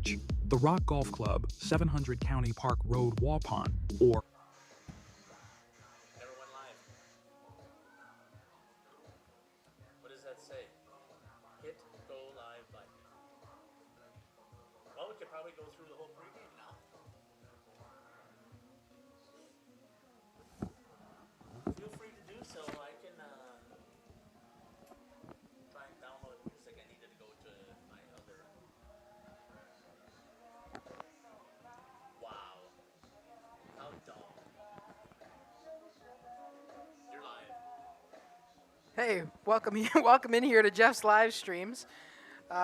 average. The Rock Golf Club, 700 County Park Road, Waupun, or Everyone live. What does that say? Hit go live button. Well, we could probably go through the whole pregame now. Feel free to do so. I can try and download music. I needed to go to my other. Wow. How dumb. You're live. Hey, welcome in here to Jeff's live streams.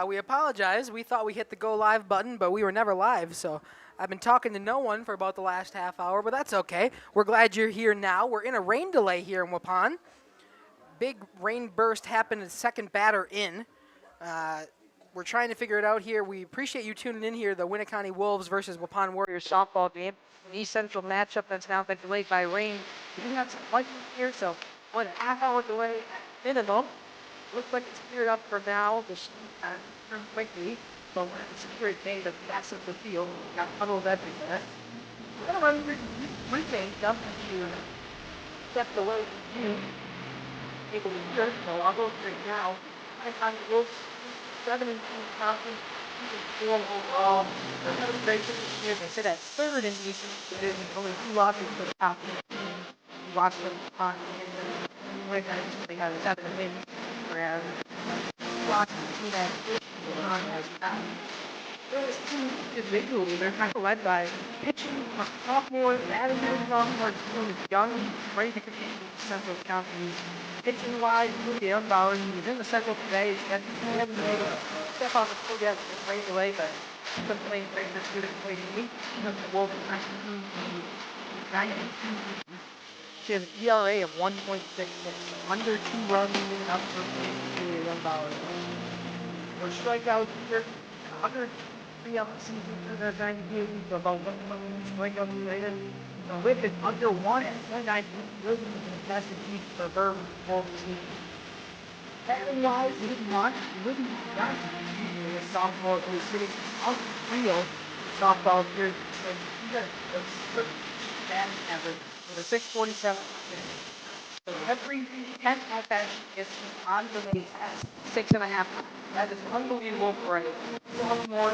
We apologize. We thought we hit the go live button, but we were never live. So I've been talking to no one for about the last half hour, but that's okay. We're glad you're here now. We're in a rain delay here in Waupun. Big rain burst happened at second batter in. We're trying to figure it out here. We appreciate you tuning in here. The Winneconne Wolves versus Waupun Warriors softball game. The East Central matchup that's now been delayed by rain. We do have some lightning here, so one half hour delay minimum. Looks like it's cleared up for now. The turn quickly. So it's secure day the best of the field. Got puddles everywhere. We're gonna run routine jump into step the way you able to hear. So I'll go straight now. I find the Wolves 17 Thompson. Four overall. They sit at third in the division. Only 2 losses for the top team. Watch them on they have a 7 win. Whereas watch the team at 8 has those two individuals, they're kind of led by pitching sophomores, attitude sophomores, young, ready to compete in Central County. Pitching wise, the unbound, he's in the Central today. He's got step on the field yet, it's right away, but he's been playing great this year. He's played 8 the Wolves she has an ERA of 1.66, under 2 runs, up for the unbound. Her strikeouts here, 103 on the season for the 90 games, about 1 strikeouts later. The whip is under 1 at 29. Really fantastic week for her Wolves team. Batting wise, he didn't want the sophomore who's sitting unreal softball here. He got a batting average with a 647. So every 10 at bat she gets on the base at 6.5. That is unbelievable for a sophomore.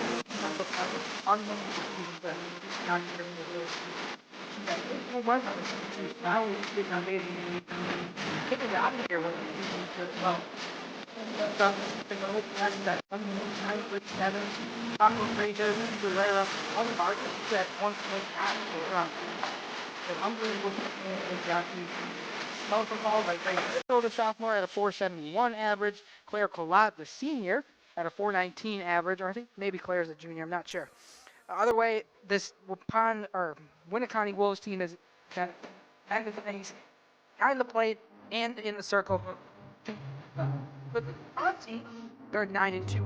Unbelievable. Not here for the she got 8 more runs on the season. Now he's getting amazing. Kick it out of here with the as well. That unbelievable 7. Taco Fraser, Guerrero, on the mark, he's at 1.9. An unbelievable exactly. Multiple balls like the sophomore at a 471 average. Claire Collot, the senior, at a 419 average. Or I think maybe Claire's a junior. I'm not sure. Other way, this Waupun or Winneconne Wolves team is kind of things behind the plate and in the circle. But they're 9-2.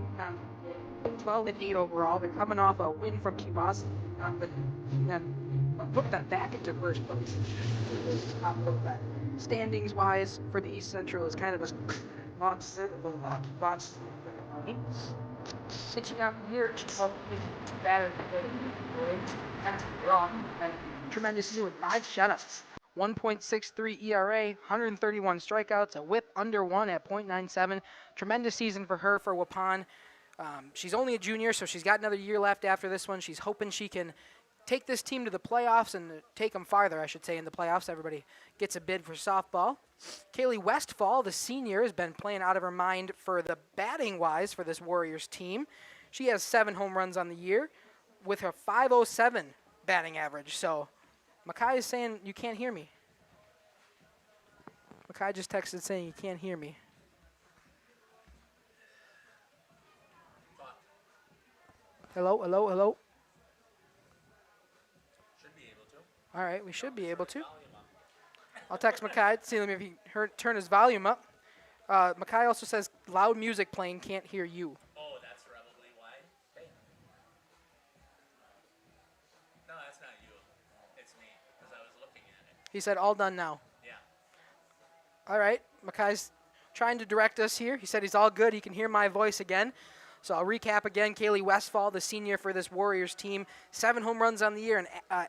12-8 overall. They're coming off a win from Kibas, but put that back into first place. Standings wise for the East Central is kind of a box. Sitting out here, better and tremendous with 5 shutouts. 1.63 ERA, 131 strikeouts, a whip under 1 at .97. Tremendous season for her for Waupun. She's only a junior, so she's got another year left after this one. She's hoping she can take this team to the playoffs and take them farther, I should say, in the playoffs. Everybody gets a bid for softball. Kaylee Westfall, the senior, has been playing out of her mind for the batting-wise for this Warriors team. She has 7 home runs on the year with a .507 batting average. So Makai is saying you can't hear me. Makai just texted saying you can't hear me. Hello, hello, hello. Should be able to. All right, we should be able to. I'll text Makai, see him if he turn his volume up. Makai also says loud music playing, can't hear you. Oh, that's probably why. Okay. No, that's not you. It's me, because I was looking at it. He said all done now. Yeah. All right, Makai's trying to direct us here. He said he's all good. He can hear my voice again. So I'll recap again. Kaylee Westfall, the senior for this Warriors team, 7 home runs on the year, and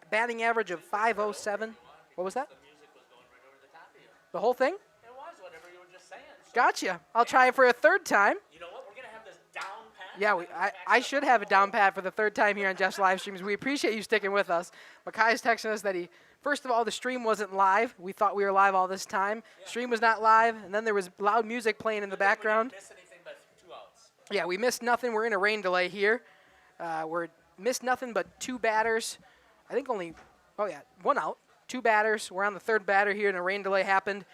batting average of .507. What was that? The music was going right over the top of you. The whole thing? It was whatever you were just saying. So, Gotcha. I'll try it for a third time. you know what? We're going to have this down pat. Yeah, I should have it down pat for the third time here on Jeff's live streams. We appreciate you sticking with us. Makai's texting us that first of all, the stream wasn't live. We thought we were live all this time. Stream was not live, and then there was loud music playing in the background. We didn't miss anything but 2 outs. Yeah, we missed nothing. We're in a rain delay here. We're missed nothing but 2 batters. I think only, 1 out. 2 batters. We're on the 3rd batter here, and a rain delay happened.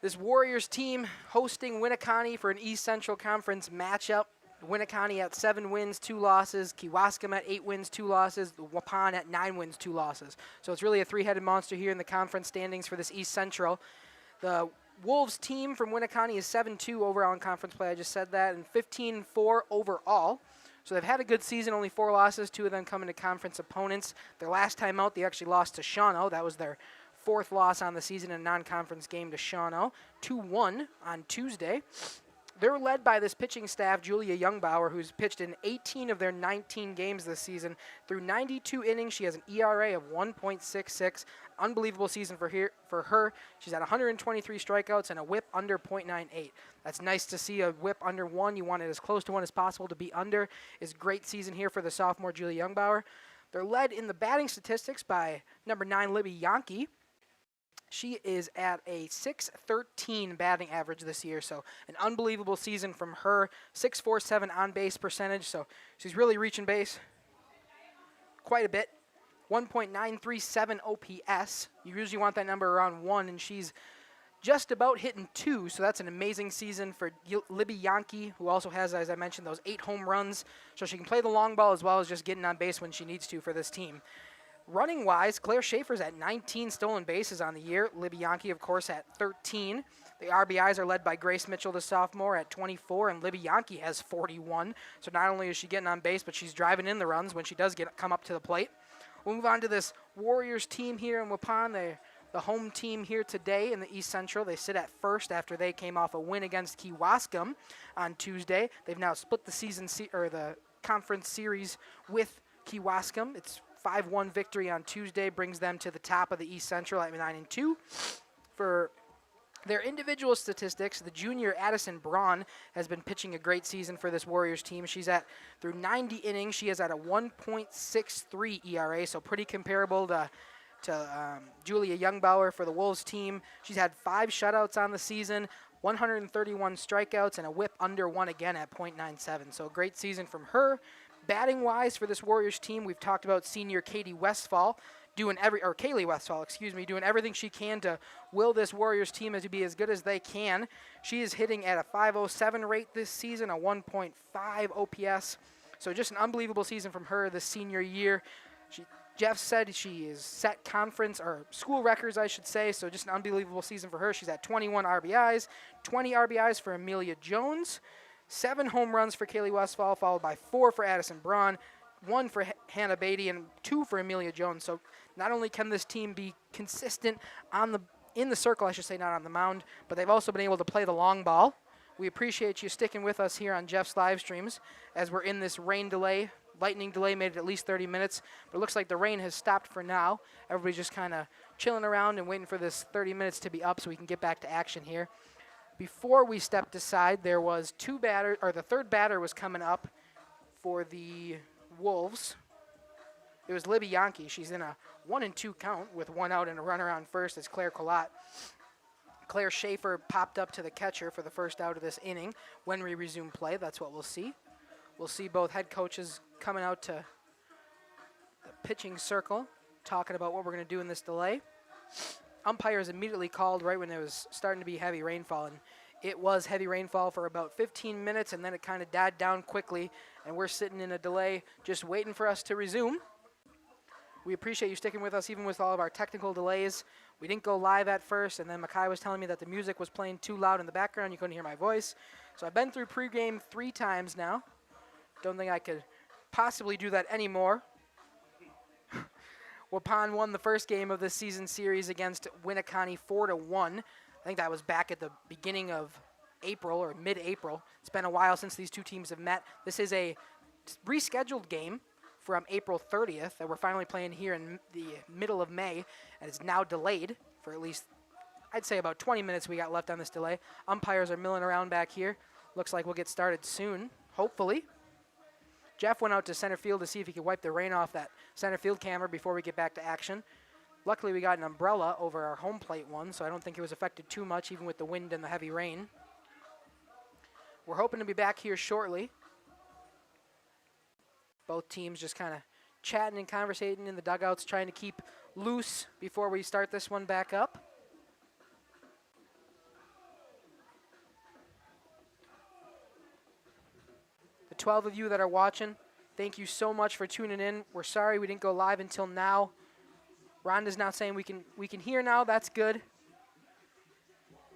This Warriors team hosting Winneconne for an East Central Conference matchup. Winneconne at 7 wins, 2 losses. Kewaskum at 8 wins, 2 losses. Waupun at 9 wins, 2 losses. So it's really a 3-headed monster here in the conference standings for this East Central. The Wolves team from Winneconne is 7-2 overall in conference play. I just said that, and 15-4 overall. So they've had a good season, only 4 losses, 2 of them coming to conference opponents. Their last time out, they actually lost to Shawano. That was their 4th loss on the season in a non-conference game to Shawano. 2-1 on Tuesday. They're led by this pitching staff, Julia Youngbauer, who's pitched in 18 of their 19 games this season. Through 92 innings, she has an ERA of 1.66. Unbelievable season for her. She's had 123 strikeouts and a whip under .98. That's nice to see, a whip under 1. You want it as close to 1 as possible to be under. Is great season here for the sophomore Julia Youngbauer. They're led in the batting statistics by number 9, Libby Yankee. She is at a .613 batting average this year, so an unbelievable season from her. .647 on-base percentage, so she's really reaching base quite a bit. 1.937 OPS. You usually want that number around 1, and she's just about hitting 2, so that's an amazing season for Libby Yankee, who also has, as I mentioned, those 8 home runs, so she can play the long ball as well as just getting on base when she needs to for this team. Running-wise, Claire Schaefer's at 19 stolen bases on the year. Libby Yankee, of course, at 13. The RBIs are led by Grace Mitchell, the sophomore, at 24, and Libby Yankee has 41. So not only is she getting on base, but she's driving in the runs when she does come up to the plate. We'll move on to this Warriors team here in Waupun. They're the home team here today in the East Central. They sit at first after they came off a win against Kewaskum on Tuesday. They've now split the conference series with Kewaskum. It's 5-1 victory on Tuesday brings them to the top of the East Central at 9-2. For their individual statistics, the junior Addison Braun has been pitching a great season for this Warriors team. She's through 90 innings, she is at a 1.63 ERA, so pretty comparable to Julia Youngbauer for the Wolves team. She's had 5 shutouts on the season, 131 strikeouts, and a whip under 1 again at .97. So a great season from her. Batting-wise for this Warriors team, we've talked about senior Kaylee Westfall doing everything she can to will this Warriors team to be as good as they can. She is hitting at a .507 rate this season, a 1.5 OPS. So just an unbelievable season from her this senior year. Jeff said she is set conference or school records, I should say. So just an unbelievable season for her. She's at 21 RBIs, 20 RBIs for Amelia Jones. 7 home runs for Kaylee Westfall, followed by 4 for Addison Braun, 1 for Hannah Beatty, and 2 for Amelia Jones. So not only can this team be consistent in the circle, I should say, not on the mound, but they've also been able to play the long ball. We appreciate you sticking with us here on Jeff's live streams as we're in this rain delay. Lightning delay made it at least 30 minutes, but it looks like the rain has stopped for now. Everybody's just kind of chilling around and waiting for this 30 minutes to be up so we can get back to action here. Before we stepped aside, there was the 3rd batter was coming up for the Wolves. It was Libby Yankee. She's in a 1-2 count with 1 out and a runner on first. It's Claire Collette. Claire Schaefer popped up to the catcher for the first out of this inning. When we resume play, that's what we'll see. We'll see both head coaches coming out to the pitching circle, talking about what we're going to do in this delay. Umpires immediately called right when there was starting to be heavy rainfall, and it was heavy rainfall for about 15 minutes, and then it kind of died down quickly, and we're sitting in a delay just waiting for us to resume. We appreciate you sticking with us even with all of our technical delays. We didn't go live at first, and then Makai was telling me that the music was playing too loud in the background. You couldn't hear my voice. So I've been through pregame 3 times now. Don't think I could possibly do that anymore. Waupun won the first game of the season series against Winneconne 4-1. I think that was back at the beginning of April or mid-April. It's been a while since these two teams have met. This is a rescheduled game from April 30th that we're finally playing here in the middle of May, and it's now delayed for at least, I'd say, about 20 minutes we got left on this delay. Umpires are milling around back here. Looks like we'll get started soon, hopefully. Jeff went out to center field to see if he could wipe the rain off that center field camera before we get back to action. Luckily, we got an umbrella over our home plate one, so I don't think it was affected too much, even with the wind and the heavy rain. We're hoping to be back here shortly. Both teams just kind of chatting and conversating in the dugouts, trying to keep loose before we start this one back up. The 12 of you that are watching, thank you so much for tuning in. We're sorry we didn't go live until now. Rhonda's now saying we can hear now. That's good.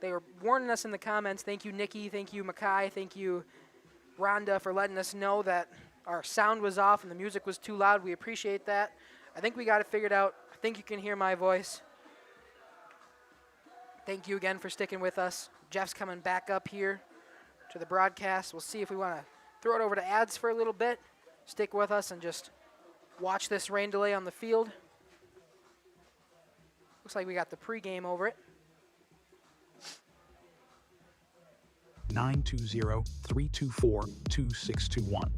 They were warning us in the comments. Thank you, Nikki. Thank you, Makai. Thank you, Rhonda, for letting us know that our sound was off and the music was too loud. We appreciate that. I think we got it figured out. I think you can hear my voice. Thank you again for sticking with us. Jeff's coming back up here to the broadcast. We'll see if we want to throw it over to ads for a little bit. Stick with us and just watch this rain delay on the field. Looks like we got the pregame over it. 920-324-2621.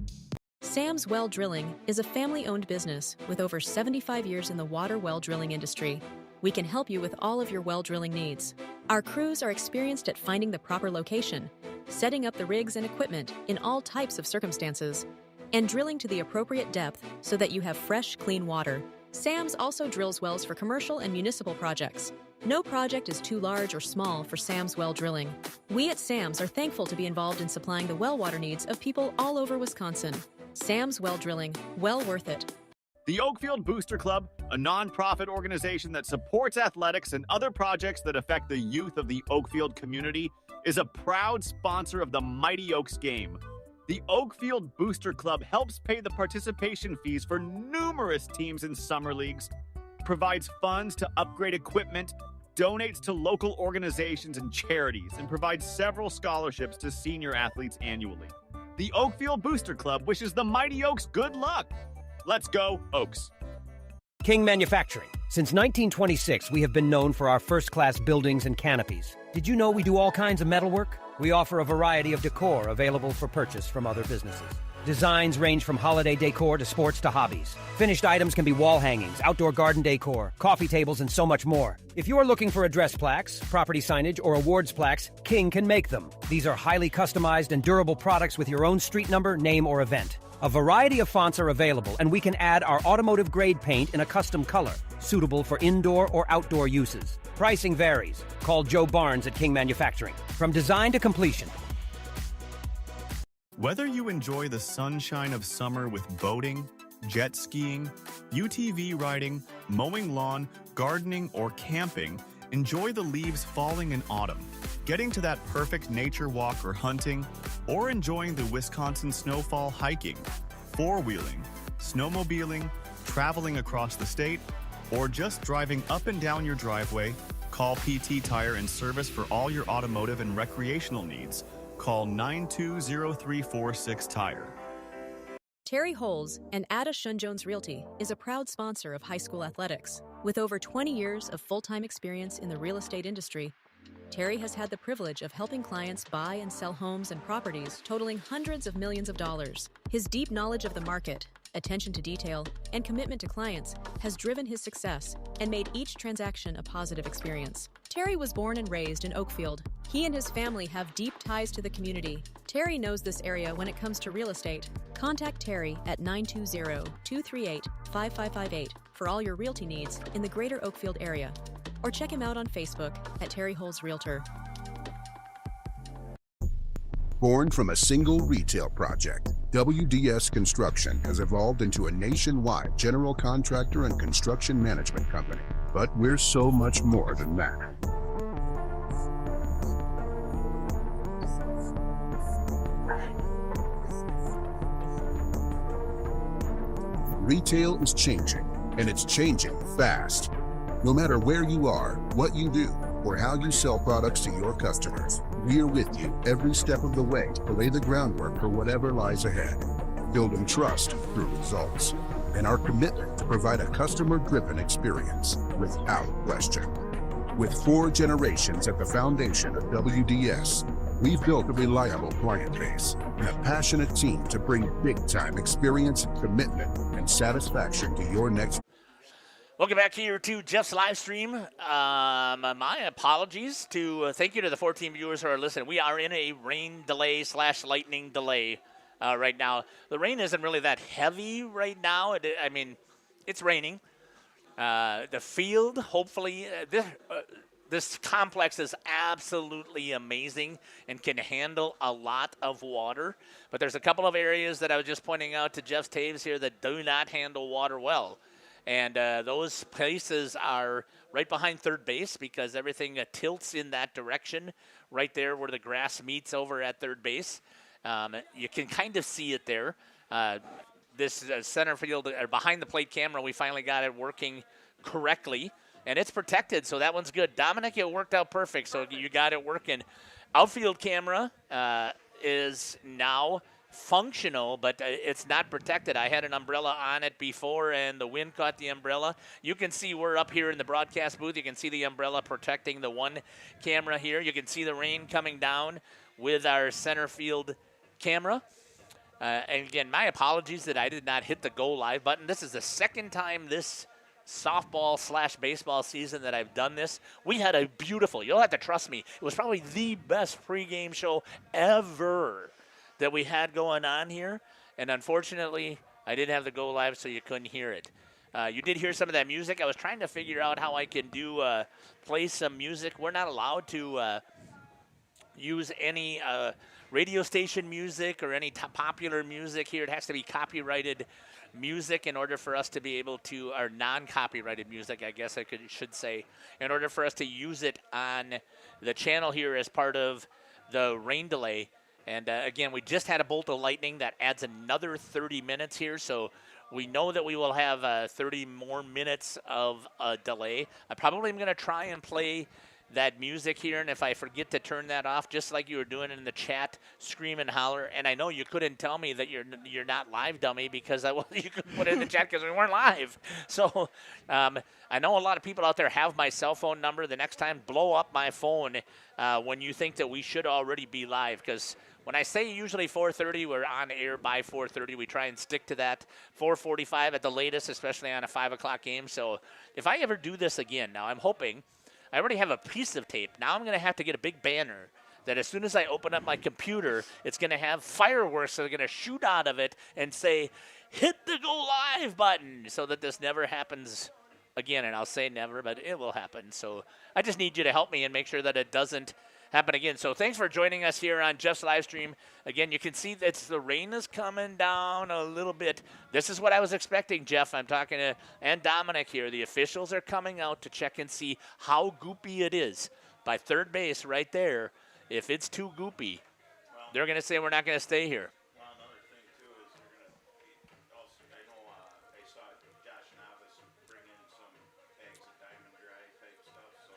Sam's Well Drilling is a family-owned business with over 75 years in the water well drilling industry. We can help you with all of your well drilling needs. Our crews are experienced at finding the proper location, setting up the rigs and equipment in all types of circumstances, and drilling to the appropriate depth so that you have fresh, clean water. Sam's also drills wells for commercial and municipal projects. No project is too large or small for Sam's Well Drilling. We at Sam's are thankful to be involved in supplying the well water needs of people all over Wisconsin. Sam's Well Drilling, well worth it. The Oakfield Booster Club, a nonprofit organization that supports athletics and other projects that affect the youth of the Oakfield community, is a proud sponsor of the Mighty Oaks game. The Oakfield Booster Club helps pay the participation fees for numerous teams in summer leagues, provides funds to upgrade equipment, donates to local organizations and charities, and provides several scholarships to senior athletes annually. The Oakfield Booster Club wishes the Mighty Oaks good luck. Let's go, Oaks. King Manufacturing. Since 1926, we have been known for our first-class buildings and canopies. Did you know we do all kinds of metalwork? We offer a variety of decor available for purchase from other businesses. Designs range from holiday decor to sports to hobbies. Finished items can be wall hangings, outdoor garden decor, coffee tables, and so much more. If you are looking for address plaques, property signage, or awards plaques, King can make them. These are highly customized and durable products with your own street number, name, or event. A variety of fonts are available, and we can add our automotive-grade paint in a custom color, suitable for indoor or outdoor uses. Pricing varies. Call Joe Barnes at King Manufacturing. From design to completion. Whether you enjoy the sunshine of summer with boating, jet skiing, UTV riding, mowing lawn, gardening, or camping, enjoy the leaves falling in autumn, getting to that perfect nature walk or hunting, or enjoying the Wisconsin snowfall hiking, four-wheeling, snowmobiling, traveling across the state, or just driving up and down your driveway, call PT Tire and Service for all your automotive and recreational needs. Call 920-346-TIRE. Terry Holes and Ada Shun-Jones Realty is a proud sponsor of high school athletics. With over 20 years of full-time experience in the real estate industry, Terry has had the privilege of helping clients buy and sell homes and properties totaling hundreds of millions of dollars. His deep knowledge of the market, attention to detail, and commitment to clients has driven his success and made each transaction a positive experience. Terry was born and raised in Oakfield. He and his family have deep ties to the community. Terry knows this area when it comes to real estate. Contact Terry at 920-238-5558 for all your realty needs in the greater Oakfield area, or check him out on Facebook at Terry Holes Realtor. Born from a single retail project, WDS Construction has evolved into a nationwide general contractor and construction management company. But we're so much more than that. Retail is changing, and it's changing fast. No matter where you are, what you do, or how you sell products to your customers, We're with you every step of the way to lay the groundwork for whatever lies ahead. Building trust through results. And our commitment to provide a customer-driven experience without question. With 4 generations at the foundation of WDS, we've built a reliable client base and a passionate team to bring big-time experience, commitment, and satisfaction to your next. Welcome back here to Jeff's live stream. My apologies to thank you to the 14 viewers who are listening. We are in a rain delay / lightning delay right now. The rain isn't really that heavy right now. It's raining. The field, hopefully, this complex is absolutely amazing and can handle a lot of water. But there's a couple of areas that I was just pointing out to Jeff's Taves here that do not handle water well. And those places are right behind third base because everything tilts in that direction right there where the grass meets over at third base. You can kind of see it there. This center field or behind the plate camera, we finally got it working correctly. And it's protected, so that one's good. Dominic, it worked out perfect, so you got it working. Outfield camera is now functional, but it's not protected. I had an umbrella on it before, and the wind caught the umbrella. You can see we're up here in the broadcast booth. You can see the umbrella protecting the one camera here. You can see the rain coming down with our center field camera. And again, my apologies that I did not hit the go live button. This is the second time this softball / baseball season that I've done this. We had a beautiful, you'll have to trust me, it was probably the best pregame show ever that we had going on here. And unfortunately, I didn't have the go live, so you couldn't hear it. You did hear some of that music. I was trying to figure out how I can play some music. We're not allowed to use any radio station music or any popular music here. It has to be copyrighted music in order for us to be able to, or non-copyrighted music, I guess should say, in order for us to use it on the channel here as part of the rain delay. And again, we just had a bolt of lightning that adds another 30 minutes here, so we know that we will have 30 more minutes of a delay. I probably am going to try and play that music here, and if I forget to turn that off, just like you were doing in the chat, scream and holler. And I know you couldn't tell me that you're not live, dummy, because you couldn't put it in the chat because we weren't live. So I know a lot of people out there have my cell phone number. The next time, blow up my phone when you think that we should already be live, because when I say usually 4:30, we're on air by 4:30. We try and stick to that. 4:45 at the latest, especially on a 5 o'clock game. So if I ever do this again, now I'm hoping, I already have a piece of tape. Now I'm going to have to get a big banner that as soon as I open up my computer, it's going to have fireworks that are going to shoot out of it and say, hit the go live button, so that this never happens again. And I'll say never, but it will happen. So I just need you to help me and make sure that it doesn't happen again. So thanks for joining us here on Jeff's live stream. Again, you can see that the rain is coming down a little bit. This is what I was expecting, Jeff. I'm talking to and Dominic here. The officials are coming out to check and see how goopy it is by third base right there. If it's too goopy, they're going to say we're not going to stay here. Well, another thing too is they're going to also, I know I saw Josh Novice bring in some bags of Diamond Dry type stuff. So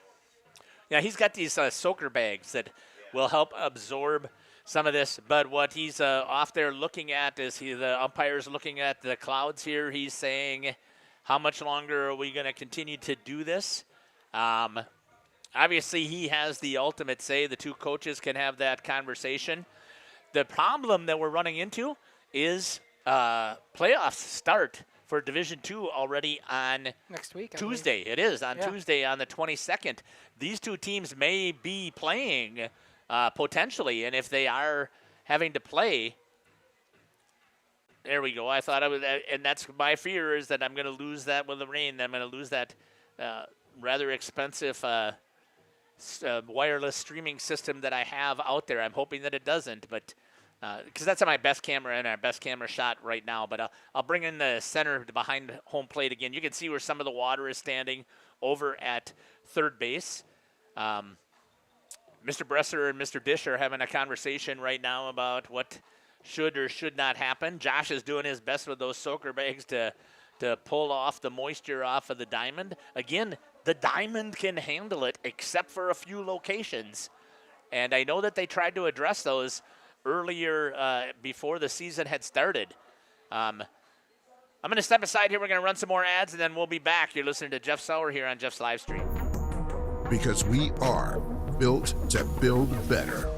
yeah, he's got these soaker bags that will help absorb some of this. But what he's off there looking at is the umpire's looking at the clouds here. He's saying, how much longer are we going to continue to do this? Obviously, he has the ultimate say. The two coaches can have that conversation. The problem that we're running into is playoffs start for Division II already on next week. Tuesday. It is on Tuesday on the 22nd. These two teams may be playing potentially, and if they are having to play, there we go. I thought I was, and that's my fear, is that I'm going to lose that with the rain. I'm going to lose that rather expensive wireless streaming system that I have out there. I'm hoping that it doesn't, but because that's my best camera and our best camera shot right now. But I'll bring in the center behind home plate again. You can see where some of the water is standing over at third base. Mr. Bresser and Mr. Dish are having a conversation right now about what should or should not happen. Josh is doing his best with those soaker bags to pull off the moisture off of the diamond. Again, the diamond can handle it except for a few locations. And I know that they tried to address those earlier before the season had started. I'm going to step aside here. We're going to run some more ads, and then we'll be back. You're listening to Jeff Sauer here on Jeff's live stream. Because we are built to build better.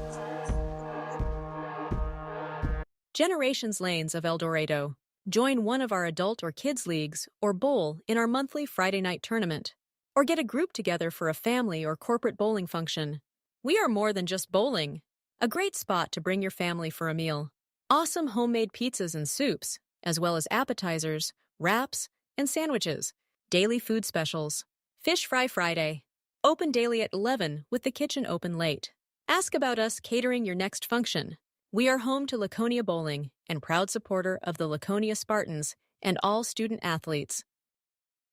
Generations Lanes of El Dorado. Join one of our adult or kids leagues or bowl in our monthly Friday night tournament. Or get a group together for a family or corporate bowling function. We are more than just bowling. A great spot to bring your family for a meal. Awesome homemade pizzas and soups, as well as appetizers, wraps, and sandwiches. Daily food specials. Fish Fry Friday. Open daily at 11 with the kitchen open late. Ask about us catering your next function. We are home to Laconia Bowling and proud supporter of the Laconia Spartans and all student athletes.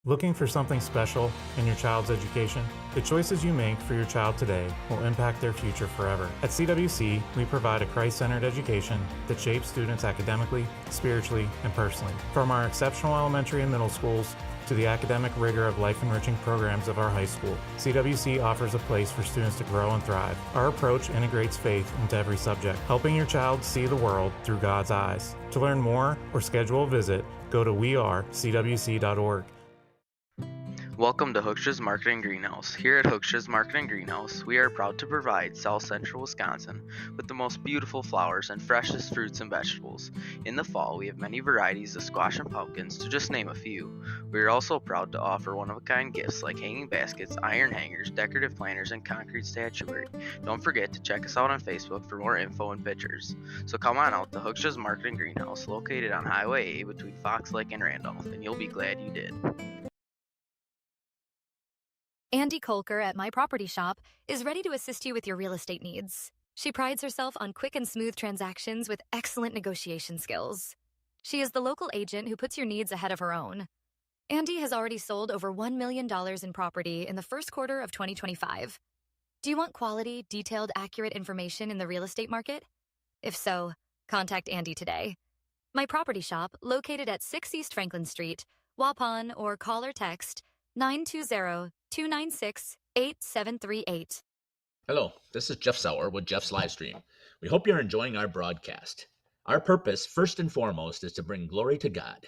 Looking for something special in your child's education? The choices you make for your child today will impact their future forever. At CWC, we provide a Christ-centered education that shapes students academically, spiritually, and personally. From our exceptional elementary and middle schools to the academic rigor of life-enriching programs of our high school, CWC offers a place for students to grow and thrive. Our approach integrates faith into every subject, helping your child see the world through God's eyes. To learn more or schedule a visit, go to wearecwc.org. Welcome to Hooksha's Marketing Greenhouse. Here at Hooksha's Marketing Greenhouse, we are proud to provide South Central Wisconsin with the most beautiful flowers and freshest fruits and vegetables. In the fall, we have many varieties of squash and pumpkins, to just name a few. We are also proud to offer one-of-a-kind gifts like hanging baskets, iron hangers, decorative planters, and concrete statuary. Don't forget to check us out on Facebook for more info and pictures. So come on out to Hooksha's Marketing Greenhouse, located on Highway A between Fox Lake and Randolph, and you'll be glad you did. Andy Kolker at My Property Shop is ready to assist you with your real estate needs. She prides herself on quick and smooth transactions with excellent negotiation skills. She is the local agent who puts your needs ahead of her own. Andy has already sold over $1 million in property in the first quarter of 2025. Do you want quality, detailed, accurate information in the real estate market? If so, contact Andy today. My Property Shop, located at 6 East Franklin Street, Waupun, or call or text 920-296-8738. Hello, this is Jeff Sauer with Jeff's Livestream. We hope you're enjoying our broadcast. Our purpose, first and foremost, is to bring glory to God.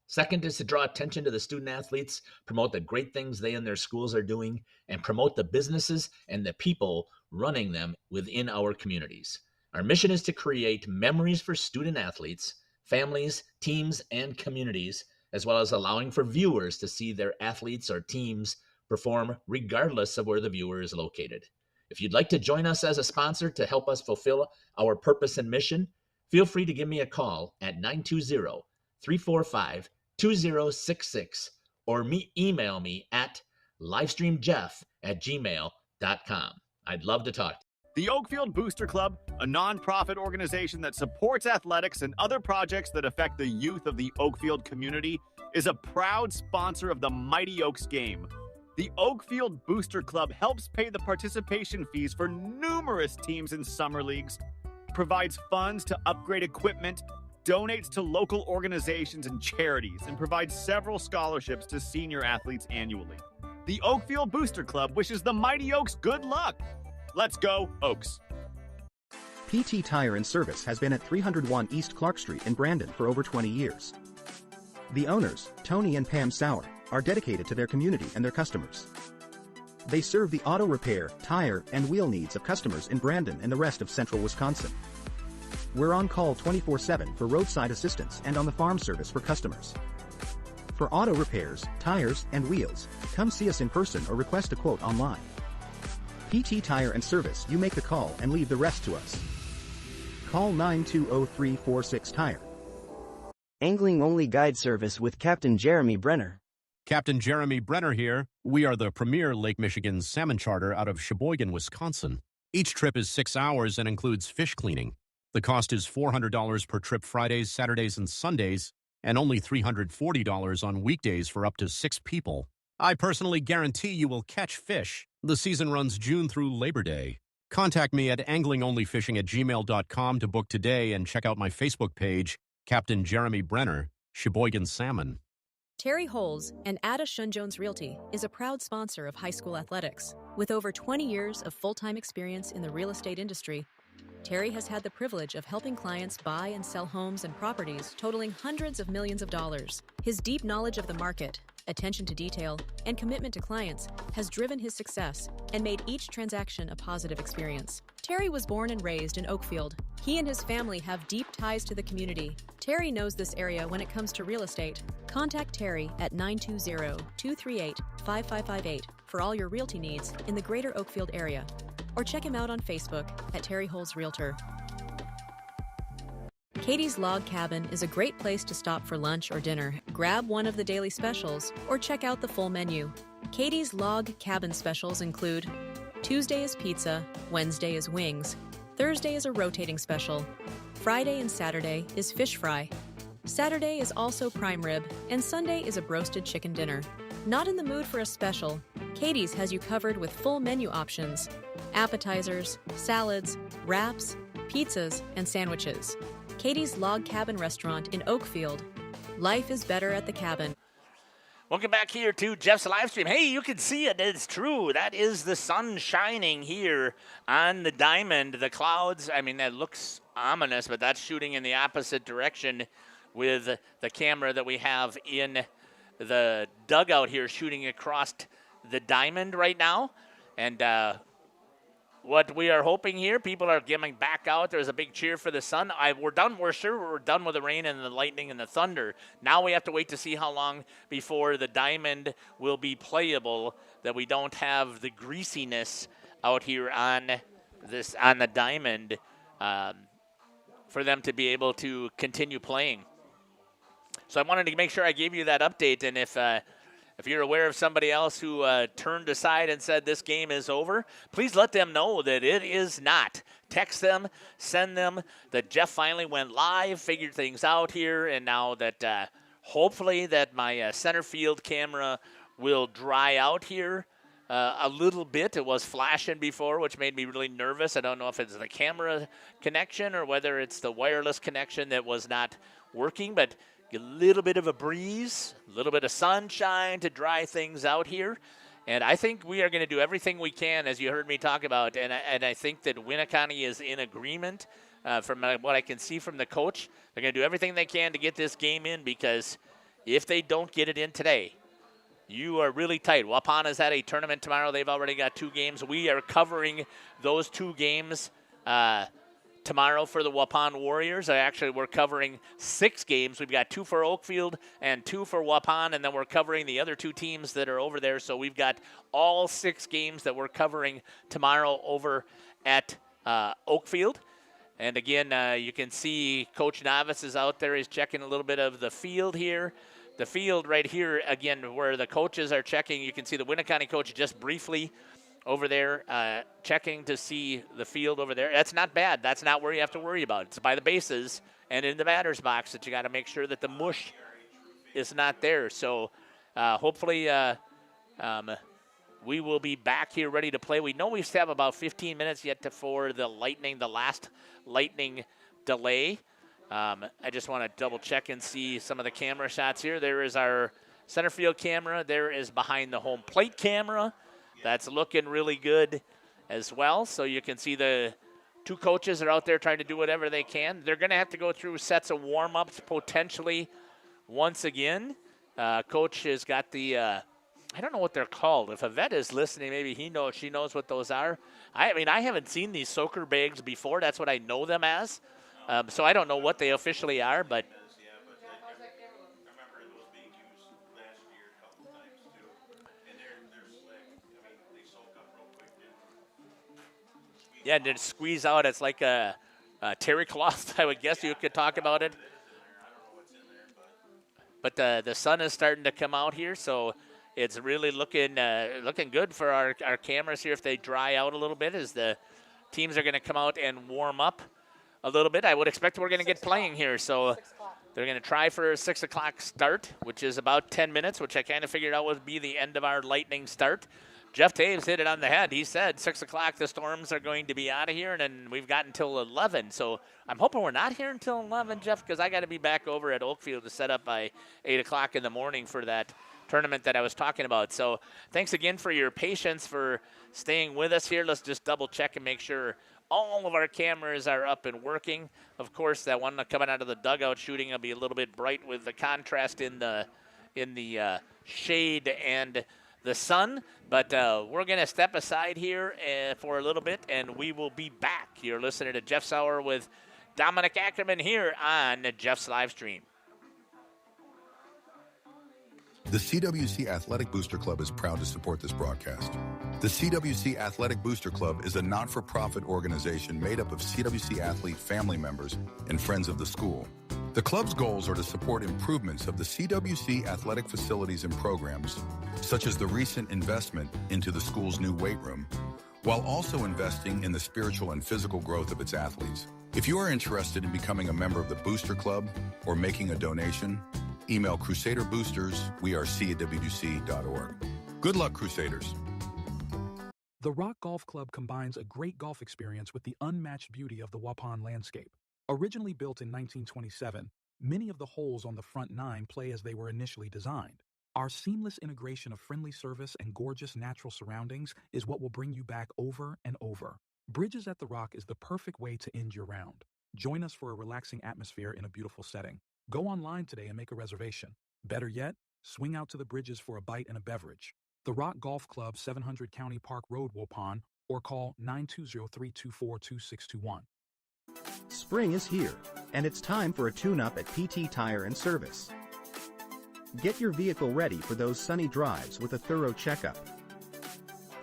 Second is to draw attention to the student athletes, promote the great things they and their schools are doing, and promote the businesses and the people running them within our communities. Our mission is to create memories for student athletes, families, teams, and communities, as well as allowing for viewers to see their athletes or teams perform regardless of where the viewer is located. If you'd like to join us as a sponsor to help us fulfill our purpose and mission, feel free to give me a call at 920-345-2066 or email me at livestreamjeff@gmail.com. I'd love to talk to you. The Oakfield Booster Club, a nonprofit organization that supports athletics and other projects that affect the youth of the Oakfield community, is a proud sponsor of the Mighty Oaks game. The Oakfield Booster Club helps pay the participation fees for numerous teams in summer leagues, provides funds to upgrade equipment, donates to local organizations and charities, and provides several scholarships to senior athletes annually. The Oakfield Booster Club wishes the Mighty Oaks good luck. Let's go, Oaks. PT Tire and Service has been at 301 East Clark Street in Brandon for over 20 years. The owners, Tony and Pam Sauer, are dedicated to their community and their customers. They serve the auto repair, tire, and wheel needs of customers in Brandon and the rest of central Wisconsin. We're on call 24/7 for roadside assistance and on the farm service for customers. For auto repairs, tires, and wheels, come see us in person or request a quote online. PT Tire and Service, you make the call and leave the rest to us. Call 920-346-TIRE. Angling-only guide service with Captain Jeremy Brenner. Captain Jeremy Brenner here. We are the premier Lake Michigan salmon charter out of Sheboygan, Wisconsin. Each trip is 6 hours and includes fish cleaning. The cost is $400 per trip Fridays, Saturdays, and Sundays, and only $340 on weekdays for up to 6 people. I personally guarantee you will catch fish. The season runs June through Labor Day. Contact me at anglingonlyfishing@gmail.com to book today and check out my Facebook page, Captain Jeremy Brenner, Sheboygan Salmon. Terry Holes and Ada Shunjones Realty is a proud sponsor of high school athletics. With over 20 years of full-time experience in the real estate industry, Terry has had the privilege of helping clients buy and sell homes and properties totaling hundreds of millions of dollars. His deep knowledge of the market, attention to detail, and commitment to clients has driven his success and made each transaction a positive experience. Terry was born and raised in Oakfield. He and his family have deep ties to the community. Terry knows this area when it comes to real estate. Contact Terry at 920-238-5558 for all your realty needs in the greater Oakfield area, or check him out on Facebook at Terry Holes Realtor. Katie's Log Cabin is a great place to stop for lunch or dinner. Grab one of the daily specials or check out the full menu. Katie's Log Cabin specials include Tuesday is pizza, Wednesday is wings, Thursday is a rotating special, Friday and Saturday is fish fry, Saturday is also prime rib, and Sunday is a broasted chicken dinner. Not in the mood for a special? Katie's has you covered with full menu options, appetizers, salads, wraps, pizzas, and sandwiches. Katie's Log Cabin Restaurant in Oakfield. Life is better at the cabin. Welcome back here to Jeff's live stream. Hey, you can see it. It's true. That is the sun shining here on the diamond. The clouds, I mean, that looks ominous, but that's shooting in the opposite direction with the camera that we have in the dugout here shooting across the diamond right now. And what we are hoping here, people are getting back out. There's a big cheer for the sun. We're done. We're sure we're done with the rain and the lightning and the thunder. Now we have to wait to see how long before the diamond will be playable, that we don't have the greasiness out here on the diamond for them to be able to continue playing. So I wanted to make sure I gave you that update. And if you're aware of somebody else who turned aside and said this game is over, please let them know that it is not. Text them, send them that Jeff finally went live, figured things out here, and now that hopefully that my center field camera will dry out here a little bit. It was flashing before, which made me really nervous. I don't know if it's the camera connection or whether it's the wireless connection that was not working, but a little bit of a breeze, a little bit of sunshine to dry things out here. And I think we are going to do everything we can, as you heard me talk about. And I think that Winneconne is in agreement from what I can see from the coach. They're going to do everything they can to get this game in, because if they don't get it in today, you are really tight. Waupun is at a tournament tomorrow. They've already got 2 games. We are covering those 2 games tomorrow for the Waupun Warriors. We're covering 6 games. We've got 2 for Oakfield and 2 for Waupun, and then we're covering the other 2 teams that are over there. So we've got all 6 games that we're covering tomorrow over at Oakfield. And again, you can see Coach Novice is out there. He's checking a little bit of the field here. The field right here, again, where the coaches are checking. You can see the Winneconne coach just briefly over there checking to see the field over there. That's not bad. That's not where you have to worry about. It's by the bases and in the batter's box that you got to make sure that the mush is not there. So hopefully we will be back here ready to play. We know we still have about 15 minutes yet for the last lightning delay. I just want to double check and see some of the camera shots here. There is our center field camera. There is behind the home plate camera. That's looking really good as well. So you can see the 2 coaches are out there trying to do whatever they can. They're going to have to go through sets of warm-ups potentially once again. Coach has got the, I don't know what they're called. If Yvette is listening, maybe she knows what those are. I mean, I haven't seen these soaker bags before. That's what I know them as. So I don't know what they officially are, but yeah, and then squeeze out. It's like a terry cloth, I would guess you could talk about it. But the sun is starting to come out here, so it's really looking good for our cameras here if they dry out a little bit, as the teams are going to come out and warm up a little bit. I would expect we're going to get playing here, so they're going to try for a 6 o'clock start, which is about 10 minutes, which I kind of figured out would be the end of our lightning start. Jeff Taves hit it on the head. He said 6 o'clock the Storms are going to be out of here, and then we've got until 11. So I'm hoping we're not here until 11, Jeff, because I got to be back over at Oakfield to set up by 8 o'clock in the morning for that tournament that I was talking about. So thanks again for your patience, for staying with us here. Let's just double check and make sure all of our cameras are up and working. Of course, that one coming out of the dugout shooting will be a little bit bright with the contrast in the shade and the sun, but we're going to step aside here for a little bit, and we will be back. You're listening to Jeff Sauer with Dominic Ackerman here on Jeff's live stream. The CWC Athletic Booster Club is proud to support this broadcast. The CWC Athletic Booster Club is a not-for-profit organization made up of CWC athlete family members and friends of the school. The club's goals are to support improvements of the CWC athletic facilities and programs, such as the recent investment into the school's new weight room, while also investing in the spiritual and physical growth of its athletes. If you are interested in becoming a member of the Booster Club or making a donation, email Crusader Boosters, WC@WC.org. Good luck, Crusaders. The Rock Golf Club combines a great golf experience with the unmatched beauty of the Waupun landscape. Originally built in 1927, many of the holes on the front nine play as they were initially designed. Our seamless integration of friendly service and gorgeous natural surroundings is what will bring you back over and over. Bridges at the Rock is the perfect way to end your round. Join us for a relaxing atmosphere in a beautiful setting. Go online today and make a reservation. Better yet, swing out to the Bridges for a bite and a beverage. The Rock Golf Club, 700 County Park Road, Waupun, or call 920-324-2621. Spring is here, and it's time for a tune-up at PT Tire and Service. Get your vehicle ready for those sunny drives with a thorough checkup.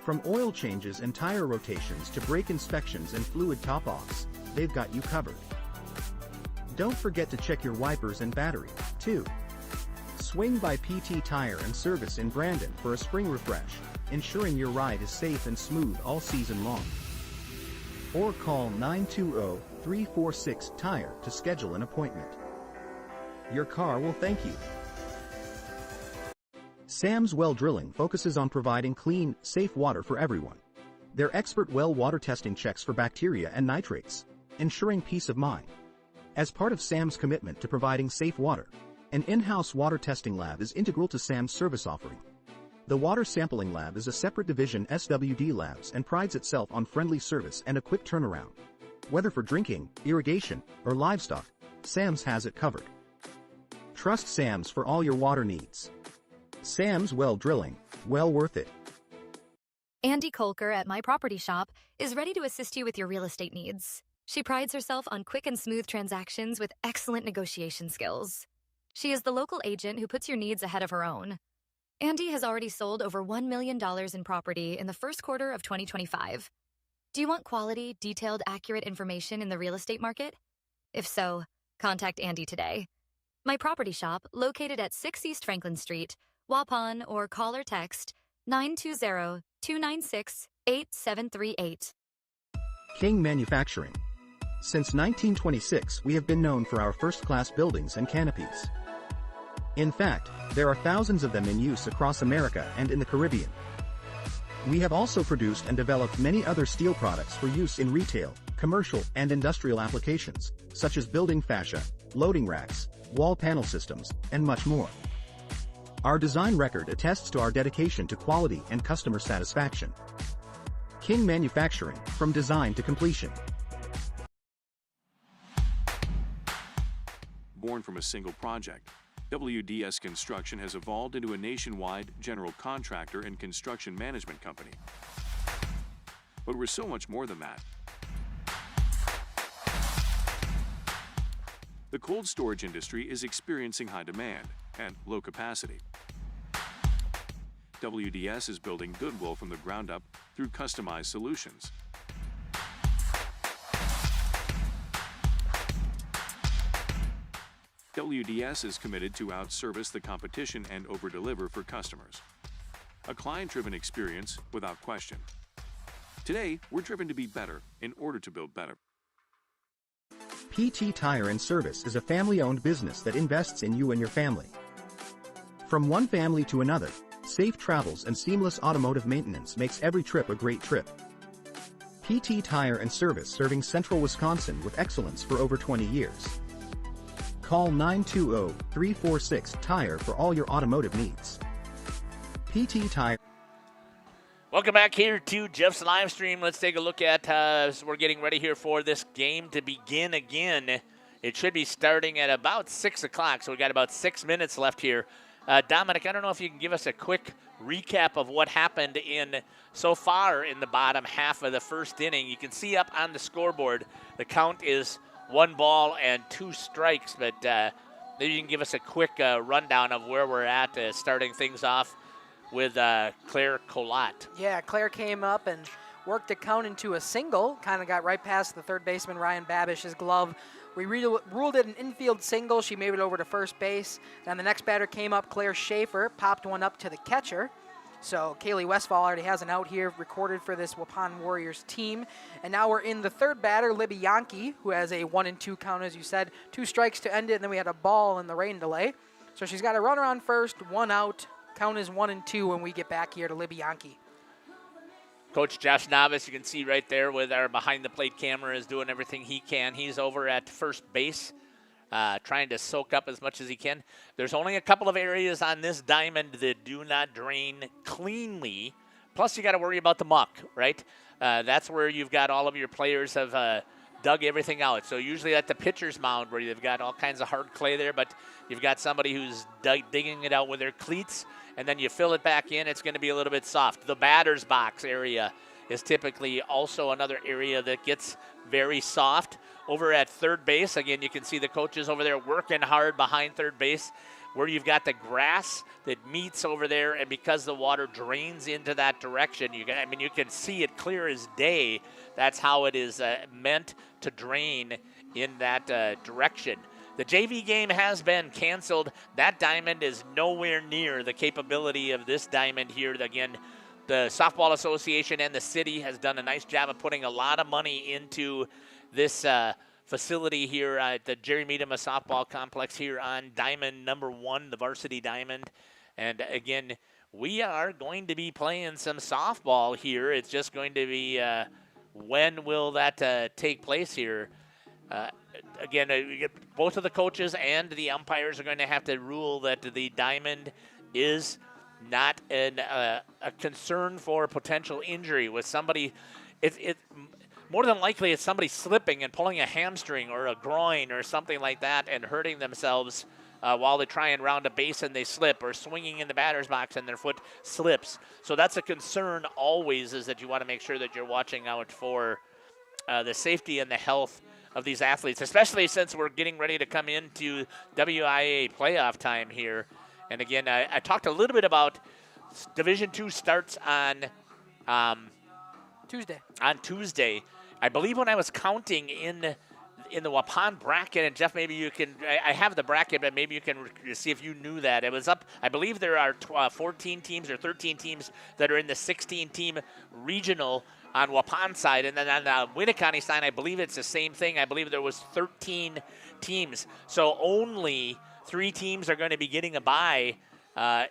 From oil changes and tire rotations to brake inspections and fluid top-offs, they've got you covered. Don't forget to check your wipers and battery, too. Swing by PT Tire and Service in Brandon for a spring refresh, ensuring your ride is safe and smooth all season long. Or call 920-346-TIRE to schedule an appointment. Your car will thank you. Sam's Well Drilling focuses on providing clean, safe water for everyone. Their expert well water testing checks for bacteria and nitrates, ensuring peace of mind. As part of Sam's commitment to providing safe water, an in-house water testing lab is integral to Sam's service offering. The Water Sampling Lab is a separate division SWD Labs and prides itself on friendly service and a quick turnaround. Whether for drinking, irrigation, or livestock, Sam's has it covered. Trust Sam's for all your water needs. Sam's Well Drilling, well worth it. Andy Kolker at My Property Shop is ready to assist you with your real estate needs. She prides herself on quick and smooth transactions with excellent negotiation skills. She is the local agent who puts your needs ahead of her own. Andy has already sold over $1 million in property in the first quarter of 2025. Do you want quality, detailed, accurate information in the real estate market? If so, contact Andy today. My Property Shop, located at 6 East Franklin Street, Waupun, or call or text 920-296-8738. King Manufacturing. Since 1926, we have been known for our first-class buildings and canopies. In fact, there are thousands of them in use across America and in the Caribbean. We have also produced and developed many other steel products for use in retail, commercial, and industrial applications, such as building fascia, loading racks, wall panel systems, and much more. Our design record attests to our dedication to quality and customer satisfaction. King Manufacturing, from design to completion. Born from a single project, WDS Construction has evolved into a nationwide general contractor and construction management company. But we're so much more than that. The cold storage industry is experiencing high demand and low capacity. WDS is building goodwill from the ground up through customized solutions. WDS is committed to outservice the competition and overdeliver for customers. A client-driven experience without question. Today, we're driven to be better in order to build better. PT Tire and Service is a family-owned business that invests in you and your family. From one family to another, Safe travels and seamless automotive maintenance makes every trip a great trip. PT Tire and Service, serving Central Wisconsin with excellence for over 20 years. Call 920-346-TIRE for all your automotive needs. PT Tire. Welcome back here to Jeff's live stream. Let's take a look at as we're getting ready here for this game to begin again. It should be starting at about 6 o'clock, so we got about 6 minutes left here. Dominic, I don't know if you can give us a quick recap of what happened so far in the bottom half of the first inning. You can see up on the scoreboard the count is 1 ball and 2 strikes, but maybe you can give us a quick rundown of where we're at, starting things off with Claire Collat. Yeah, Claire came up and worked the count into a single, kind of got right past the third baseman Ryan Babish's glove. We ruled it an infield single. She made it over to first base. Then the next batter came up, Claire Schaefer, popped one up to the catcher. So Kaylee Westfall already has an out here recorded for this Waupun Warriors team. And now we're in the third batter, Libby Yankee, who has a 1-2 count, as you said. 2 strikes to end it, and then we had a ball in the rain delay. So she's got a runner on first, 1 out. Count is 1-2 when we get back here to Libby Yankee. Coach Josh Novice, you can see right there with our behind-the-plate camera, is doing everything he can. He's over at first base, trying to soak up as much as he can. There's only a couple of areas on this diamond that do not drain cleanly. Plus, you got to worry about the muck, right? That's where you've got all of your players have dug everything out. So usually at the pitcher's mound where you've got all kinds of hard clay there, but you've got somebody who's digging it out with their cleats, and then you fill it back in, it's going to be a little bit soft. The batter's box area is typically also another area that gets very soft. Over at third base, again, you can see the coaches over there working hard behind third base, where you've got the grass that meets over there, and because the water drains into that direction, you can see it clear as day. That's how it is meant to drain in that direction. The JV game has been canceled. That diamond is nowhere near the capability of this diamond here. Again, the Softball Association and the city has done a nice job of putting a lot of money into this facility here at the Jerry Miedema Softball Complex here on Diamond number 1, the varsity diamond. And again, we are going to be playing some softball here. It's just going to be when will that take place here? Again, both of the coaches and the umpires are going to have to rule that the diamond is not a concern for potential injury with somebody. More than likely, it's somebody slipping and pulling a hamstring or a groin or something like that and hurting themselves while they try and round a base and they slip, or swinging in the batter's box and their foot slips. So that's a concern always, is that you want to make sure that you're watching out for the safety and the health of these athletes, especially since we're getting ready to come into WIA playoff time here. And again, I talked a little bit about Division II starts on Tuesday. I believe when I was counting in the Waupun bracket, and Jeff, maybe you can, I have the bracket, but maybe you can see if you knew that. It was up, I believe there are 14 teams or 13 teams that are in the 16-team regional on Waupun side, and then on the Winneconne side, I believe it's the same thing. I believe there was 13 teams. So only 3 teams are going to be getting a bye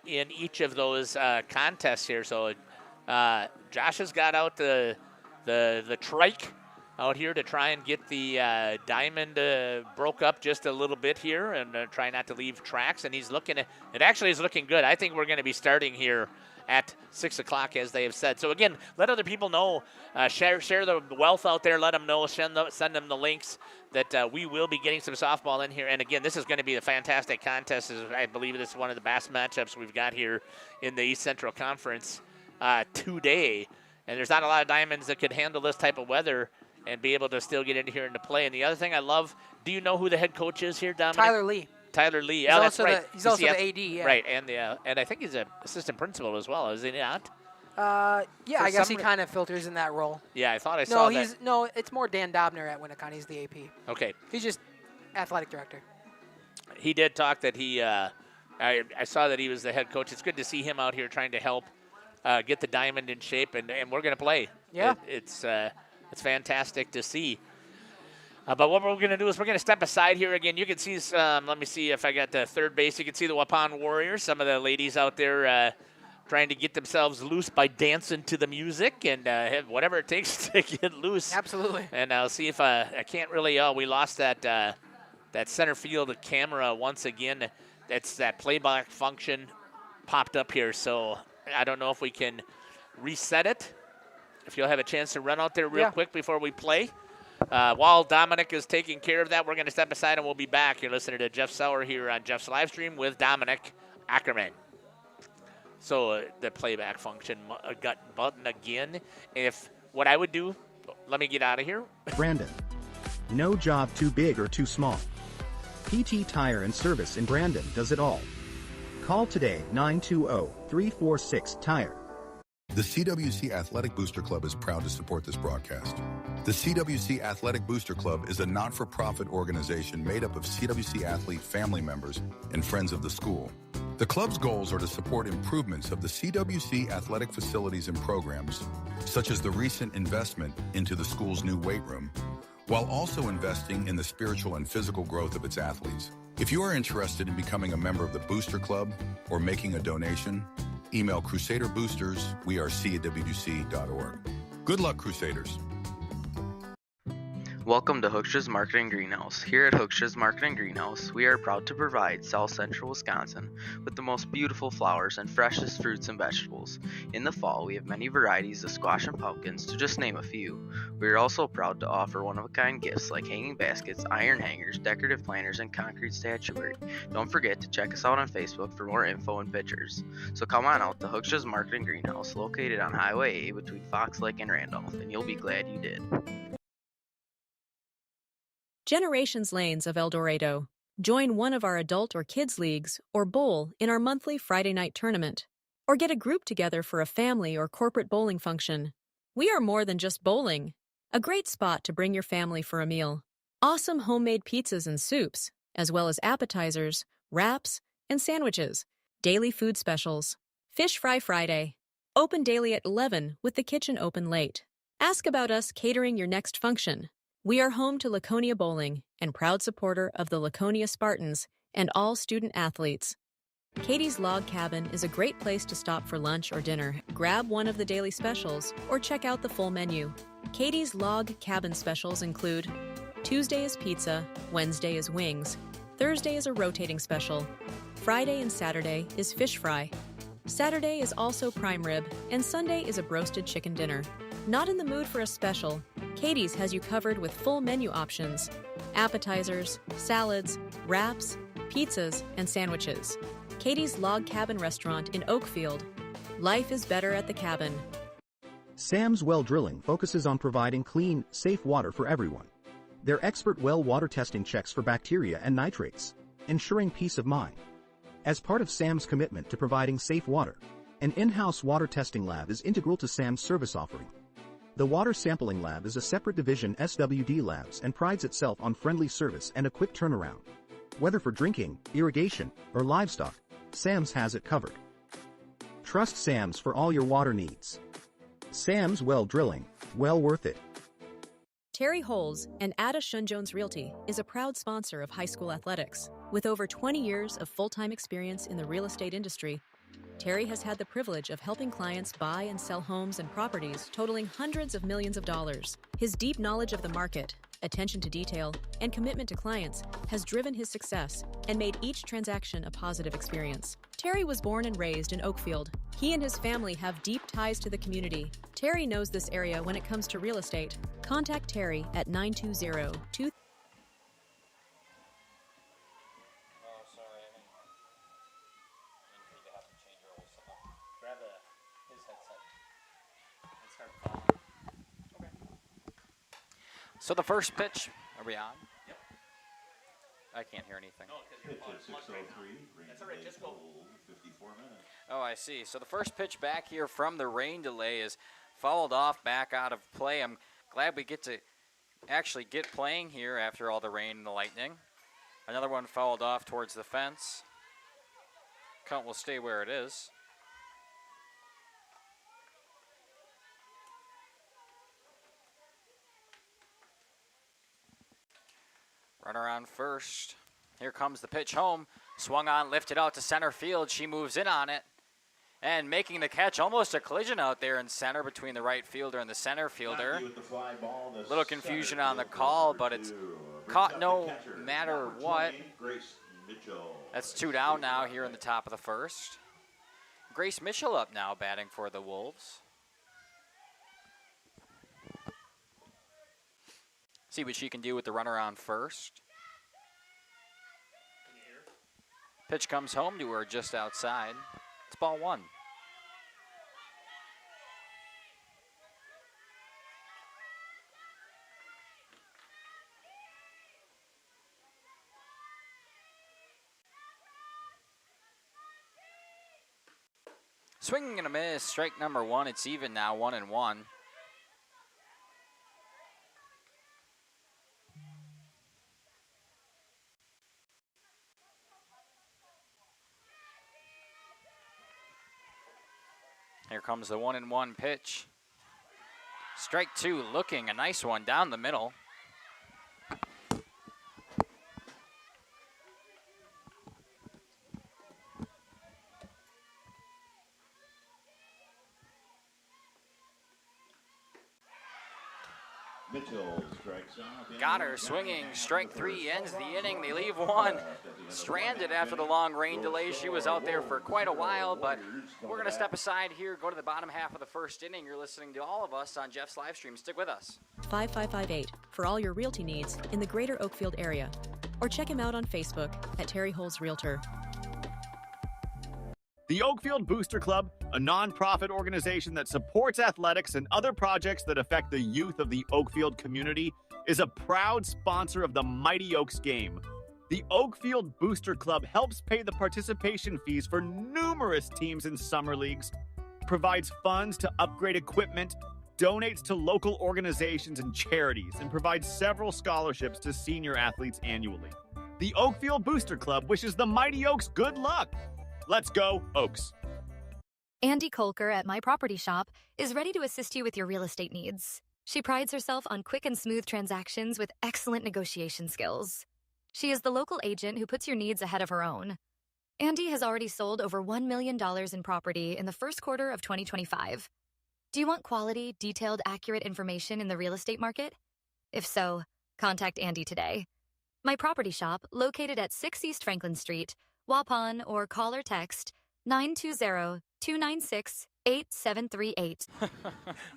in each of those contests here. So Josh has got out the trike out here to try and get the diamond broke up just a little bit here and try not to leave tracks. And he's looking at it. Actually is looking good. I think we're going to be starting here at 6 o'clock, as they have said. So again, let other people know. Share the wealth out there. Let them know. Send them the links that we will be getting some softball in here. And again, this is going to be a fantastic contest. I believe this is one of the best matchups we've got here in the East Central Conference today. And there's not a lot of diamonds that could handle this type of weather and be able to still get into here and to play. And the other thing I love, do you know who the head coach is here, Dominic? Tyler Lee. Tyler Lee. He's that's right. He's also the AD, yeah. Right, and I think he's an assistant principal as well, is he not? Yeah, I guess he kind of filters in that role. Yeah, I thought I saw that. No, it's more Dan Dobner at Winneconne. He's the AP. Okay. He's just athletic director. He did talk that he I saw that he was the head coach. It's good to see him out here trying to help get the diamond in shape, and we're going to play. Yeah. It's fantastic to see. But what we're going to do is we're going to step aside here again. You can see, let me see if I got the third base. You can see the Waupun Warriors, some of the ladies out there trying to get themselves loose by dancing to the music and whatever it takes to get loose. Absolutely. And I'll see if I can't really. We lost that center field camera once again. That's that playback function popped up here. So I don't know if we can reset it. If you'll have a chance to run out there real quick before we play. While Dominic is taking care of that, we're going to step aside and we'll be back. You're listening to Jeff Sauer here on Jeff's live stream with Dominic Ackerman. So the playback function got button again. If what I would do, let me get out of here. Brandon. No job too big or too small. PT Tire and Service in Brandon does it all. Call today 920-346-TIRE. The CWC Athletic Booster Club is proud to support this broadcast. The CWC Athletic Booster Club is a not-for-profit organization made up of CWC athlete family members and friends of the school. The club's goals are to support improvements of the CWC athletic facilities and programs, such as the recent investment into the school's new weight room, while also investing in the spiritual and physical growth of its athletes. If you are interested in becoming a member of the Booster Club or making a donation, email crusaderboosters@cwc.org. Good luck, Crusaders. Welcome to Hooksha's Marketing Greenhouse. Here at Hooksha's Marketing Greenhouse, we are proud to provide South Central Wisconsin with the most beautiful flowers and freshest fruits and vegetables. In the fall, we have many varieties of squash and pumpkins, to just name a few. We are also proud to offer one-of-a-kind gifts like hanging baskets, iron hangers, decorative planters, and concrete statuary. Don't forget to check us out on Facebook for more info and pictures. So come on out to Hooksha's Marketing Greenhouse, located on Highway A between Fox Lake and Randolph, and you'll be glad you did. Generations Lanes of El Dorado. Join one of our adult or kids leagues or bowl in our monthly Friday night tournament. Or get a group together for a family or corporate bowling function. We are more than just bowling. A great spot to bring your family for a meal. Awesome homemade pizzas and soups, as well as appetizers, wraps, and sandwiches. Daily food specials. Fish Fry Friday. Open daily at 11 with the kitchen open late. Ask about us catering your next function. We are home to Laconia Bowling and proud supporter of the Laconia Spartans and all student athletes. Katie's Log Cabin is a great place to stop for lunch or dinner, grab one of the daily specials, or check out the full menu. Katie's Log Cabin specials include Tuesday is pizza, Wednesday is wings, Thursday is a rotating special, Friday and Saturday is fish fry. Saturday is also prime rib, and Sunday is a broasted chicken dinner. Not in the mood for a special? Katie's has you covered with full menu options, appetizers, salads, wraps, pizzas, and sandwiches. Katie's Log Cabin Restaurant in Oakfield. Life is better at the cabin. Sam's Well Drilling focuses on providing clean, safe water for everyone. Their expert well water testing checks for bacteria and nitrates, ensuring peace of mind. As part of Sam's commitment to providing safe water, an in-house water testing lab is integral to Sam's service offering. The Water Sampling Lab is a separate division SWD Labs and prides itself on friendly service and a quick turnaround. Whether for drinking, irrigation, or livestock, Sam's has it covered. Trust Sam's for all your water needs. Sam's Well Drilling, well worth it. Terry Holes and Ada Shun-Jones Realty is a proud sponsor of high school athletics. With over 20 years of full-time experience in the real estate industry, Terry has had the privilege of helping clients buy and sell homes and properties totaling hundreds of millions of dollars. His deep knowledge of the market, attention to detail, and commitment to clients has driven his success and made each transaction a positive experience. Terry was born and raised in Oakfield. He and his family have deep ties to the community. Terry knows this area when it comes to real estate. Contact Terry at 920-2... So the first pitch, are we on? Yep. I can't hear anything. No, because you're plugged right now. That's all right, just go. 54 minutes. Oh, I see. So the first pitch back here from the rain delay is fouled off back out of play. I'm glad we get to actually get playing here after all the rain and the lightning. Another one fouled off towards the fence. Count will stay where it is. Runner on first. Here comes the pitch home. Swung on, lifted out to center field. She moves in on it. And making the catch, almost a collision out there in center between the right fielder and the center fielder. Little confusion on the call, but it's caught no matter what. That's 2 down now here in the top of the first. Grace Mitchell up now batting for the Wolves. See what she can do with the runner on first. Pitch comes home to her just outside. It's ball 1. Swinging and a miss, strike number 1. It's even now, 1-1. Here comes the 1-1 pitch. Strike 2, looking a nice one down the middle. Mitchell strikes out. Got her swinging. Strike 3 ends the inning. They leave one stranded after the long rain delay. She was out there for quite a while, but we're going to step aside here, go to the bottom half of the first inning. You're listening to all of us on Jeff's live stream. Stick with us. 5558 for all your realty needs in the greater Oakfield area. Or check him out on Facebook at Terry Holes Realtor. The Oakfield Booster Club, a nonprofit organization that supports athletics and other projects that affect the youth of the Oakfield community, is a proud sponsor of the Mighty Oaks game. The Oakfield Booster Club helps pay the participation fees for numerous teams in summer leagues, provides funds to upgrade equipment, donates to local organizations and charities, and provides several scholarships to senior athletes annually. The Oakfield Booster Club wishes the Mighty Oaks good luck. Let's go, Oaks. Andy Kolker at My Property Shop is ready to assist you with your real estate needs. She prides herself on quick and smooth transactions with excellent negotiation skills. She is the local agent who puts your needs ahead of her own. Andy has already sold over $1 million in property in the first quarter of 2025. Do you want quality, detailed, accurate information in the real estate market? If so, contact Andy today. My Property Shop, located at 6 East Franklin Street, Waupun, or call or text 920-296-8738.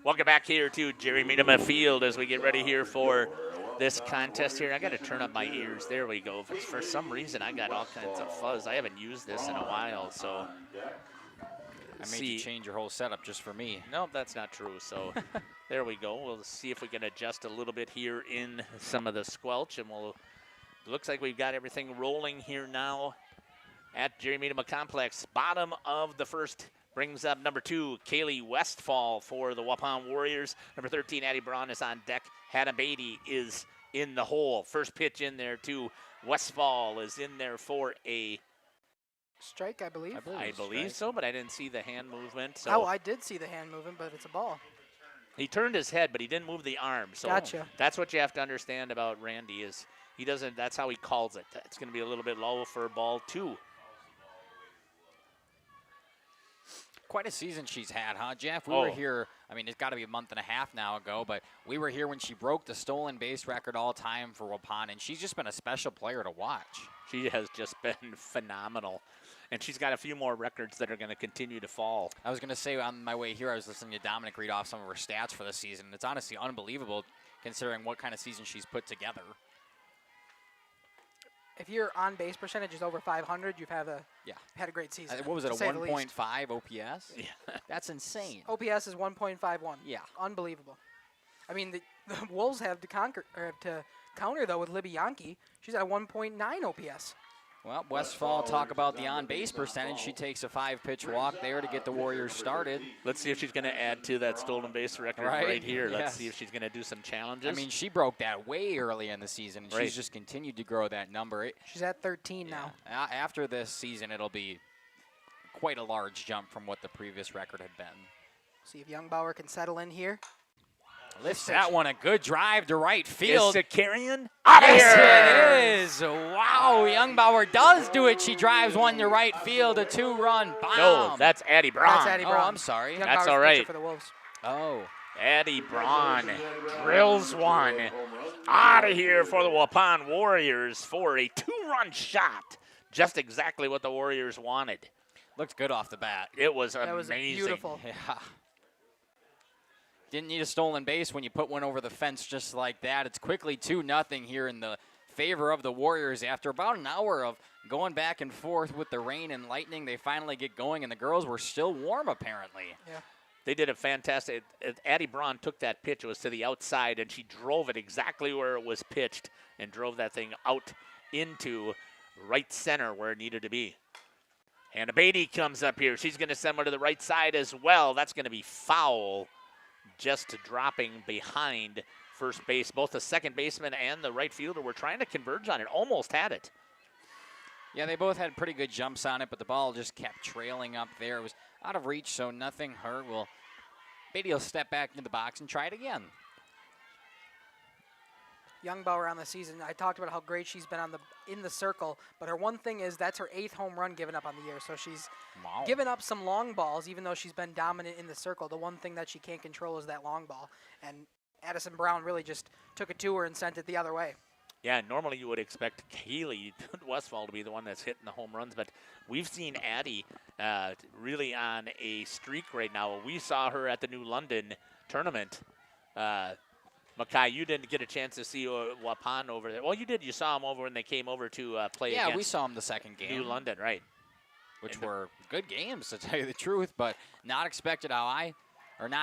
Welcome back here to Jerry Meadema Field as we get ready here for this contest here. I got to turn up my ears. There we go. For some reason, I got all kinds of fuzz. I haven't used this in a while, so. I made you change your whole setup just for me. No, that's not true. So there we go. We'll see if we can adjust a little bit here in some of the squelch, and looks like we've got everything rolling here now at Jerry Meadema Complex. Bottom of the first brings up number 2, Kaylee Westfall for the Waupun Warriors. Number 13, Addie Braun is on deck. Hannah Beatty is in the hole. First pitch in there to Westfall is in there for a strike, I believe. I believe so, but I didn't see the hand movement. So oh, I did see the hand movement, but it's a ball. He turned his head, but he didn't move the arm. So gotcha. That's what you have to understand about Randy is he doesn't. That's how he calls it. It's going to be a little bit low for ball 2. Quite a season she's had, huh, Jeff? We were here, I mean, it's got to be a month and a half now ago, but we were here when she broke the stolen base record all time for Waupun, and she's just been a special player to watch. She has just been phenomenal, and she's got a few more records that are going to continue to fall. I was going to say on my way here, I was listening to Dominic read off some of her stats for the season. It's honestly unbelievable considering what kind of season she's put together. If your on-base percentage is over 500, you've had a great season. What was it, a 1.5 OPS? Yeah. That's insane. OPS is 1.51. Yeah. Unbelievable. I mean, the Wolves have to counter, though, with Libby Yankee. She's at a 1.9 OPS. Well, Westfall, talk about the on-base percentage. She takes a 5-pitch walk there to get the Warriors started. Let's see if she's going to add to that stolen base record right here. Let's see if she's going to do some challenges. I mean, she broke that way early in the season, and she's just continued to grow that number. She's at 13 now. After this season, it'll be quite a large jump from what the previous record had been. See if Youngbauer can settle in here. Lifts that one, a good drive to right field. Is Zakarian out of here? Yes, it is. Wow, Youngbauer does do it. She drives one to right field, a 2-run bomb. No, that's Addie Braun. That's Addie Braun. Oh, I'm sorry. That's all right. For the Wolves. Oh. Addie Braun drills one out of here for the Waupun Warriors for a 2-run shot. Just exactly what the Warriors wanted. Looked good off the bat. It was That was amazing. beautiful. Yeah. Didn't need a stolen base when you put one over the fence just like that. It's quickly 2-0 here in the favor of the Warriors. After about an hour of going back and forth with the rain and lightning, they finally get going, and the girls were still warm apparently. Yeah. They did a fantastic. Addie Braun took that pitch. It was to the outside, and she drove it exactly where it was pitched and drove that thing out into right center where it needed to be. Hannah Beatty comes up here. She's going to send one to the right side as well. That's going to be foul. Just dropping behind first base. Both the second baseman and the right fielder were trying to converge on it. Almost had it. Yeah, they both had pretty good jumps on it, but the ball just kept trailing up there. It was out of reach, so nothing hurt. Well, Beatty will step back into the box and try it again. Youngbauer on the season, I talked about how great she's been in the circle, but her one thing is that's her 8th home run given up on the year. So she's given up some long balls, even though she's been dominant in the circle. The one thing that she can't control is that long ball. And Addison Brown really just took it to her and sent it the other way. Yeah, normally you would expect Kaylee Westfall to be the one that's hitting the home runs, but we've seen Addie really on a streak right now. We saw her at the New London tournament. Makai, you didn't get a chance to see Waupun over there. Well, you did. You saw them over when they came over to play against. Yeah, we saw them the second game. New London, right. Which were good games, to tell you the truth, but not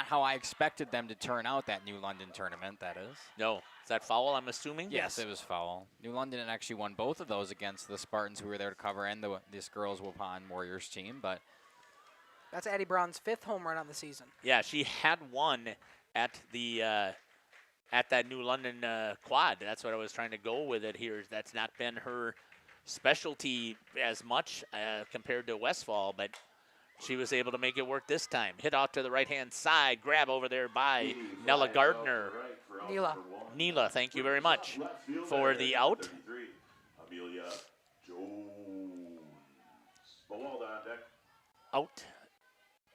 how I expected them to turn out that New London tournament, that is. No. Is that foul, I'm assuming? Yes, it was foul. New London actually won both of those against the Spartans, who were there to cover, and this girls Waupun Warriors team, but... That's Addie Brown's 5th home run on the season. Yeah, she had one at the... at that New London quad. That's what I was trying to go with it here. That's not been her specialty as much compared to Westfall, but she was able to make it work this time. Hit out to the right-hand side. Grab over there by Nella Gardner. Neela, thank you very much for the out. Amelia Jones. Out.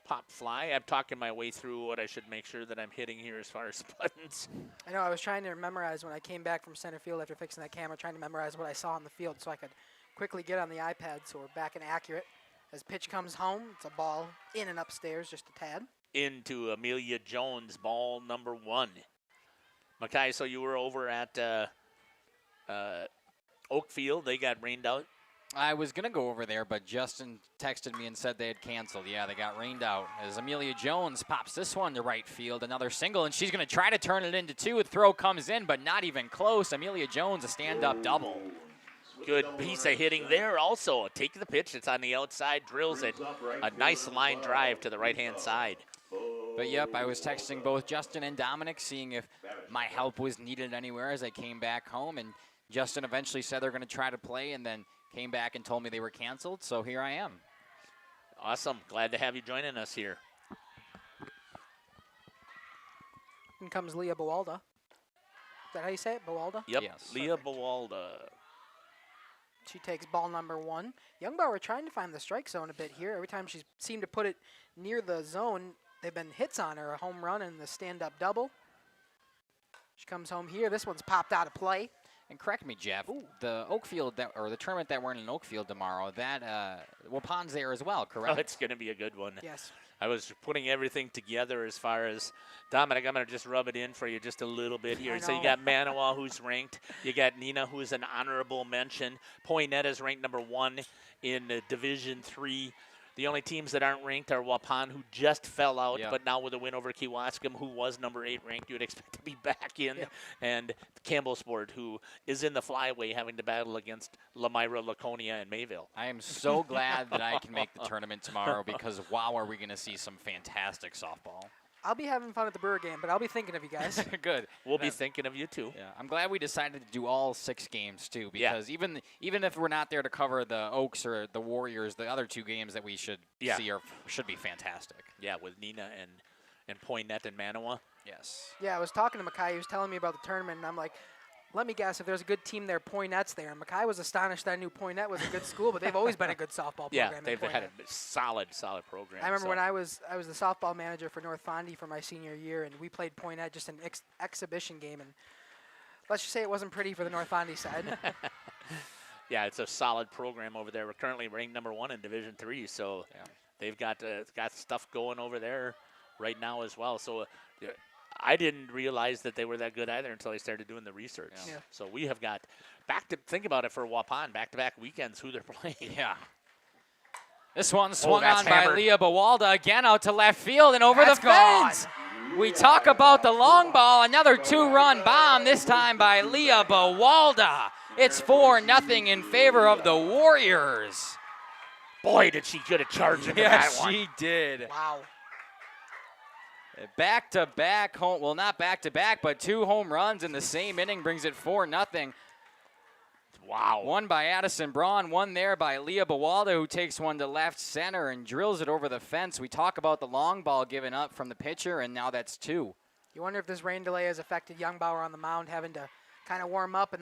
Pop fly. I'm talking my way through what I should make sure that I'm hitting here as far as buttons. I know, I was trying to memorize when I came back from center field after fixing that camera, trying to memorize what I saw on the field so I could quickly get on the iPad so we're back and accurate. As pitch comes home, it's a ball in and upstairs just a tad. Into Amelia Jones, ball number 1. Makai, so you were over at Oakfield. They got rained out. I was going to go over there, but Justin texted me and said they had canceled. Yeah, they got rained out. As Amelia Jones pops this one to right field, another single, and she's going to try to turn it into 2. A throw comes in, but not even close. Amelia Jones, a stand-up double. Good piece of hitting there also. Take the pitch. It's on the outside, drills it. A nice line drive to the right-hand side. But, yep, I was texting both Justin and Dominic, seeing if my help was needed anywhere as I came back home, and Justin eventually said they're going to try to play, and then came back and told me they were canceled, so here I am. Awesome. Glad to have you joining us here. In comes Leah Bowalda. Is that how you say it, Bowalda? Yep, yes. Leah Bowalda. She takes ball number 1. Youngbauer trying to find the strike zone a bit here. Every time she's seemed to put it near the zone, they've been hits on her, a home run and the stand-up double. She comes home here. This one's popped out of play. And correct me, Jeff, the Oakfield, or the tournament that we're in Oakfield tomorrow, that Waupun's there as well, correct? Oh, it's going to be a good one. Yes. I was putting everything together as far as, Dominic, I'm going to just rub it in for you just a little bit here. So you got Manawa, who's ranked. You got Nina, who's an honorable mention. Poinetta's ranked number 1 in Division 3. The only teams that aren't ranked are Waupun, who just fell out, but now with a win over Kewaskum, who was number 8 ranked, you would expect to be back in, and Campbellsport, who is in the flyway having to battle against Lamira, Laconia, and Mayville. I am so glad that I can make the tournament tomorrow because, wow, are we going to see some fantastic softball. I'll be having fun at the Brewer game, but I'll be thinking of you guys. Good. We'll be thinking of you, too. Yeah, I'm glad we decided to do all 6 games, too, because even if we're not there to cover the Oaks or the Warriors, the other 2 games that we should see should be fantastic. Yeah, with Nina and Poinet and Manawa. Yes. Yeah, I was talking to Mackay. He was telling me about the tournament, and I'm like, let me guess, if there's a good team there, Poinet's there. And Mackay was astonished that I knew Poinet was a good school, but they've always been a good softball program. Yeah, in they've Poinet. had a solid program. I remember when I was the softball manager for North Fondy for my senior year, and we played Poinet just an exhibition game, and let's just say it wasn't pretty for the North Fondy side. Yeah, it's a solid program over there. We're currently ranked #1 in Division III, so they've got stuff going over there right now as well. So I didn't realize that they were that good either until I started doing the research. Yeah. So we have got think about it for Waupun, back-to-back weekends, who they're playing. Yeah. This one swung on hammered. by Leah Bawalda, again out to left field and over That's the fence. We talk about the long ball, another 2-run bomb, this time by Leah Bawalda. It's 4-0 in favor of the Warriors. Boy, did she get a charge into that one. Yes, she did. Wow. Back-to-back home, well, not back-to-back, but 2 home runs in the same inning brings it 4-0. Wow. One by Addison Braun, one there by Leah Bawalda, who takes one to left center and drills it over the fence. We talk about the long ball given up from the pitcher, and now that's 2. You wonder if this rain delay has affected Youngbauer on the mound, having to kind of warm up,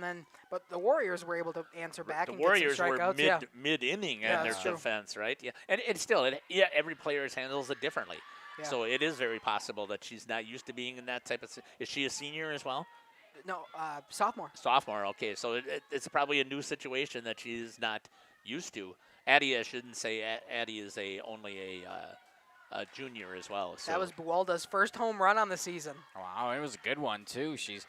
but the Warriors were able to answer back. The and Warriors get some were strikeouts. mid-inning Yeah, in their that's true. defense, right? Yeah, and still, every player handles it differently. Yeah. So it is very possible that she's not used to being in that type of. Is she a senior as well? No, sophomore. Sophomore, okay. So it's probably a new situation that she's not used to. Addie, I shouldn't say Addie is only a junior as well. So That was Bawalda's first home run on the season. Wow, it was a good one, too. She's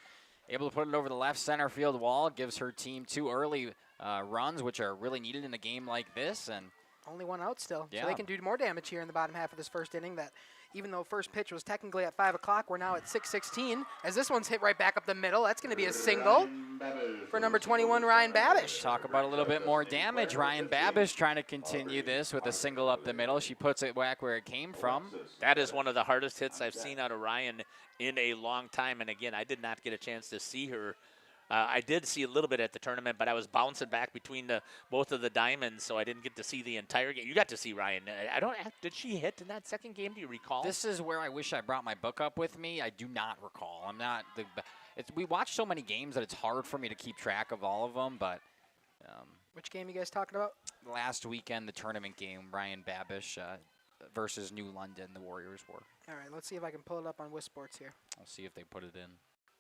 able to put it over the left center field wall, gives her team 2 early runs, which are really needed in a game like this. And Only 1 out still. Yeah. So they can do more damage here in the bottom half of this first inning. That even though first pitch was technically at 5 o'clock, we're now at 6:16. As this one's hit right back up the middle, that's going to be a single for number 21, Ryan Babish. talk about a little bit more damage. Ryan Babish trying to continue this with a single up the middle. She puts it back where it came from. That is one of the hardest hits I've seen out of Ryan in a long time. And again, I did not get a chance to see her. I did see a little bit at the tournament, but I was bouncing back between both of the diamonds, so I didn't get to see the entire game. You got to see Ryan. Did she hit in that second game? Do you recall? This is where I wish I brought my book up with me. I do not recall. I'm not we watch so many games that it's hard for me to keep track of all of them, but Which game you guys talking about? last weekend, the tournament game, Ryan Babish versus New London, the Warriors were. All right, let's see if I can pull it up on Wisports here. I'll see if they put it in.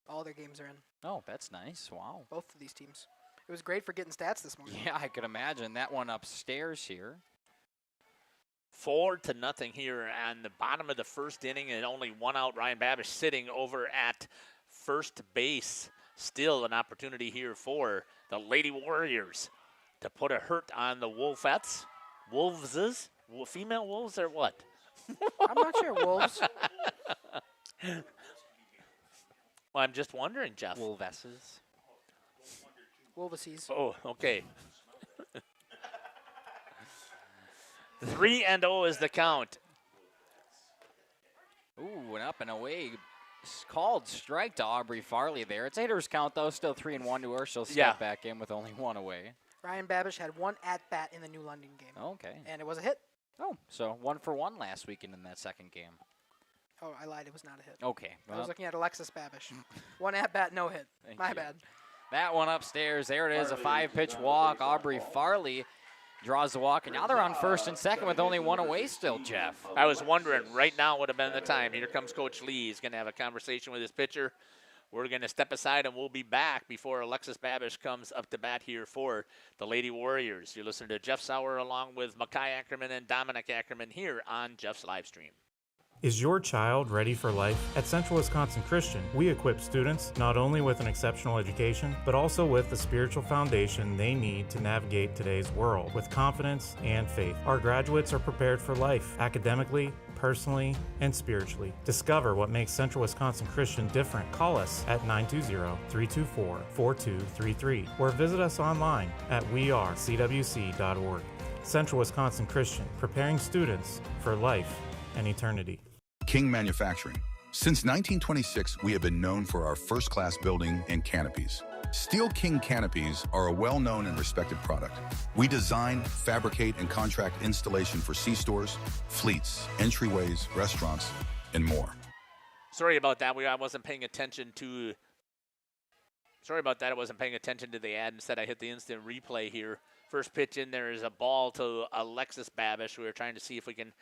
All their games are in. Oh, that's nice. Wow. Both of these teams. It was great for getting stats this morning. Yeah, I could imagine. That one upstairs here. 4-0 here on the bottom of the first inning, and only 1 out. Ryan Babish sitting over at first base. Still an opportunity here for the Lady Warriors to put a hurt on the Wolvettes. Wolveses? Female wolves or what? I'm not sure. Wolves. Well, I'm just wondering, Jeff. Wolvesses. Wolvesies. Oh, okay. 3-0 is the count. Ooh, and up and away. Called strike to Aubrey Farley there. It's a hitter's count, though. Still 3-1 to her. She'll step back in with only 1 away. Ryan Babish had 1 at-bat in the New London game. Okay. And it was a hit. Oh, so 1 for 1 last weekend in that second game. Oh, I lied. It was not a hit. Okay. I was looking at Alexis Babish. 1 at-bat, no hit. My bad. That one upstairs. There it is, a 5-pitch walk. Aubrey Farley draws the walk, and now they're on first and second with only 1 away still, Jeff. I was wondering, right now would have been the time. Here comes Coach Lee. He's going to have a conversation with his pitcher. We're going to step aside, and we'll be back before Alexis Babish comes up to bat here for the Lady Warriors. You're listening to Jeff Sauer along with Mackay Ackerman and Dominic Ackerman here on Jeff's live stream. Is your child ready for life? At Central Wisconsin Christian, we equip students not only with an exceptional education, but also with the spiritual foundation they need to navigate today's world with confidence and faith. Our graduates are prepared for life, academically, personally, and spiritually. Discover what makes Central Wisconsin Christian different. Call us at 920-324-4233 or visit us online at wearecwc.org. Central Wisconsin Christian, preparing students for life and eternity. King Manufacturing. Since 1926, we have been known for our first-class building and canopies. Steel King canopies are a well-known and respected product. We design, fabricate, and contract installation for C-stores, fleets, entryways, restaurants, and more. Sorry about that. I wasn't paying attention to. Sorry about that. I wasn't paying attention to the ad. Instead, I hit the instant replay here. First pitch in there is a ball to Alexis Babish. We were trying to see if we can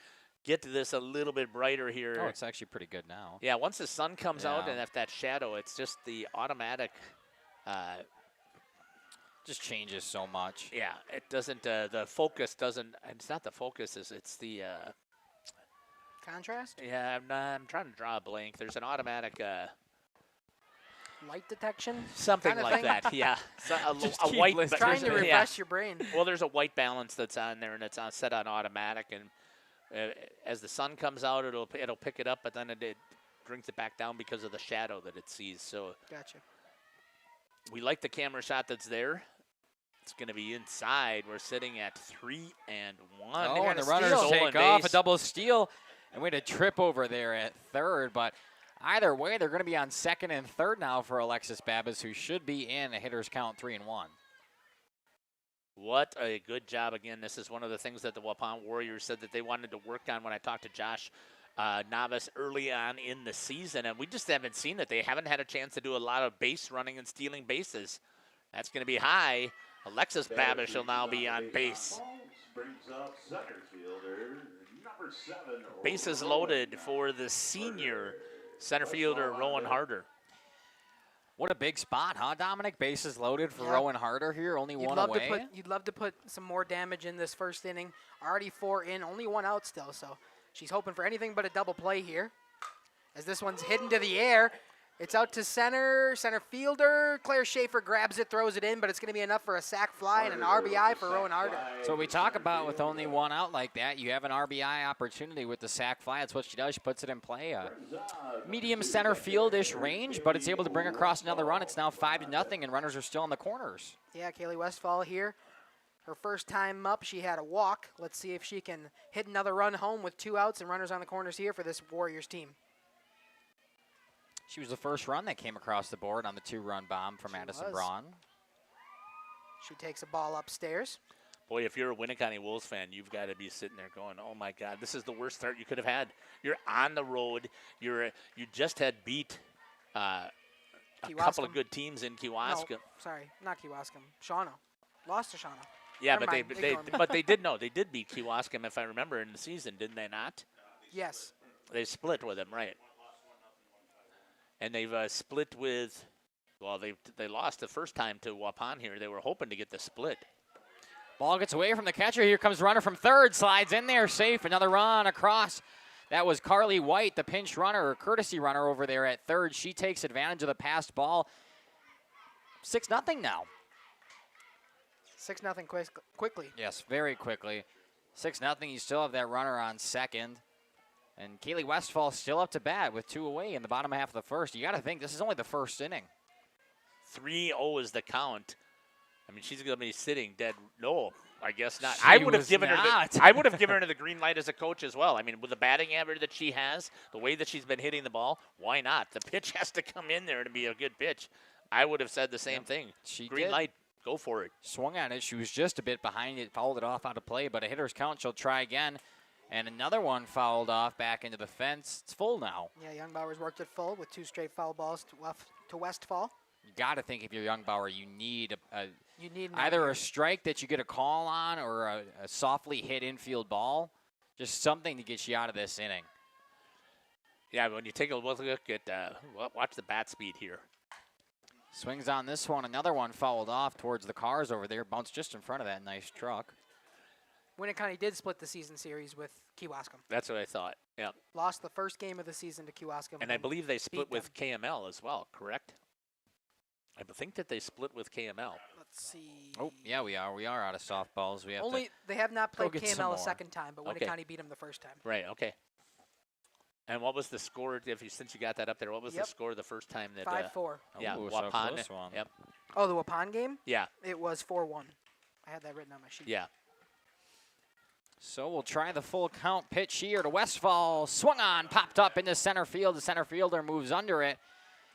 get to this a little bit brighter here. Oh, it's actually pretty good now. Yeah, once the sun comes out and if that shadow, it's just the automatic. Just changes so much. Yeah, it doesn't. The focus doesn't. It's not the focus. It's the. Contrast? Yeah, I'm trying to draw a blank. There's an automatic. Light detection? Something kinda like thing? that, yeah. So Just a keep white. listening. Trying to refresh your brain. Well, there's a white balance that's on there, and it's set on automatic. And as the sun comes out, it'll pick it up, but then it brings it back down because of the shadow that it sees. So Gotcha. we like the camera shot that's there. It's going to be inside. We're sitting at 3-1. Oh, and the runners take off a double steal, and we had a trip over there at third, but. Either way, they're going to be on second and third now for Alexis Babish, who should be in a hitter's count 3-1. What a good job again. This is one of the things that the Waupun Warriors said that they wanted to work on when I talked to Josh Novice early on in the season, and we just haven't seen it. They haven't had a chance to do a lot of base running and stealing bases. That's going to be high. Alexis Babish will now be on base. Brings up center fielder, number 7. Bases loaded for the senior center fielder, Rowan Harder. What a big spot, huh, Dominic? Bases loaded for Rowan Harder here, only one away. You'd love to put some more damage in this first inning. Already 4 in, only 1 out still, so she's hoping for anything but a double play here. As this one's hit into the air, it's out to center fielder. Claire Schaefer grabs it, throws it in, but it's going to be enough for a sac fly and an RBI for Rowan Harder. So we talk about with only 1 out like that, you have an RBI opportunity with the sac fly. That's what she does. She puts it in play. Medium center field-ish range, but it's able to bring across another run. It's now 5-0, and runners are still in the corners. Yeah, Kaylee Westfall here. Her first time up, she had a walk. Let's see if she can hit another run home with 2 outs and runners on the corners here for this Warriors team. She was the first run that came across the board on the 2-run bomb from Madison Braun. She takes a ball upstairs. Boy, if you're a Winneconne Wolves fan, you've got to be sitting there going, oh, my God, this is the worst start you could have had. You're on the road. You just had beat a couple of good teams in Kewaskum. No, sorry, not Kewaskum. Shawano. Lost to Shawano. Yeah, Never but they did beat Kewaskum, if I remember, in the season, didn't they not? Yes. They split with them, right. And they've split with, well, they lost the first time to Waupun here. They were hoping to get the split. Ball gets away from the catcher. Here comes runner from third. Slides in there, safe. Another run across. That was Carly White, the pinch runner, or courtesy runner over there at third. She takes advantage of the passed ball. 6-0 now. 6-0 quickly. Yes, very quickly. 6-0. You still have that runner on second. And Kaylee Westfall still up to bat with 2 away in the bottom half of the first. You got to think this is only the first inning. 3-0 is the count. I mean, she's going to be sitting dead. No, I guess not. She I would have given not. her. I would have given her the green light as a coach as well. I mean, with the batting average that she has, the way that she's been hitting the ball, why not? The pitch has to come in there to be a good pitch. I would have said the same thing. She green did. light. Go for it. Swung on it. She was just a bit behind it, fouled it off out of play, but a hitter's count. She'll try again. And another one fouled off back into the fence. It's full now. Yeah, Youngbauer's worked it full with 2 straight foul balls to Westfall. You got to think if you're Youngbauer, you need either either a strike that you get a call on or a softly hit infield ball. Just something to get you out of this inning. Yeah, when you take a look at, watch the bat speed here. Swings on this one. Another one fouled off towards the cars over there. Bounced just in front of that nice truck. Winneconne did split the season series with Kewaskum. That's what I thought, yeah. Lost the first game of the season to Kewaskum. And I believe they split with KML as well, correct? I think that they split with KML. Let's see. Oh, yeah, we are. We are out of softballs. We have They have not played get KML a second time, but Winneconne beat them the first time. Right, okay. And what was the score, since you got that up there, what was the score the first time that 5-4. Yeah, Ooh, Waupun. close one. Yep. Oh, the Waupun game? Yeah. It was 4-1. I had that written on my sheet. Yeah. So we'll try the full count pitch here to Westfall. Swung on, popped up into center field. The center fielder moves under it.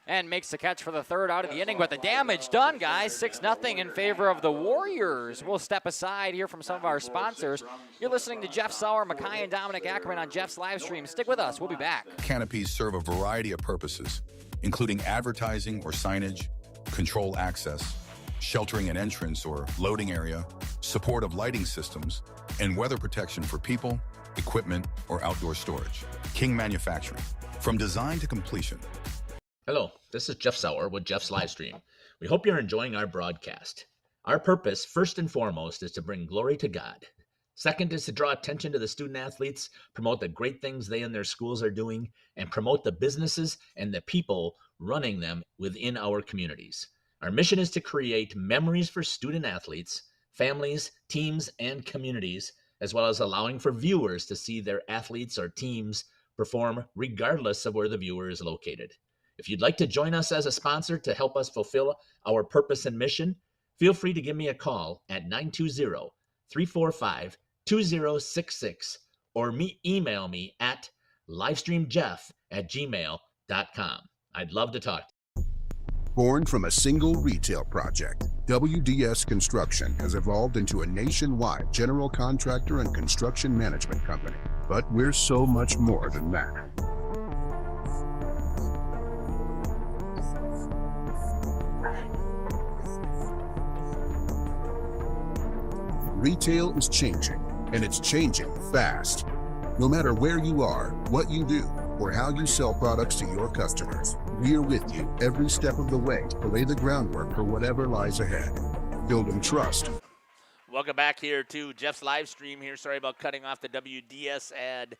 and makes the catch for the third out of the inning. But the damage done, guys. 6-0 in favor of the Warriors. We'll step aside here from some of our sponsors. You're listening to Jeff Sauer, Mackay, and Dominic Ackerman on Jeff's live stream. Stick with us. We'll be back. Canopies serve a variety of purposes, including advertising or signage, control access, sheltering an entrance or loading area, support of lighting systems, and weather protection for people, equipment, or outdoor storage. King Manufacturing. From design to completion. Hello, this is Jeff Sauer with Jeff's Livestream. We hope you're enjoying our broadcast. Our purpose, first and foremost, is to bring glory to God. Second is to draw attention to the student athletes, promote the great things they and their schools are doing, and promote the businesses and the people running them within our communities. Our mission is to create memories for student athletes, families, teams, and communities, as well as allowing for viewers to see their athletes or teams perform regardless of where the viewer is located. If you'd like to join us as a sponsor to help us fulfill our purpose and mission, feel free to give me a call at 920-345-2066 or email me at livestreamjeff@gmail.com. I'd love to talk to you. Born from a single retail project, WDS Construction has evolved into a nationwide general contractor and construction management company. But we're so much more than that. Retail is changing, and it's changing fast. No matter where you are, what you do, or how you sell products to your customers, we're with you every step of the way to lay the groundwork for whatever lies ahead. Building trust. Welcome back here to Jeff's live stream here. Sorry about cutting off the WDS ad.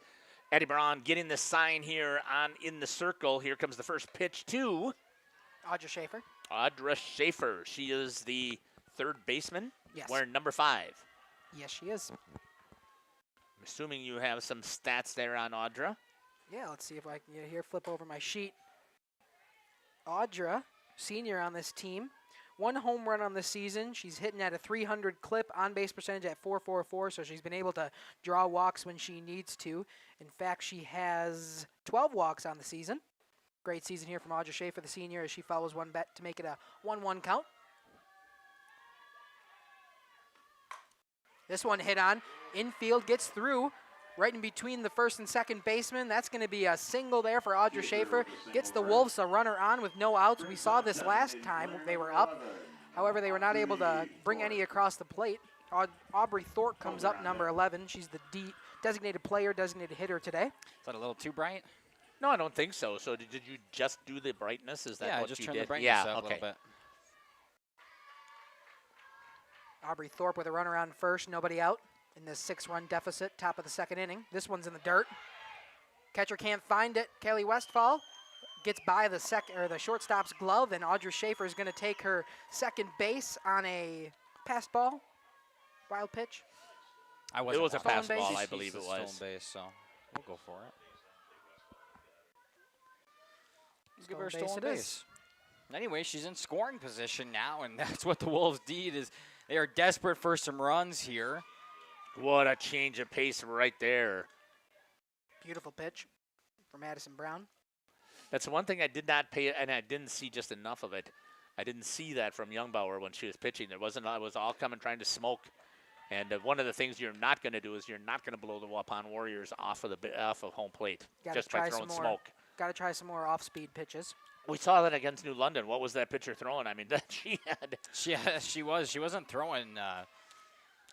Eddie Braun getting the sign here on in the circle. Here comes the first pitch to Audra Schaefer. Audra Schaefer. She is the third baseman. Yes. Wearing number 5. Yes, she is. I'm assuming you have some stats there on Audra. Yeah, let's see if I can get here. Flip over my sheet. Audra, senior on this team. 1 home run on the season. She's hitting at a 300 clip, on-base percentage at .444, so she's been able to draw walks when she needs to. In fact, she has 12 walks on the season. Great season here from Audra Schaefer, the senior, as she follows one bet to make it a 1-1 count. This one hit on. Infield gets through. Right in between the first and second baseman. That's going to be a single there for Audra Schaefer. Gets the Wolves a runner on with no outs. We saw this last time they were up. However, they were not able to bring any across the plate. Aubrey Thorpe comes up, number 11. She's the designated player, designated hitter today. Is that a little too bright? No, I don't think so. So did you just do the brightness? Is that yeah, what I just you turned did? the brightness yeah, up okay. a little bit. Aubrey Thorpe with a runner on first, nobody out in this 6-run deficit, top of the second inning. This one's in the dirt. Catcher can't find it. Kelly Westfall gets by the shortstop's glove, and Audra Schaefer is going to take her second base on a pass ball, wild pitch. It was a pass ball, I believe it was. Stolen base, so we'll go for it. Give her a stolen base. Anyway, she's in scoring position now, and that's what the Wolves need. Is they are desperate for some runs here. What a change of pace right there. Beautiful pitch for Madison Brown. That's one thing I did not pay, and I didn't see just enough of it. I didn't see that from Youngbauer when she was pitching. It was all coming trying to smoke. And one of the things you're not going to do is you're not going to blow the Waupun Warriors off of home plate just by throwing smoke. Got to try some more off-speed pitches. We saw that against New London. What was that pitcher throwing? I mean, she had. She wasn't throwing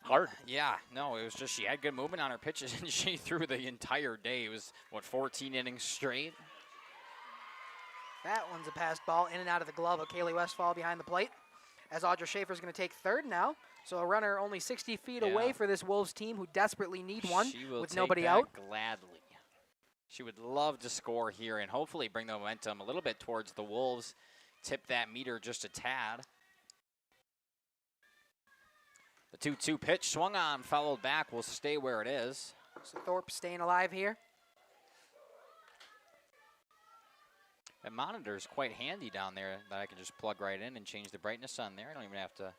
hard. Yeah, no, it was just she had good movement on her pitches, and she threw the entire day. It was, 14 innings straight? That one's a pass ball in and out of the glove of Kaylee Westfall behind the plate. As Audra Schaefer is going to take third now. So a runner only 60 feet away for this Wolves team who desperately need one with nobody out. Gladly. She would love to score here and hopefully bring the momentum a little bit towards the Wolves. Tip that meter just a tad. The 2-2 pitch swung on, fouled back, will stay where it is. So Thorpe staying alive here. The monitor's quite handy down there that I can just plug right in and change the brightness on there. I don't even have to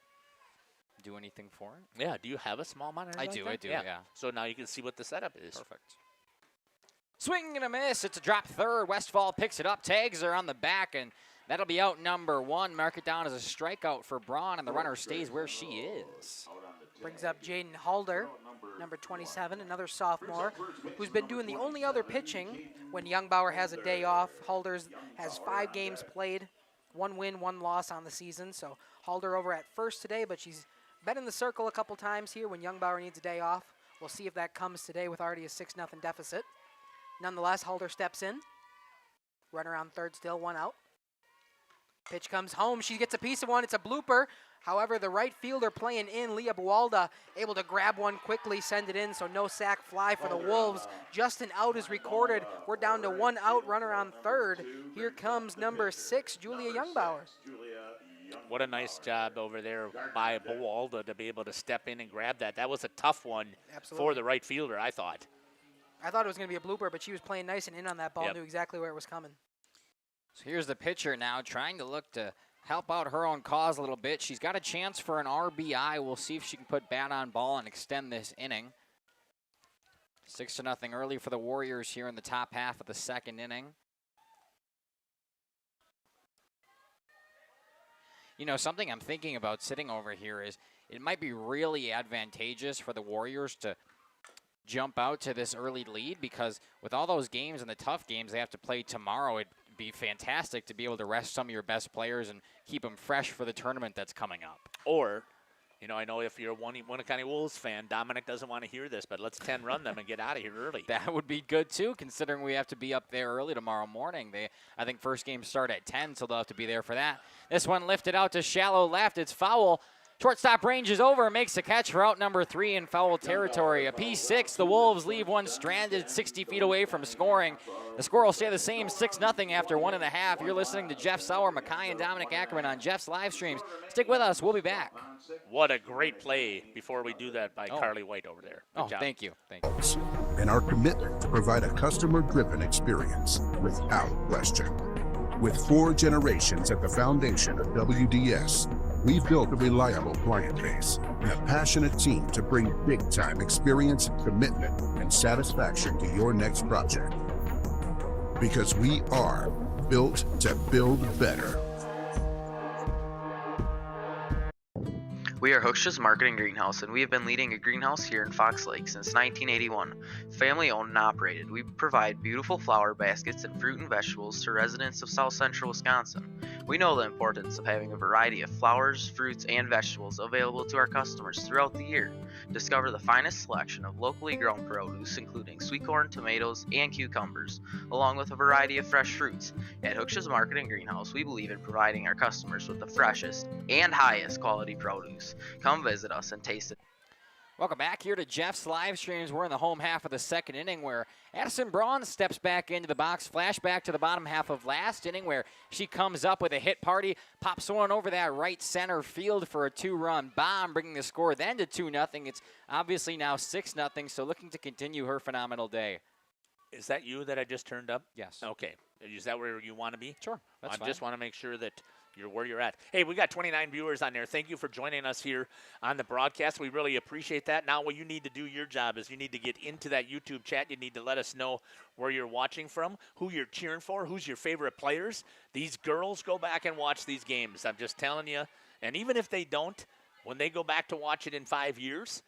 do anything for it. Yeah, do you have a small monitor? I do, yeah. So now you can see what the setup is. Perfect. Swing and a miss. It's a drop third. Westfall picks it up, tags her on the back, and That'll be out number 1. Mark it down as a strikeout for Braun, and the runner stays where she is. Brings up Jaden Halder, number 27, another sophomore, who's been doing the only other pitching when Youngbauer has a day off. Halder has 5 games played, 1 win, 1 loss on the season. So Halder over at first today, but she's been in the circle a couple times here when Youngbauer needs a day off. We'll see if that comes today with already a 6-0 deficit. Nonetheless, Halder steps in. Runner on third still, 1 out. Pitch comes home. She gets a piece of one. It's a blooper. However, the right fielder playing in, Leah Buwalda, able to grab one quickly, send it in, so no sac fly for the Wolves. Just an out is recorded. We're down to 1 out, runner on third. Here comes number 6, Julia Youngbauer. What a nice job over there by Buwalda to be able to step in and grab that. That was a tough one for the right fielder, I thought. I thought it was going to be a blooper, but she was playing nice and in on that ball, Yep. knew exactly where it was coming. So here's the pitcher now trying to look to help out her own cause a little bit. She's got a chance for an RBI. We'll see if she can put bat on ball and extend this inning. 6-0 early for the Warriors here in the top half of the second inning. You know, something I'm thinking about sitting over here is it might be really advantageous for the Warriors to jump out to this early lead, because with all those games and the tough games they have to play tomorrow, it'd be fantastic to be able to rest some of your best players and keep them fresh for the tournament that's coming up. Or, you know, I know if you're a Winneconne Wolves fan, Dominic doesn't want to hear this, but let's 10-run them and get out of here early. That would be good, too, considering we have to be up there early tomorrow morning. I think first game start at 10, so they'll have to be there for that. This one lifted out to shallow left. It's foul. Shortstop range is over, makes the catch for out number 3 in foul territory. A P6, the Wolves leave one stranded 60 feet away from scoring. The score will stay the same, 6-0 after 1.5. You're listening to Jeff Sauer, Mackay, and Dominic Ackerman on Jeff's live streams. Stick with us. We'll be back. What a great play before we do that by Carly White over there. Good job. Thank you. And our commitment to provide a customer-driven experience without question. With 4 generations at the foundation of WDS, we've built a reliable client base and a passionate team to bring big-time experience, commitment, and satisfaction to your next project. Because we are built to build better. We are Hooksha's Marketing Greenhouse, and we have been leading a greenhouse here in Fox Lake since 1981. Family owned and operated, we provide beautiful flower baskets and fruit and vegetables to residents of South Central Wisconsin. We know the importance of having a variety of flowers, fruits, and vegetables available to our customers throughout the year. Discover the finest selection of locally grown produce, including sweet corn, tomatoes, and cucumbers, along with a variety of fresh fruits. At Hooksha's Marketing Greenhouse, we believe in providing our customers with the freshest and highest quality produce. Come visit us and taste it. Welcome back here to Jeff's live streams. We're in the home half of the second inning where Addison Braun steps back into the box. Flashback to the bottom half of last inning where she comes up with a hit party, pops one over that right center field for a 2-run bomb, bringing the score then to 2-0. It's obviously now 6-0, so looking to continue her phenomenal day. Is that you that I just turned up? Yes. Okay. Is that where you want to be? Sure. That's fine. I just want to make sure that you're where you're at. Hey, we got 29 viewers on there. Thank you for joining us here on the broadcast. We really appreciate that. Now what you need to do, your job, is you need to get into that YouTube chat. You need to let us know where you're watching from, who you're cheering for, who's your favorite players. These girls go back and watch these games. I'm just telling you. And even if they don't, when they go back to watch it in 5 years,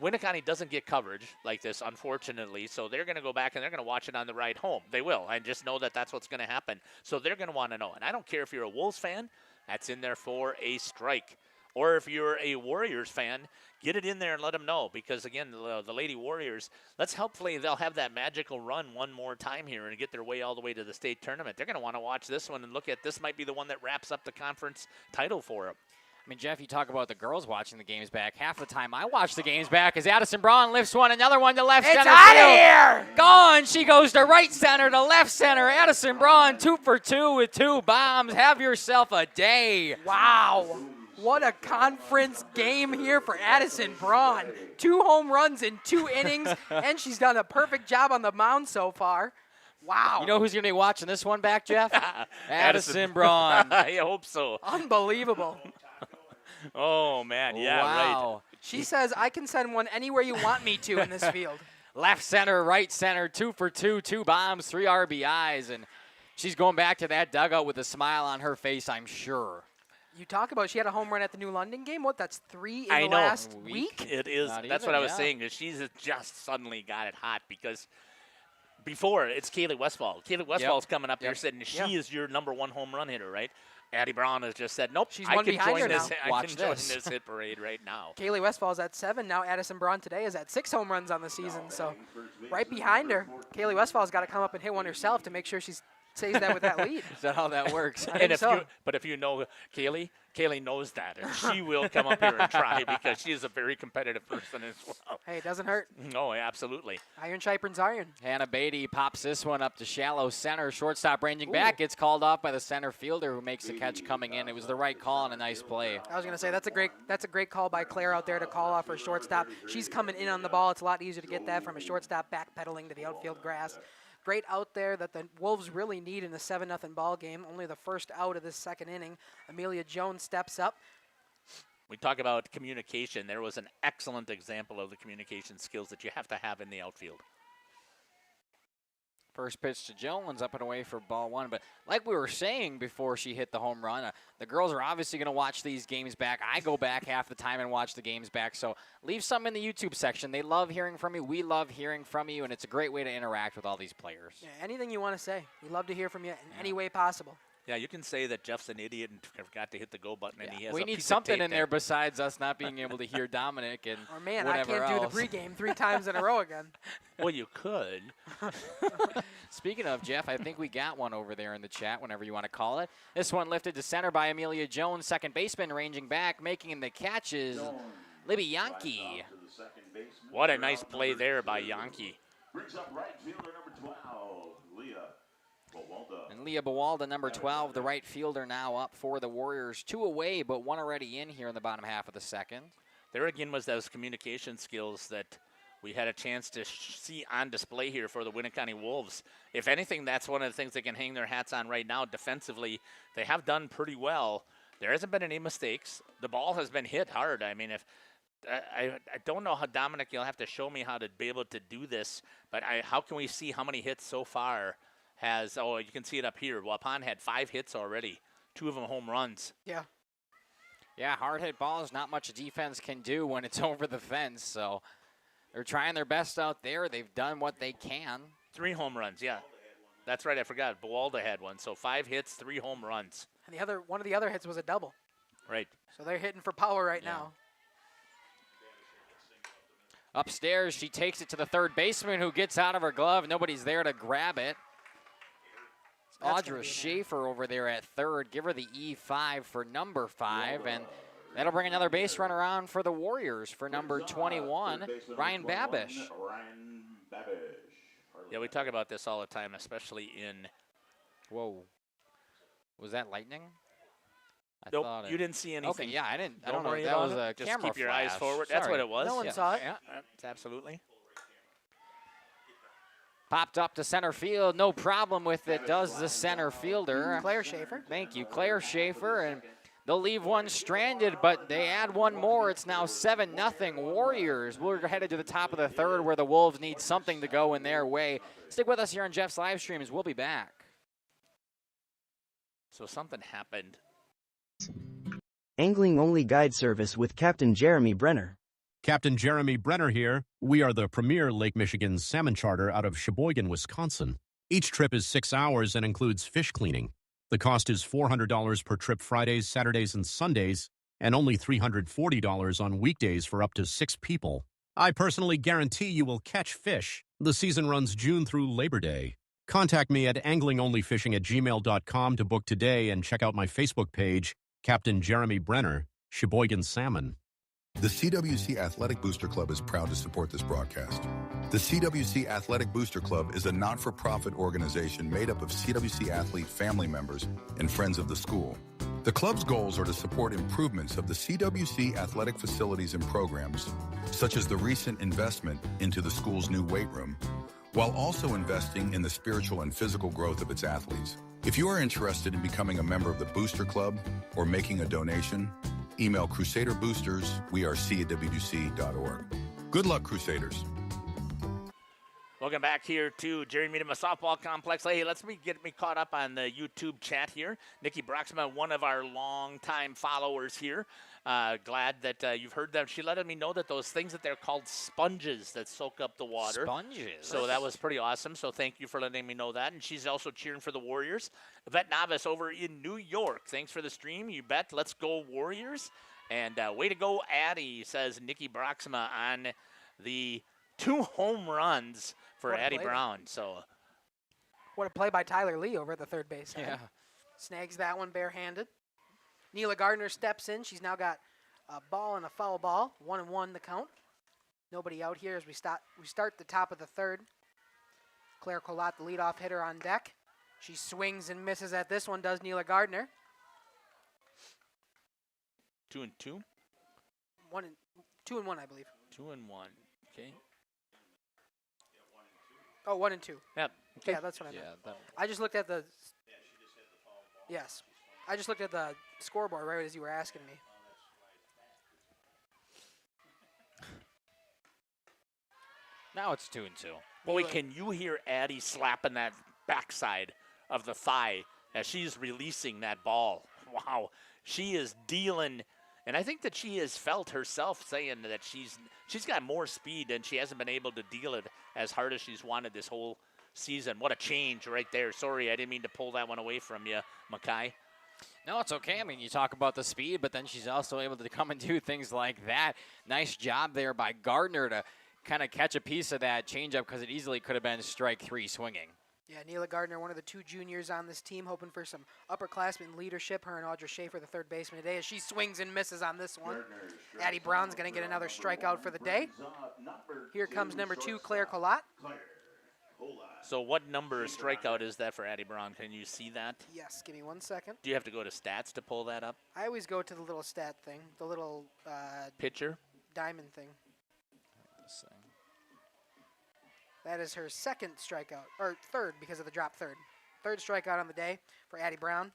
Winneconne doesn't get coverage like this, unfortunately, so they're going to go back and they're going to watch it on the ride home. They will, and just know that that's what's going to happen. So they're going to want to know. And I don't care if you're a Wolves fan, that's in there for a strike. Or if you're a Warriors fan, get it in there and let them know. Because, again, the Lady Warriors, hopefully they'll have that magical run one more time here and get their way all the way to the state tournament. They're going to want to watch this one and look at this might be the one that wraps up the conference title for them. I mean, Jeff, you talk about the girls watching the games back. Half the time I watch the games back as Addison Braun lifts one, another one to left center. It's out of here! Gone. She goes to right center to left center. Addison Braun 2 for 2 with 2 bombs. Have yourself a day. Wow. What a conference game here for Addison Braun. 2 home runs in 2 innings, and she's done a perfect job on the mound so far. Wow. You know who's going to be watching this one back, Jeff? Addison Braun. I hope so. Unbelievable. Oh, man. Yeah, wow. right. She says, I can send one anywhere you want me to in this field. Left center, right center, 2 for 2, 2 bombs, 3 RBIs. And She's going back to that dugout with a smile on her face, I'm sure. You talk about she had a home run at the New London game. What? That's 3 in the last week? It is. Not That's even, what I was yeah. saying. Is she's just suddenly got it hot because before it's Kaylee Westfall. Kaylee Westfall's coming up there saying she is your number 1 home run hitter, right? Addie Brown has just said, nope, She's I one can behind join her this. now. I Watch can join this. this hit parade right now. Kaylee Westfall's at 7. Now Addison Braun today is at 6 home runs on the season. So right behind her, Kaylee Westfall's got to come up and hit one herself to make sure she stays that with that lead. Is that how that works? I think so. But if you know Kaylee knows that, and she will come up here and try because she is a very competitive person as well. Hey, it doesn't hurt. No, absolutely. Iron sharpens iron. Hannah Beatty pops this one up to shallow center. Shortstop ranging back. Gets called off by the center fielder who makes the catch coming in. It was the right call and a nice play. I was going to say that's a great call by Claire out there to call off her shortstop. She's coming in on the ball. It's a lot easier to get that from a shortstop backpedaling to the outfield grass. Great out there that the Wolves really need in a 7-0 ball game. Only the first out of this second inning. Amelia Jones steps up. We talk about communication. There was an excellent example of the communication skills that you have to have in the outfield. First pitch to Jones, up and away for ball 1. But like we were saying before she hit the home run, the girls are obviously going to watch these games back. I go back half the time and watch the games back. So leave some in the YouTube section. They love hearing from you. We love hearing from you, and it's a great way to interact with all these players. Yeah, anything you want to say. We love to hear from you in any way possible. Yeah, you can say that Jeff's an idiot and forgot to hit the go button, and he has We a need piece of something tape in there besides us not being able to hear Dominic and Or, man, I whatever can't else. do the pregame 3 times in a row again. Well, you could. Speaking of, Jeff, I think we got one over there in the chat, whenever you want to call it. This one lifted to center by Amelia Jones, second baseman ranging back, making the catches, Libby Yankee. What a nice play there by Yankee. Brings up right fielder number 12, Leah Bawalda. And Leah Bawalda, number 12, the right fielder, now up for the Warriors. 2 away, but 1 already in here in the bottom half of the second. There again was those communication skills that we had a chance to see on display here for the Winneconne Wolves. If anything, that's one of the things they can hang their hats on right now. Defensively, they have done pretty well. There hasn't been any mistakes. The ball has been hit hard. I mean, if I don't know how, Dominic, you'll have to show me how to be able to do this, but how can we see how many hits so far has, you can see it up here. Waupun had 5 hits already, 2 of them home runs. Yeah. Yeah, hard hit balls, not much defense can do when it's over the fence, so they're trying their best out there. They've done what they can. 3 home runs, yeah. That's right, I forgot. Bawalda had one, so 5 hits, 3 home runs. And one of the other hits was a double. Right. So they're hitting for power right now. Upstairs, she takes it to the third baseman who gets out of her glove. Nobody's there to grab it. Audra Schaefer over there at third. Give her the E5 for number 5, and that'll bring another base run around for the Warriors for number 21, Ryan Babish. Yeah, we talk about this all the time, especially in... Whoa. Was that lightning? Nope, you didn't see anything. Okay, yeah, I didn't. I don't know. worry That about was it. a Just camera keep your eyes flash. forward. That's what Sorry. it was. No one saw it. Yeah, it's absolutely. Popped up to center field. No problem with it, does the center fielder. Claire Schaefer. Thank you, Claire Schaefer. And they'll leave one stranded, but they add one more. It's now 7-0 Warriors. We're headed to the top of the third where the Wolves need something to go in their way. Stick with us here on Jeff's live stream as we'll be back. So something happened. Angling only guide service with Captain Jeremy Brenner. Captain Jeremy Brenner here. We are the premier Lake Michigan salmon charter out of Sheboygan, Wisconsin. Each trip is 6 hours and includes fish cleaning. The cost is $400 per trip Fridays, Saturdays, and Sundays, and only $340 on weekdays for up to 6 people. I personally guarantee you will catch fish. The season runs June through Labor Day. Contact me at anglingonlyfishing@gmail.com to book today and check out my Facebook page, Captain Jeremy Brenner, Sheboygan Salmon. The CWC Athletic Booster Club is proud to support this broadcast. The CWC Athletic Booster Club is a not-for-profit organization made up of CWC athlete family members and friends of the school. The club's goals are to support improvements of the CWC athletic facilities and programs, such as the recent investment into the school's new weight room, while also investing in the spiritual and physical growth of its athletes. If you are interested in becoming a member of the Booster Club or making a donation, email crusaderboosters@CWC.org. Good luck, Crusaders. Welcome back here to Jerry Miedema Softball Complex. Hey, get me caught up on the YouTube chat here. Nikki Broxma, one of our longtime followers here. Glad that you've heard them. She let me know that those things that they're called sponges that soak up the water. Sponges. So that was pretty awesome. So thank you for letting me know that. And she's also cheering for the Warriors. Yvette Novice over in New York. Thanks for the stream. You bet. Let's go Warriors. And way to go, Addie, says Nikki Broxma on the 2 home runs for Addie Brown. So, what a play by Tyler Lee over at the third base. Yeah. Snags that one barehanded. Neela Gardner steps in. She's now got a ball and a foul ball. 1-1 the count. Nobody out here as we start the top of the third. Claire Collot, the leadoff hitter, on deck. She swings and misses at this one, does Neela Gardner. 2-2. 2-1, I believe. 2-1. Okay. Oh, 1-2. Yep. Okay. Yeah, that's what I meant. I just looked at the. Yes, I just looked at the scoreboard right as you were asking me. Now it's 2-2. Boy, can you hear Addie slapping that backside of the thigh as she's releasing that ball? Wow, she is dealing. And I think that she has felt herself saying that she's got more speed and she hasn't been able to deal it as hard as she's wanted this whole season. What a change right there. Sorry, I didn't mean to pull that one away from you, Mackay. No, it's okay. I mean, you talk about the speed, but then she's also able to come and do things like that. Nice job there by Gardner to kind of catch a piece of that changeup because it easily could have been strike 3 swinging. Yeah, Neela Gardner, one of the 2 juniors on this team, hoping for some upperclassmen leadership. Her and Audra Schaefer, the third baseman today, as she swings and misses on this one. Addie Brown's going to get another strikeout for the day. Here comes number 2, Claire Collot. So what number of strikeout is that for Addie Brown? Can you see that? Yes, give me 1 second. Do you have to go to stats to pull that up? I always go to the little stat thing, the little Pitcher? diamond thing. That is her second strikeout, or third because of the drop third. Third strikeout on the day for Addie Brown.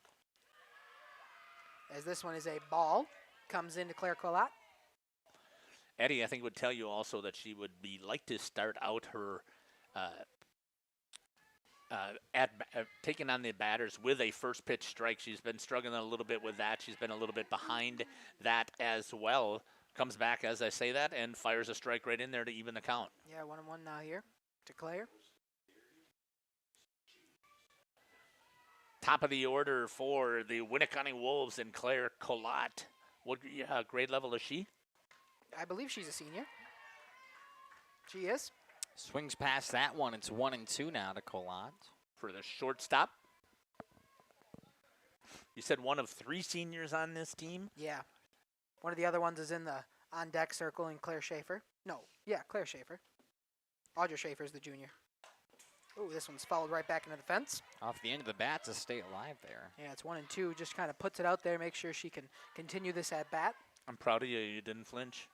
As this one is a ball, comes into Claire Collot. Addie, I think, would tell you also that she would like to start out her taking on the batters with a first pitch strike. She's been struggling a little bit with that. She's been a little bit behind that as well. Comes back as I say that and fires a strike right in there to even the count. Yeah, 1-1 now here to Claire. Top of the order for the Winneconne Wolves and Claire Collot. What grade level is she? I believe she's a senior. She is. Swings past that one. It's 1-2 now to Collot. For the shortstop. You said one of 3 seniors on this team? Yeah. One of the other ones is in the on-deck circle in Claire Schaefer. No, yeah, Claire Schaefer. Audra Schaefer is the junior. Oh, this one's followed right back into the fence. Off the end of the bat to stay alive there. Yeah, it's 1-2. Just kind of puts it out there, make sure she can continue this at bat. I'm proud of you. You didn't flinch.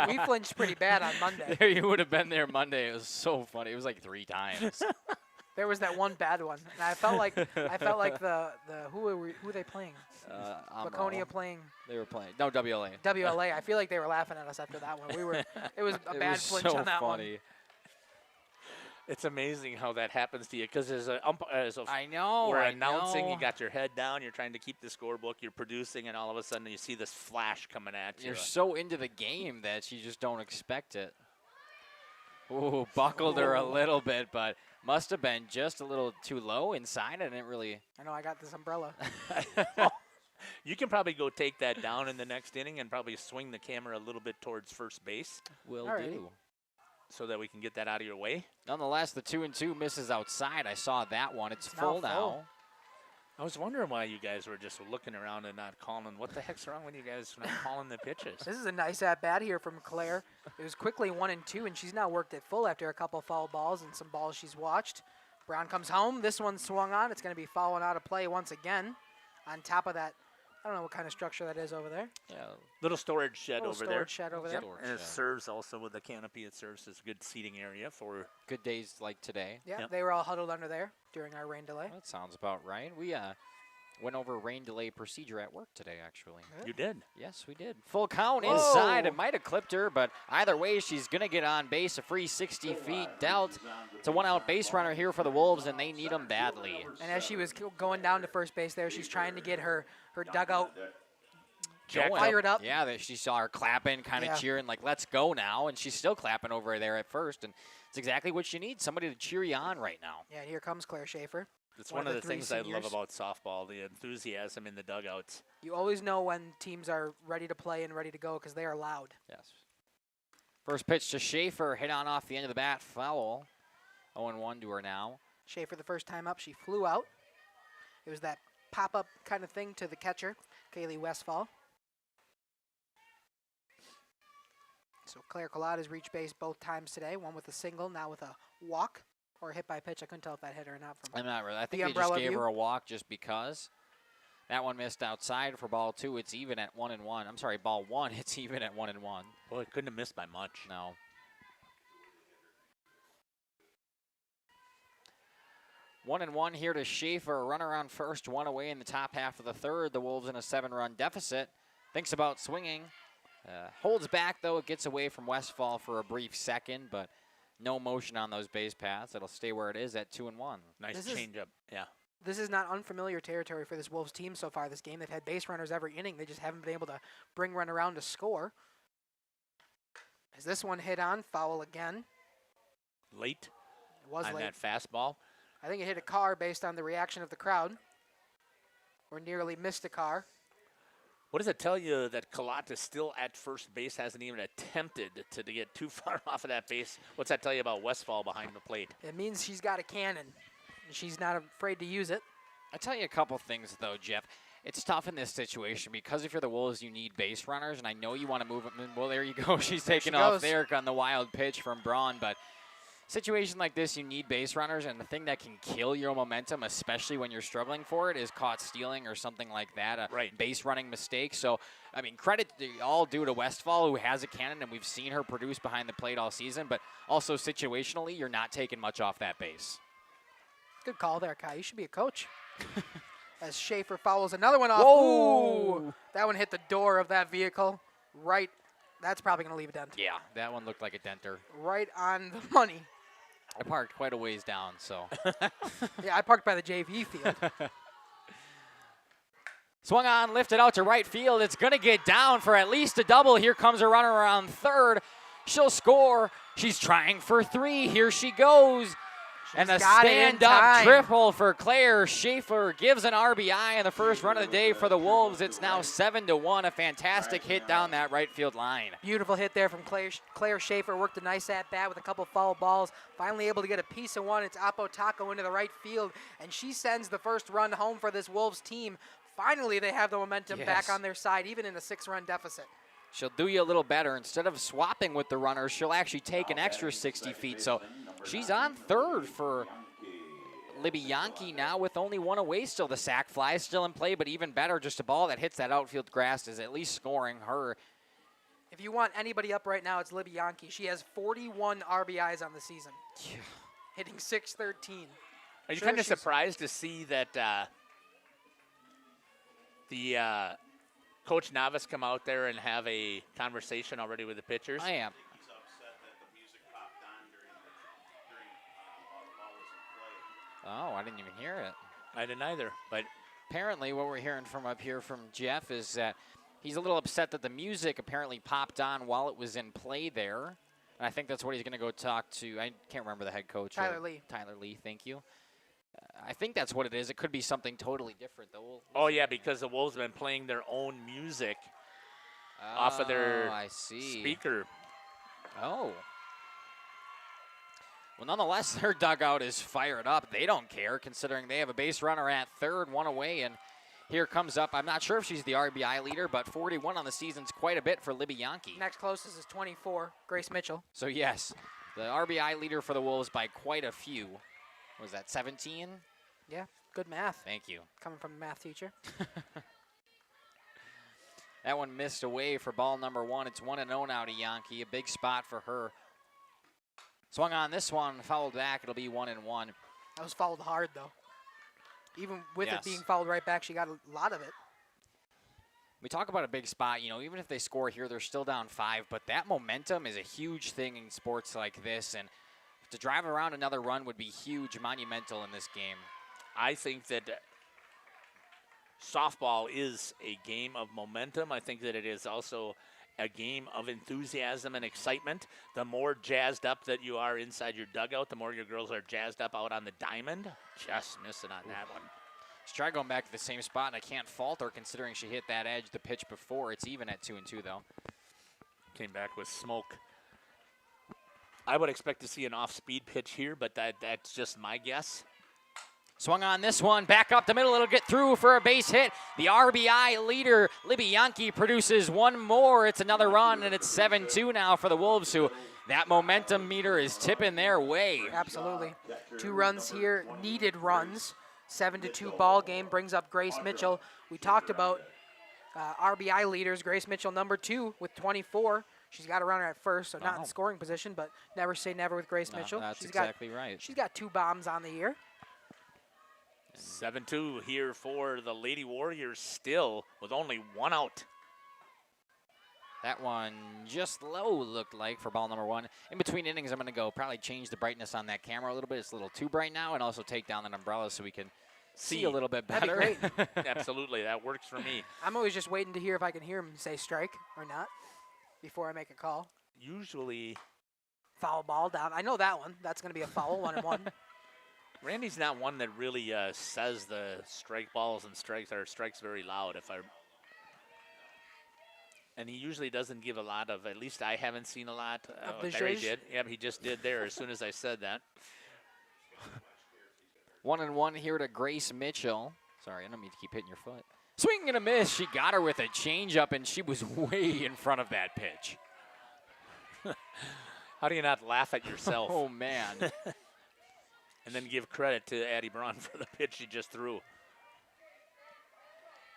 We flinched pretty bad on Monday. There you would have been there Monday. It was so funny. It was like 3 times. There was that one bad one, and I felt like the who were they playing? Laconia playing. They were playing. No, WLA. WLA. I feel like they were laughing at us after that one. It was a bad flinch on that funny. one. It's amazing how that happens to you because as a I know. We're announcing. You got your head down. You're trying to keep the scorebook. You're producing, and all of a sudden you see this flash coming at you. You're so into the game that you just don't expect it. Ooh, buckled her a little bit, but must have been just a little too low inside. I didn't really. I know. I got this umbrella. You can probably go take that down in the next inning and probably swing the camera a little bit towards first base. Will Alrighty. do. So that we can get that out of your way. Nonetheless, the 2-2 misses outside. I saw that one. It's now full now. I was wondering why you guys were just looking around and not calling. What the heck's wrong with you guys not calling the pitches? This is a nice at-bat here from Claire. It was quickly 1-2, and she's now worked it full after a couple foul balls and some balls she's watched. Brown comes home. This one swung on. It's going to be fouling out of play once again. On top of that, I don't know what kind of structure that is over there. Yeah. Little storage shed over there. Shed over there. And it serves also with the canopy. It serves as a good seating area for good days like today. Yeah, They were all huddled under there during our rain delay. That sounds about right. went over rain delay procedure at work today, actually. You did? Yes, we did. Full count inside. It might have clipped her, but either way, she's going to get on base. A free 60 feet dealt. It's a one-out base runner here for the Wolves, and they need them badly. And as she was going down to first base there, she's trying to get her dugout fired up. Yeah, she saw her clapping, kind of cheering, like, let's go now. And she's still clapping over there at first. And it's exactly what you need, somebody to cheer you on right now. Yeah, and here comes Claire Schaefer. It's one of the things I love about softball, the enthusiasm in the dugouts. You always know when teams are ready to play and ready to go because they are loud. Yes. First pitch to Schaefer, hit on off the end of the bat, foul. 0-1 to her now. Schaefer, the first time up, she flew out. It was that pop-up kind of thing to the catcher, Kaylee Westfall. So Claire Collade has reached base both times today, one with a single, now with a walk. Or a hit by pitch. I couldn't tell if that hit her or not. From I'm not really. I think they just gave her a walk just because. That one missed outside for ball 2. It's even at 1-1. I'm sorry, ball 1. It's even at 1-1. Well, it couldn't have missed by much. No. 1-1 here to Schaefer. A runner on first, one away in the top half of the third. The Wolves in a 7-run deficit. Thinks about swinging. Holds back, though. It gets away from Westfall for a brief second, but no motion on those base paths. It'll stay where it is at 2-1. Nice changeup. Yeah. This is not unfamiliar territory for this Wolves team so far this game. They've had base runners every inning. They just haven't been able to bring run around to score. Is this one hit on? Foul again. Late. It was on late. That fastball. I think it hit a car based on the reaction of the crowd. Or nearly missed a car. What does it tell you that Kalata still at first base, hasn't even attempted to get too far off of that base? What's that tell you about Westfall behind the plate? It means she's got a cannon, and she's not afraid to use it. I'll tell you a couple things, though, Jeff. It's tough in this situation because if you're the Wolves, you need base runners, and I know you want to move them. Well, there you go. She's taking off there on the wild pitch from Braun, but situation like this, you need base runners, and the thing that can kill your momentum, especially when you're struggling for it, is caught stealing or something like that, a base running mistake. So, I mean, credit all due to Westfall, who has a cannon, and we've seen her produce behind the plate all season, but also situationally, you're not taking much off that base. Good call there, Kai. You should be a coach. As Schaefer fouls another one off. Whoa! Ooh, that one hit the door of that vehicle. Right. That's probably going to leave a dent. Yeah, that one looked like a denter. Right on the money. I parked quite a ways down, so. Yeah, I parked by the JV field. Swung on, lifted out to right field. It's going to get down for at least a double. Here comes a runner around third. She'll score. She's trying for 3. Here she goes. And a stand-up triple for Claire Schaefer gives an RBI in the first run of the day for the Wolves. It's now 7-1, a fantastic hit down that right field line. Beautiful hit there from Claire Schaefer. Worked a nice at-bat with a couple foul balls. Finally able to get a piece of one. It's Apo Taco into the right field, and she sends the first run home for this Wolves team. Finally, they have the momentum back on their side, even in a 6-run deficit. She'll do you a little better. Instead of swapping with the runners, she'll actually take an extra 60 feet. So she's on third for Libby Yankee now with only one away still. The sac fly is still in play, but even better, just a ball that hits that outfield grass is at least scoring her. If you want anybody up right now, it's Libby Yankee. She has 41 RBIs on the season. Yeah. Hitting .613. Are you kind of surprised to see that the Coach Navas come out there and have a conversation already with the pitchers? I am. He's upset that the music popped on during while the ball was in play. Oh, I didn't even hear it. I didn't either. But apparently what we're hearing from up here from Jeff is that he's a little upset that the music apparently popped on while it was in play there. And I think that's what he's going to go talk to. I can't remember the head coach. Tyler Lee. Tyler Lee, thank you. I think that's what it is. It could be something totally different, though. Oh, yeah, because the Wolves have been playing their own music off of their speaker. Oh. Well, nonetheless, their dugout is fired up. They don't care, considering they have a base runner at third, one away, and here comes up. I'm not sure if she's the RBI leader, but 41 on the season's quite a bit for Libby Yankee. Next closest is 24, Grace Mitchell. So, yes, the RBI leader for the Wolves by quite a few. Was that 17? Yeah, good math. Thank you. Coming from a math teacher. That one missed away for ball number 1. It's 1-0 now to Yankee. A big spot for her. Swung on this one, fouled back. It'll be 1-1. That was fouled hard, though. Even with it being fouled right back, she got a lot of it. We talk about a big spot, even if they score here, they're still down 5, but that momentum is a huge thing in sports like this, and to drive around another run would be huge, monumental in this game. I think that softball is a game of momentum. I think that it is also a game of enthusiasm and excitement. The more jazzed up that you are inside your dugout, the more your girls are jazzed up out on the diamond. Just missing on that one. She tried going back to the same spot, and I can't fault her considering she hit that edge the pitch before. It's even at 2-2, though. Came back with smoke. I would expect to see an off-speed pitch here, but that's just my guess. Swung on this one, back up the middle, it'll get through for a base hit. The RBI leader, Libby Yankee, produces one more. It's another run, and it's 7-2 now for the Wolves, who that momentum meter is tipping their way. Absolutely. 2 runs here, needed runs. 7-2 ball game brings up Grace Mitchell. We talked about RBI leaders. Grace Mitchell, number 2 with 24. She's got a runner at first, so not in scoring position, but never say never with Grace Mitchell. That's exactly right. She's got 2 bombs on the year. 7-2 here for the Lady Warriors still with only 1 out. That one just low looked like for ball number 1. In between innings, I'm going to go probably change the brightness on that camera a little bit. It's a little too bright now, and also take down that umbrella so we can see a little bit better. That'd be great. Absolutely, that works for me. I'm always just waiting to hear if I can hear him say strike or not before I make a call. Usually. Foul ball down. I know that one. That's going to be a foul, 1-1. Randy's not one that really says the strike balls and strikes very loud. And he usually doesn't give a lot of, at least I haven't seen a lot. There he did. Yep, he just did there as soon as I said that. 1-1 here to Grace Mitchell. Sorry, I don't mean to keep hitting your foot. Swing and a miss. She got her with a changeup, and she was way in front of that pitch. How do you not laugh at yourself? Oh, man. And then give credit to Addie Braun for the pitch she just threw.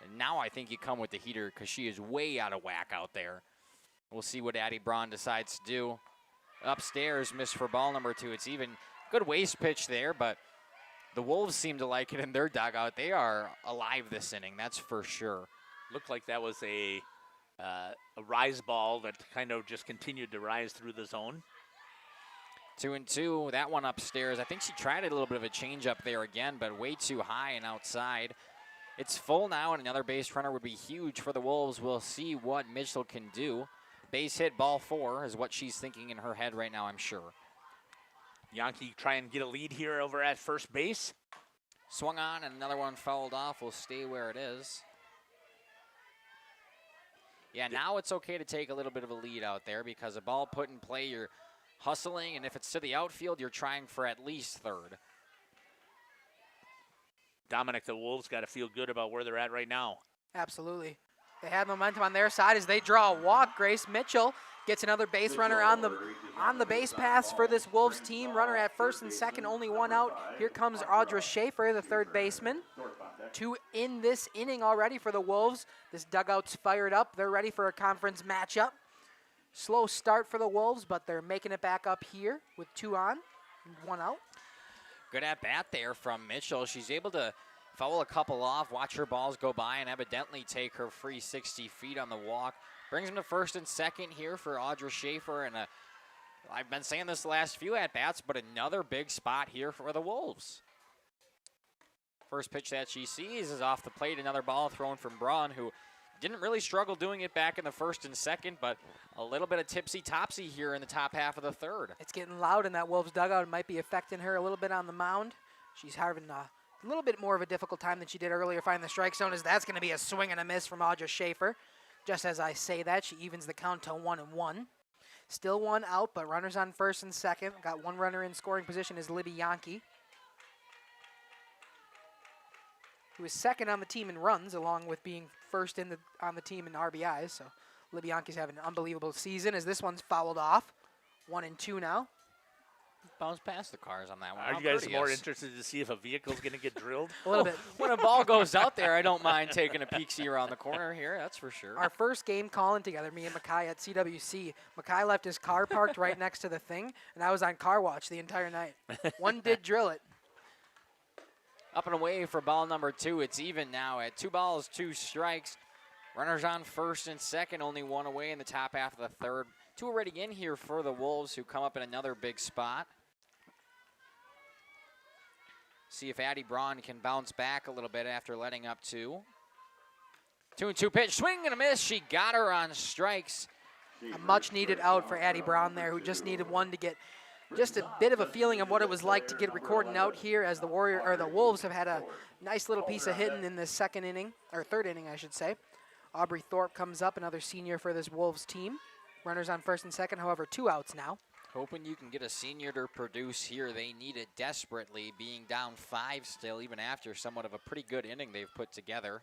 And now I think you come with the heater because she is way out of whack out there. We'll see what Addie Braun decides to do. Upstairs, missed for ball number 2. It's even good waste pitch there, but the Wolves seem to like it in their dugout. They are alive this inning, that's for sure. Looked like that was a rise ball that kind of just continued to rise through the zone. 2-2, that one upstairs. I think she tried a little bit of a change up there again, but way too high and outside. It's full now, and another base runner would be huge for the Wolves. We'll see what Mitchell can do. Base hit, ball 4 is what she's thinking in her head right now, I'm sure. Yankee try and get a lead here over at first base. Swung on, and another one fouled off. Will stay where it is. Yeah, now it's okay to take a little bit of a lead out there because a ball put in play, you're hustling, and if it's to the outfield, you're trying for at least third. Dominic, the Wolves got to feel good about where they're at right now. Absolutely. They have momentum on their side as they draw a walk. Grace Mitchell gets another base runner on the base paths for this Wolves team. Runner at first and second, only 1 out. Here comes Audra Schaefer, the third baseman. 2 in this inning already for the Wolves. This dugout's fired up. They're ready for a conference matchup. Slow start for the Wolves, but they're making it back up here with 2 on and 1 out. Good at bat there from Mitchell. She's able to foul a couple off, watch her balls go by, and evidently take her free 60 feet on the walk. Brings them to first and second here for Audra Schaefer. And I've been saying this the last few at-bats, but another big spot here for the Wolves. First pitch that she sees is off the plate. Another ball thrown from Braun, who didn't really struggle doing it back in the first and second, but a little bit of tipsy-topsy here in the top half of the third. It's getting loud in that Wolves dugout. It might be affecting her a little bit on the mound. She's having a little bit more of a difficult time than she did earlier finding the strike zone, as that's going to be a swing and a miss from Audra Schaefer. Just as I say that, she evens the count to 1-1. Still 1 out, but runners on first and second. Got 1 runner in scoring position is Libby Yankee, who is second on the team in runs, along with being first on the team in RBIs. So Libby Yankee's having an unbelievable season as this one's fouled off. 1-2 now. Bounced past the cars on that one. Are you guys more interested to see if a vehicle's going to get drilled? A little bit. When a ball goes out there, I don't mind taking a peek-see around the corner here, that's for sure. Our first game calling together, me and Makai at CWC. Makai left his car parked right next to the thing, and I was on car watch the entire night. One did drill it. Up and away for ball number 2. It's even now at 2 balls, 2 strikes. Runners on first and second, only one away in the top half of the third. 2 already in here for the Wolves, who come up in another big spot. See if Addie Braun can bounce back a little bit after letting up 2. 2-2 pitch, swing and a miss. She got her on strikes. A much needed out for Addie Braun there, who just needed one to get just a bit of a feeling of what it was like to get recording out here, as the Wolves have had a nice little piece of hitting in this second inning, or third inning, I should say. Aubrey Thorpe comes up, another senior for this Wolves team. Runners on first and second, however, 2 outs now. Hoping you can get a senior to produce here. They need it desperately, being down 5 still, even after somewhat of a pretty good inning they've put together.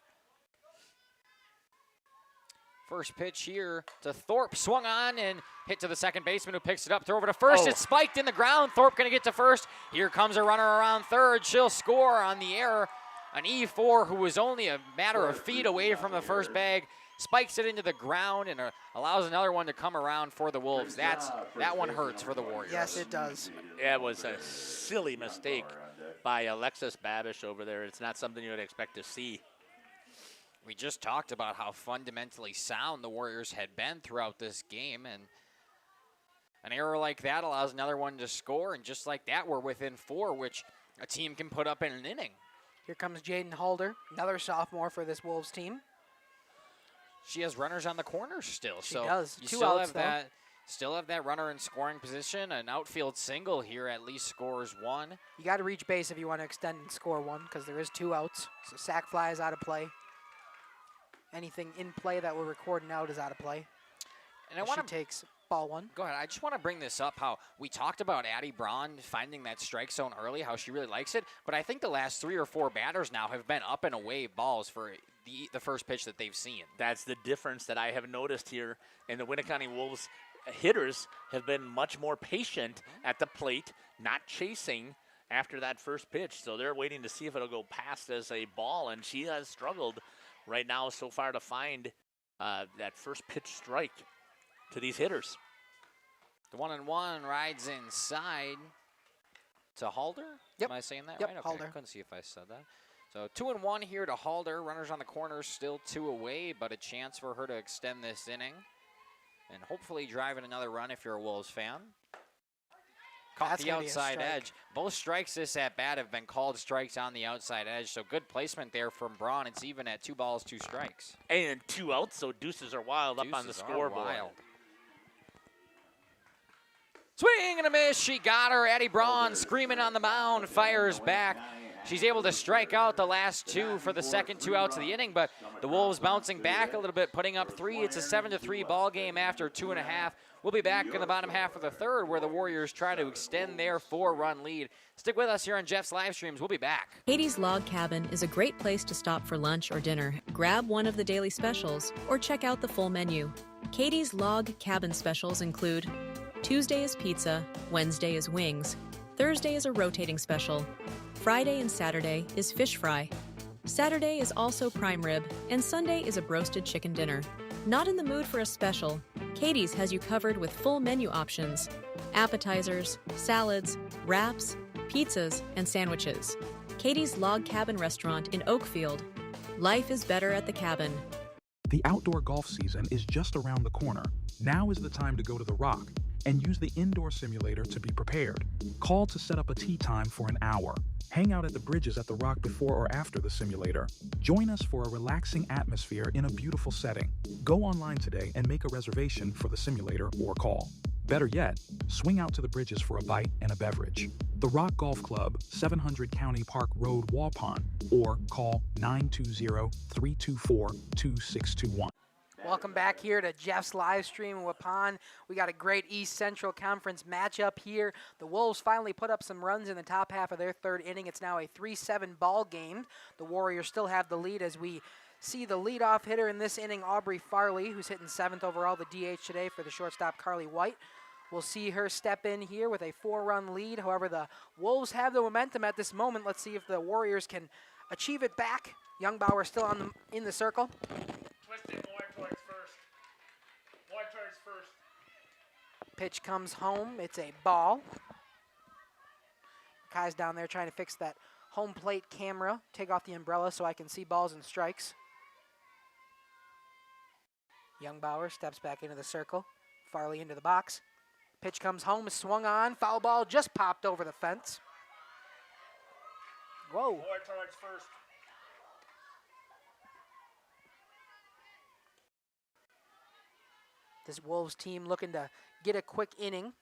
First pitch here to Thorpe, swung on and hit to the second baseman, who picks it up. Throw over to first. It's spiked in the ground. Thorpe going to get to first. Here comes a runner around third. She'll score on the error. An E4 who was only a matter of feet away from the first bag spikes it into the ground and allows another one to come around for the Wolves. That one hurts for the Warriors. Yes, it does. Yeah, it was a silly mistake by Alexis Babish over there. It's not something you would expect to see. We just talked about how fundamentally sound the Warriors had been throughout this game, and an error like that allows another one to score, and just like that, we're within 4, which a team can put up in an inning. Here comes Jaden Halder, another sophomore for this Wolves team. She has runners on the corners still. She does. You 2 still outs, still have that runner in scoring position. An outfield single here at least scores 1. You got to reach base if you want to extend and score 1, because there is 2 outs. So sac fly is out of play. Anything in play that we're recording out is out of play. And I want to takes ball 1. Go ahead. I just want to bring this up, how we talked about Addie Braun finding that strike zone early, how she really likes it. But I think the last 3 or 4 batters now have been up and away balls for the first pitch that they've seen. That's the difference that I have noticed here. And the Winneconne Wolves hitters have been much more patient at the plate, not chasing after that first pitch. So they're waiting to see if it'll go past as a ball. And she has struggled right now so far to find that first pitch strike to these hitters. The 1-1 rides inside to Halder. Yep. Am I saying that Yep, right? Okay. Halder. I couldn't see if I said that. So 2-1 here to Halder. Runners on the corners, still 2 away, but a chance for her to extend this inning and hopefully driving another run if you're a Wolves fan. Caught That's the gonna be a outside strike. edge. Both strikes this at bat have been called strikes on the outside edge, so good placement there from Braun. It's even at 2 balls, 2 strikes. And 2 outs, so deuces are wild up on the Deuces are scoreboard. wild. Swing and a miss. She got her. Addie Braun screaming on the mound, fires back. She's able to strike out the last 2 for the second 2 outs of the inning, but the Wolves bouncing back a little bit, putting up 3. It's a 7-3 ball game after 2.5. We'll be back in the bottom half of the third, where the Warriors try to extend their 4-run lead. Stick with us here on Jeff's live streams. We'll be back. Katie's Log Cabin is a great place to stop for lunch or dinner, grab one of the daily specials, or check out the full menu. Katie's Log Cabin specials include Tuesday is pizza, Wednesday is wings, Thursday is a rotating special, Friday and Saturday is fish fry, Saturday is also prime rib, and Sunday is a broasted chicken dinner. Not in the mood for a special? Katie's has you covered with full menu options, appetizers, salads, wraps, pizzas, and sandwiches. Katie's Log Cabin Restaurant in Oakfield. Life is better at the cabin. The outdoor golf season is just around the corner. Now is the time to go to the Rock and use the indoor simulator to be prepared. Call to set up a tee time for an hour. Hang out at the bridges at the Rock before or after the simulator. Join us for a relaxing atmosphere in a beautiful setting. Go online today and make a reservation for the simulator or call. Better yet, swing out to the bridges for a bite and a beverage. The Rock Golf Club, 700 County Park Road, Waupun, or call 920-324-2621. Welcome back here to Jeff's live stream in Waupun. We got a great East Central Conference matchup here. The Wolves finally put up some runs in the top half of their third inning. It's now a 3-7 ball game. The Warriors still have the lead as we see the leadoff hitter in this inning, Aubrey Farley, who's hitting 7th overall, the DH today for the shortstop, Carly White. We'll see her step in here with a 4-run lead. However, the Wolves have the momentum at this moment. Let's see if the Warriors can achieve it back. Youngbauer still in the circle. Twist it more towards first. More towards first. Pitch comes home. It's a ball. Kai's down there trying to fix that home plate camera. Take off the umbrella so I can see balls and strikes. Youngbauer steps back into the circle. Farley into the box. Pitch comes home, is swung on. Foul ball just popped over the fence. Whoa. 4 towards first. This Wolves team looking to get a quick inning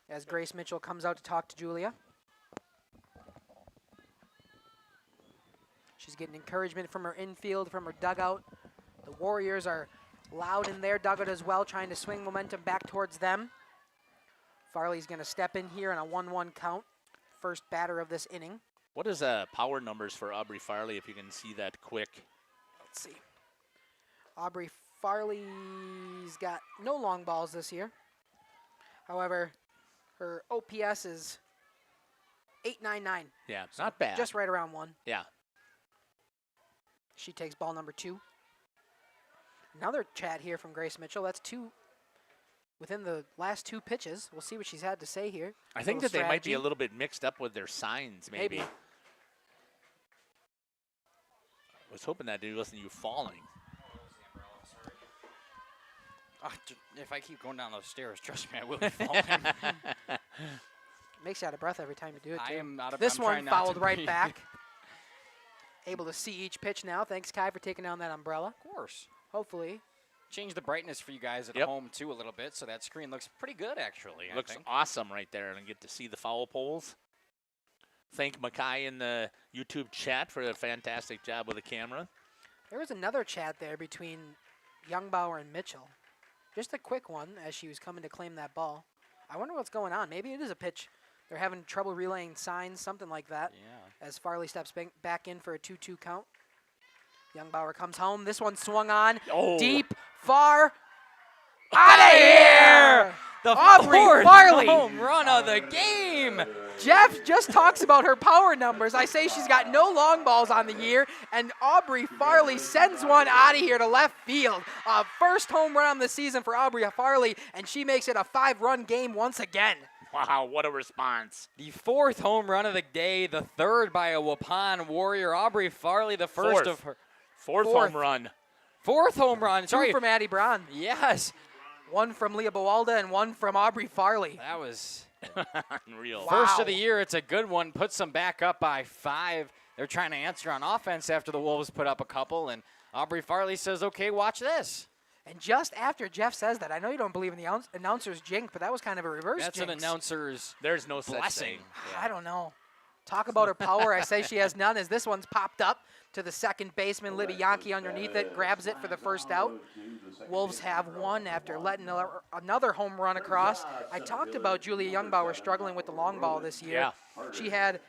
as Grace Mitchell comes out to talk to Julia. She's getting encouragement from her infield, from her dugout. The Warriors are loud in their dugout as well, trying to swing momentum back towards them. Farley's going to step in here on a 1-1 count. First batter of this inning. What is power numbers for Aubrey Farley, if you can see that quick? Let's see. Aubrey Farley's got no long balls this year. However, her OPS is 899. Yeah, it's not bad. Just right around 1. Yeah. She takes ball number 2. Another chat here from Grace Mitchell. That's 2 within the last 2 pitches. We'll see what she's had to say here. I think that they might be a little bit mixed up with their signs, maybe. I was hoping that it wasn't you falling. If I keep going down those stairs, trust me, I will be falling. Makes you out of breath every time you do it, too. I am out of This I'm one trying not fouled to right breathe. back. Able to see each pitch now. Thanks, Kai, for taking down that umbrella. Of course. Hopefully. Change the brightness for you guys at Yep. home, too, a little bit, so that screen looks pretty good, actually. Looks I think. awesome right there, and I get to see the foul poles. Thank Makai in the YouTube chat for a fantastic job with the camera. There was another chat there between Youngbauer and Mitchell. Just a quick one as she was coming to claim that ball. I wonder what's going on. Maybe it is a pitch. They're having trouble relaying signs, something like that. Yeah. As Farley steps back in for a 2-2 count. Youngbauer comes home. This one swung on. Oh. Deep, far. Out of here! The Aubrey fourth Farley. home run of the game. Jeff just talks about her power numbers. I say she's got no long balls on the year, and Aubrey Farley sends one out of here to left field. First home run on the season for Aubrey Farley, and she makes it a 5-run game once again. Wow, what a response. The 4th home run of the day, the 3rd by a Waupun Warrior. Aubrey Farley, the first of her. Fourth home run. 4th home run. Sorry. 2 from Addie Braun. Yes. 1 from Leah Bawalda and 1 from Aubrey Farley. That was unreal. First of the year. It's a good one. Puts them back up by 5. They're trying to answer on offense after the Wolves put up a couple, and Aubrey Farley says, okay, watch this. And just after Jeff says that, I know you don't believe in the announcer's jinx, but that was kind of a reverse That's jinx. an announcer's There's no such blessing. thing. I don't know. Talk about her power. I say she has none as this one's popped up to the second baseman. Libby Yankee underneath it, grabs it for the first out. Wolves have 1 after letting another home run across. I talked about Julia Youngbauer struggling with the long ball this year. Yeah. She had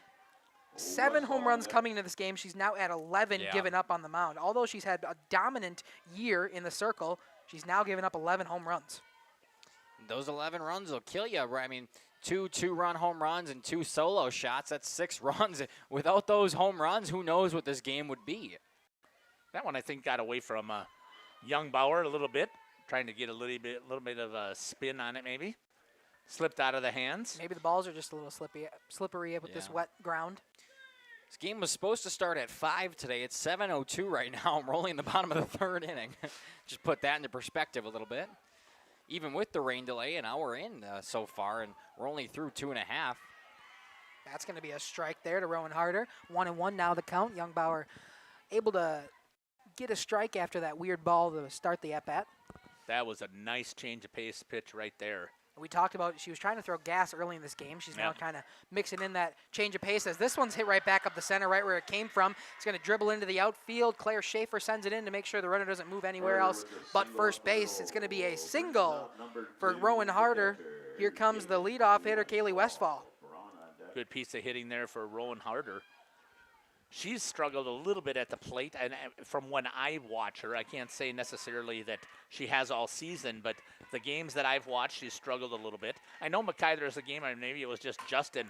7 home runs coming into this game. She's now at 11 given up on the mound. Although she's had a dominant year in the circle, she's now given up 11 home runs. Those 11 runs will kill you. I mean, 2 2-run home runs and 2 solo shots. That's 6 runs. Without those home runs, who knows what this game would be? That one, I think, got away from Youngbauer a little bit, trying to get a little bit of a spin on it maybe. Slipped out of the hands. Maybe the balls are just a little slippery with this wet ground. This game was supposed to start at 5 today. It's 7:02 right now. I'm rolling the bottom of the 3rd inning. Just put that into perspective a little bit. Even with the rain delay, an hour in so far, and we're only through 2.5. That's going to be a strike there to Rowan Harder. 1-1 now the count. Youngbauer able to get a strike after that weird ball to start the at-bat. That was a nice change of pace pitch right there. We talked about she was trying to throw gas early in this game. She's now kind of mixing in that change of pace as this one's hit right back up the center, right where it came from. It's going to dribble into the outfield. Claire Schaefer sends it in to make sure the runner doesn't move anywhere else but first base. It's going to be a single for Rowan Harder. Here comes the leadoff hitter, Kaylee Westfall. Good piece of hitting there for Rowan Harder. She's struggled a little bit at the plate, and from when I watch her, I can't say necessarily that she has all season, but the games that I've watched, she's struggled a little bit. I know Mackay, there's a game, maybe it was just Justin.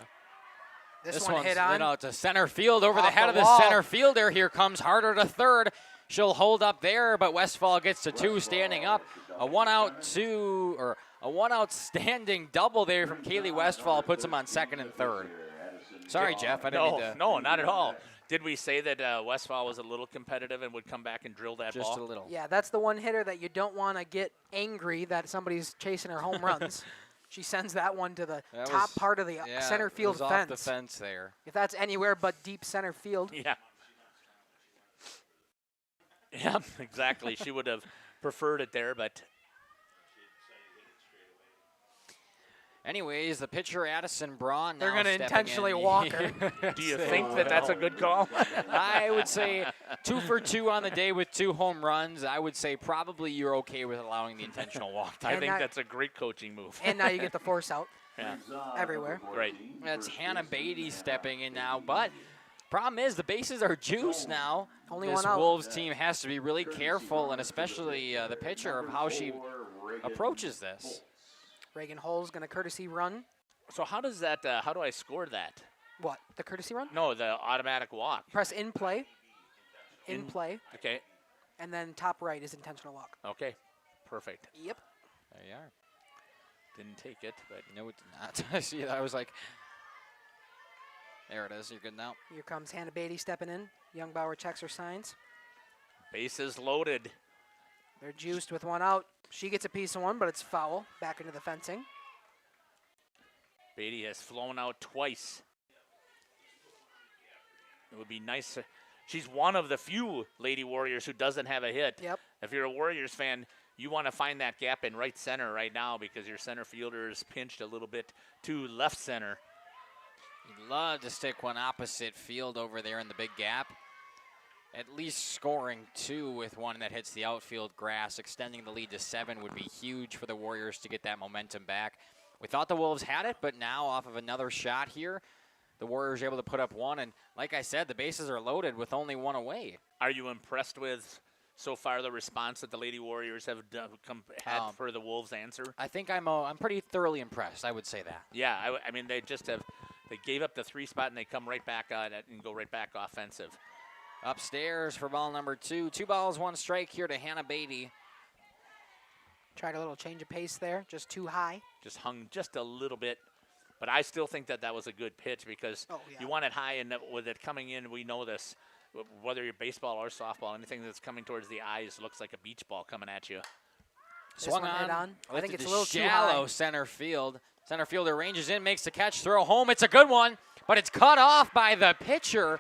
This one one's hit on. out to center field over the Off head the of the wall. center fielder. Here comes Harder to 3rd. She'll hold up there, but Westfall gets to 2 standing up. A one-out standing double there from Kaylee Westfall puts him on 2nd and 3rd. Sorry, Jeff. I didn't mean to. No, not at all. Did we say that Westfall was a little competitive and would come back and drill that ball? Just a little. Yeah, that's the one hitter that you don't want to get angry that somebody's chasing her home runs. She sends that one to the top part of the center field it was fence. Off the fence there. If that's anywhere but deep center field. Yeah. Yeah, exactly. She would have preferred it there, but. Anyways, the pitcher, Addison Braun, they're going to intentionally walk her. Do you think that that's a good call? I would say 2 for 2 on the day with 2 home runs. I would say probably you're okay with allowing the intentional walk. I think that's a great coaching move. And now you get the force out. Yeah. Everywhere. Right. That's Hannah Beatty stepping in now, but problem is the bases are juiced now. Only this one out. Wolves team has to be really careful, and especially the pitcher, of how she approaches this. Reagan Hull's going to courtesy run. So how does that? How do I score that? What? The courtesy run? No, the automatic walk. Press in play. In play. Okay. And then top right is intentional walk. Okay. Perfect. Yep. There you are. Didn't take it, but no, it did not. See, I was like, there it is. You're good now. Here comes Hannah Beatty stepping in. Youngbauer checks her signs. Bases loaded. They're juiced with one out. She gets a piece of one, but it's foul. Back into the fencing. Beatty has flown out twice. It would be nice. She's one of the few Lady Warriors who doesn't have a hit. Yep. If you're a Warriors fan, you want to find that gap in right center right now because your center fielder is pinched a little bit to left center. You'd love to stick one opposite field over there in the big gap. At least scoring 2 with one that hits the outfield grass. Extending the lead to 7 would be huge for the Warriors to get that momentum back. We thought the Wolves had it, but now off of another shot here, the Warriors are able to put up 1. And like I said, the bases are loaded with only 1 away. Are you impressed with so far the response that the Lady Warriors have had for the Wolves' answer? I think I'm pretty thoroughly impressed. I would say that. Yeah, I mean, they gave up the 3 spot and they come right back on it and go right back offensive. Upstairs for ball number 2. 2 balls, 1 strike here to Hannah Beatty. Tried a little change of pace there, just too high. Just hung just a little bit. But I still think that was a good pitch because you want it high, and with it coming in, we know this. Whether you're baseball or softball, anything that's coming towards the eyes looks like a beach ball coming at you. Swung on. I think it's a little too shallow high. Center field. Center fielder ranges in, makes the catch, throw home. It's a good one, but it's cut off by the pitcher,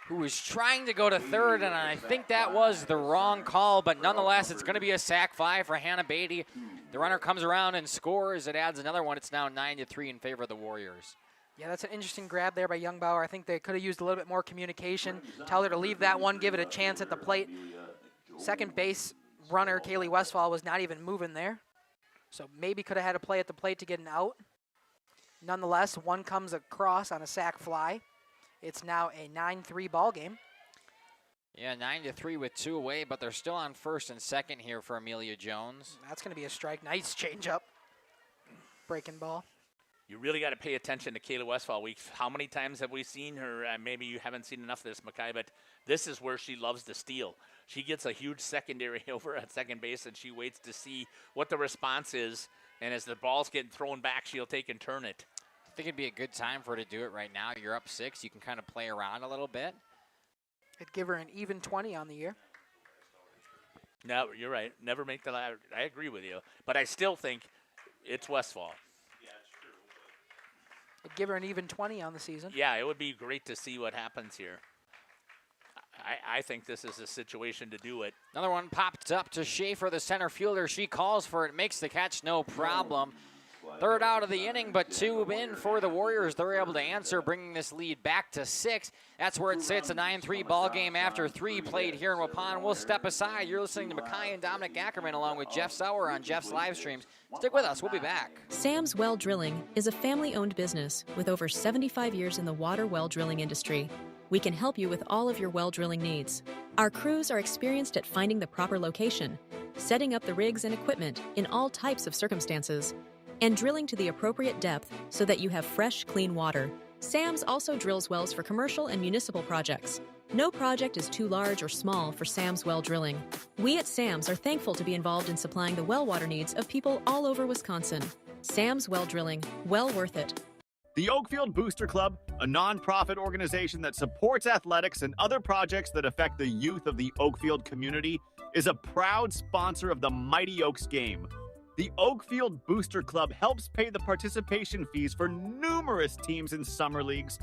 who was trying to go to third, and I think that was the wrong call, but nonetheless, it's going to be a sac fly for Hannah Beatty. The runner comes around and scores. It adds another one. It's now 9-3 in favor of the Warriors. Yeah, that's an interesting grab there by Youngbauer. I think they could have used a little bit more communication. Tell her to leave that one, give it a chance at the plate. Second base runner, Kaylee Westfall, was not even moving there. So maybe could have had a play at the plate to get an out. Nonetheless, one comes across on a sac fly. It's now a 9-3 ball game. Yeah, 9-3 with 2 away, but they're still on first and second here for Amelia Jones. That's going to be a strike. Nice changeup. Breaking ball. You really got to pay attention to Kayla Westfall. How many times have we seen her? Maybe you haven't seen enough of this, Makai, but this is where she loves to steal. She gets a huge secondary over at second base, and she waits to see what the response is. And as the ball's getting thrown back, she'll take and turn it. I think it'd be a good time for her to do it right now. You're up 6. You can kind of play around a little bit. It'd give her an even 20 on the year. No, you're right. Never make the ladder. I agree with you. But I still think it's Westfall. It'd give her an even 20 on the season. Yeah, it would be great to see what happens here. I think this is a situation to do it. Another one popped up to Schaefer, the center fielder. She calls for it, makes the catch, no problem. Third out of the inning, but 2 in for the Warriors. They're able to answer, bringing this lead back to 6. That's where it sits, a 9-3 ball game after 3 played here in Waupun. We'll step aside. You're listening to Makai and Dominic Ackerman along with Jeff Sauer on Jeff's live streams. Stick with us. We'll be back. Sam's Well Drilling is a family-owned business with over 75 years in the water well drilling industry. We can help you with all of your well drilling needs. Our crews are experienced at finding the proper location, setting up the rigs and equipment in all types of circumstances, and drilling to the appropriate depth so that you have fresh, clean water. Sam's also drills wells for commercial and municipal projects. No project is too large or small for Sam's Well Drilling. We at Sam's are thankful to be involved in supplying the well water needs of people all over Wisconsin. Sam's Well Drilling, well worth it. The Oakfield Booster Club, a nonprofit organization that supports athletics and other projects that affect the youth of the Oakfield community, is a proud sponsor of the Mighty Oaks game. The Oakfield Booster Club helps pay the participation fees for numerous teams in summer leagues,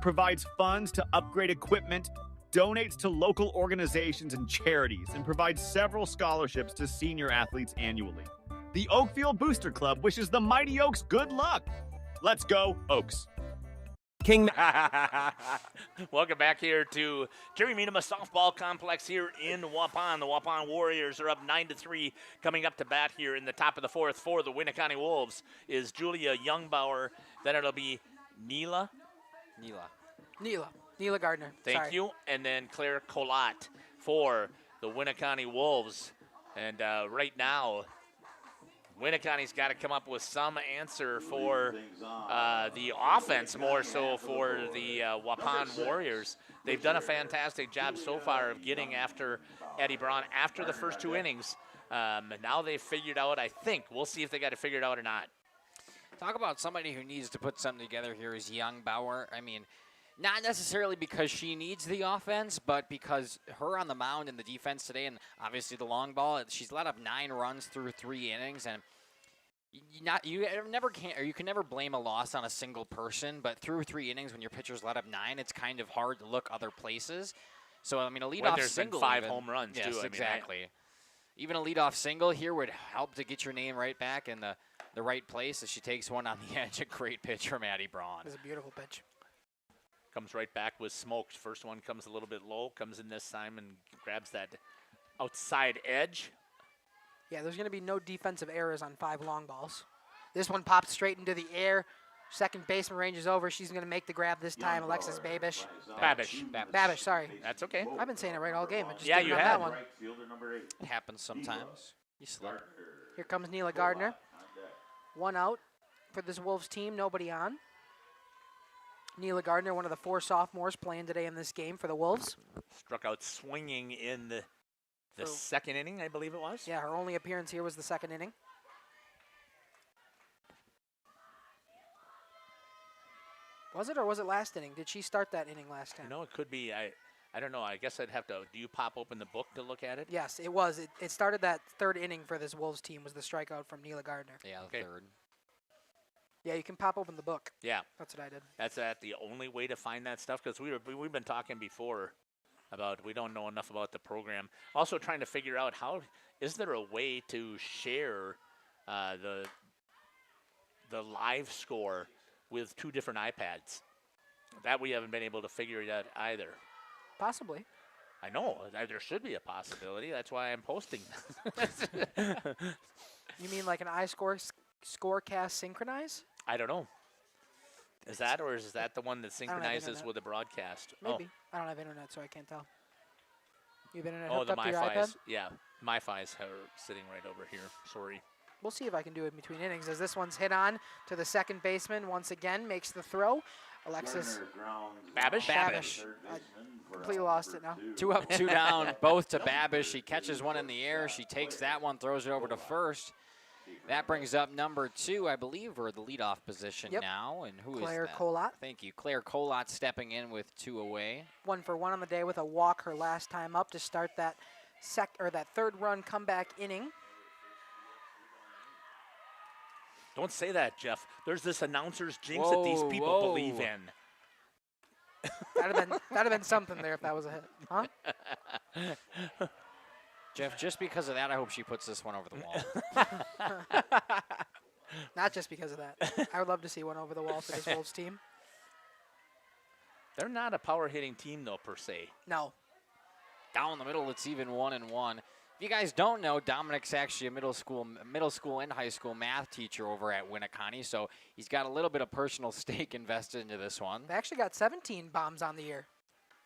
provides funds to upgrade equipment, donates to local organizations and charities, and provides several scholarships to senior athletes annually. The Oakfield Booster Club wishes the Mighty Oaks good luck. Let's go, Oaks. King. Welcome back here to Jerry Miedema Softball Complex here in Waupun. The Waupun Warriors are up 9-3, coming up to bat here in the top of the fourth for the Winneconne Wolves is Julia Youngbauer. Then it'll be Neela Gardner. Thank you. And then Claire Colat for the Winneconne Wolves. And right now, Winneconne's got to come up with some answer for the offense, more so for the Waupun Warriors. They've done a fantastic job so far of getting after Eddie Braun after the first two innings. Now they've figured out, I think. We'll see if they got it figured out or not. Talk about somebody who needs to put something together here is Youngbauer. I mean, not necessarily because she needs the offense, but because her on the mound in the defense today, and obviously the long ball, she's let up 9 runs through 3 innings, and you can never blame a loss on a single person, but through 3 innings when your pitchers let up 9, it's kind of hard to look other places. So I mean, a leadoff single, been 5 home runs yes, too. Exactly. Even a leadoff single here would help to get your name right back in the right place as she takes one on the edge. A great pitch from Addie Braun. It's a beautiful pitch. Comes right back with smoked. First one comes a little bit low, comes in this time and grabs that outside edge. Yeah, there's going to be no defensive errors on 5 long balls. This one popped straight into the air. Second baseman ranges over. She's going to make the grab this time. Alexis Babish. Babish, sorry. That's okay. I've been saying it right all game. I just yeah, didn't you on have. That one. It happens sometimes. You slip. Here comes Neela Gardner. 1 out for this Wolves team. Nobody on. Neela Gardner, one of the 4 sophomores playing today in this game for the Wolves. Struck out swinging in the second inning, I believe it was. Yeah, her only appearance here was the second inning. Was it, or was it last inning? Did she start that inning last time? No, it could be. I don't know. I guess I'd have to. Do you pop open the book to look at it? Yes, it was. It started that 3rd inning for this Wolves team was the strikeout from Neela Gardner. Yeah, the 3rd. Yeah, you can pop open the book. Yeah. That's what I did. That's the only way to find that stuff, because we've been talking before about we don't know enough about the program. Also trying to figure out is there a way to share the live score with 2 different iPads? That we haven't been able to figure it out either. Possibly. I know. There should be a possibility. That's why I'm posting. You mean like an iScorecast synchronize? I don't know. Is that the one that synchronizes with the broadcast? Maybe. I don't have internet, so I can't tell. You have internet Oh, hooked the up to your iPad? MiFi's. Yeah, MiFi's are sitting right over here. Sorry. We'll see if I can do it in between innings. As this one's hit on to the second baseman once again, makes the throw. Alexis Babish. I completely lost it now. 2 up, 2 down, both to Babish. She catches one in the air. She takes that one, throws it over to first. That brings up number 2, I believe, or the leadoff position now. And who is that? Claire Colat. Thank you. Claire Colat stepping in with 2 away. 1 for 1 on the day with a walk her last time up to start that that 3rd run comeback inning. Don't say that, Jeff. There's this announcer's jinx that these people believe in. That'd have been something there if that was a hit, huh? Jeff, just because of that, I hope she puts this one over the wall. Not just because of that. I would love to see one over the wall for this Wolves team. They're not a power hitting team, though, per se. No. Down the middle, it's even 1-1. If you guys don't know, Dominic's actually a middle school and high school math teacher over at Winneconne, so he's got a little bit of personal stake invested into this one. They actually got 17 bombs on the year,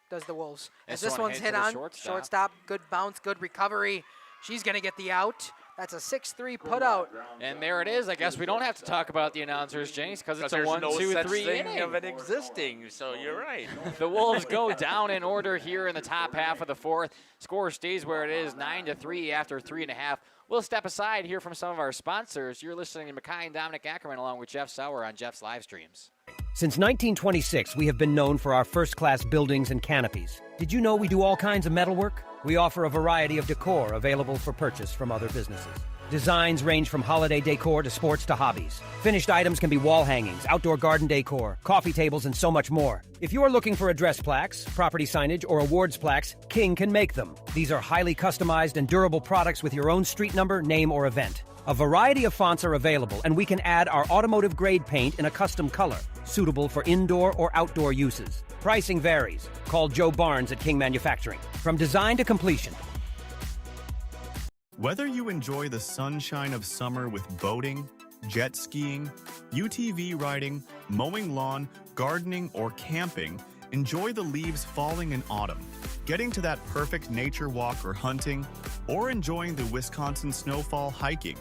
does the Wolves. As this this one's hit on, shortstop, good bounce, good recovery. She's going to get the out. That's a 6-3 put out. And there it is. I guess we don't have to talk about the announcers, James, because it's a 1-2-3 inning of it existing, so you're right. The Wolves go down in order here in the top half of the 4th. Score stays where it is, 9-3 after 3.5. We'll step aside, hear from some of our sponsors. You're listening to Mackay and Dominic Ackerman along with Jeff Sauer on Jeff's live streams. Since 1926, we have been known for our first-class buildings and canopies. Did you know we do all kinds of metalwork? We offer a variety of decor available for purchase from other businesses. Designs range from holiday decor to sports to hobbies. Finished items can be wall hangings, outdoor garden decor, coffee tables, and so much more. If you are looking for address plaques, property signage, or awards plaques, King can make them. These are highly customized and durable products with your own street number, name, or event. A variety of fonts are available, and we can add our automotive-grade paint in a custom color, suitable for indoor or outdoor uses. Pricing varies. Call Joe Barnes at King Manufacturing. From design to completion. Whether you enjoy the sunshine of summer with boating, jet skiing, UTV riding, mowing lawn, gardening, or camping, enjoy the leaves falling in autumn, getting to that perfect nature walk or hunting, or enjoying the Wisconsin snowfall hiking,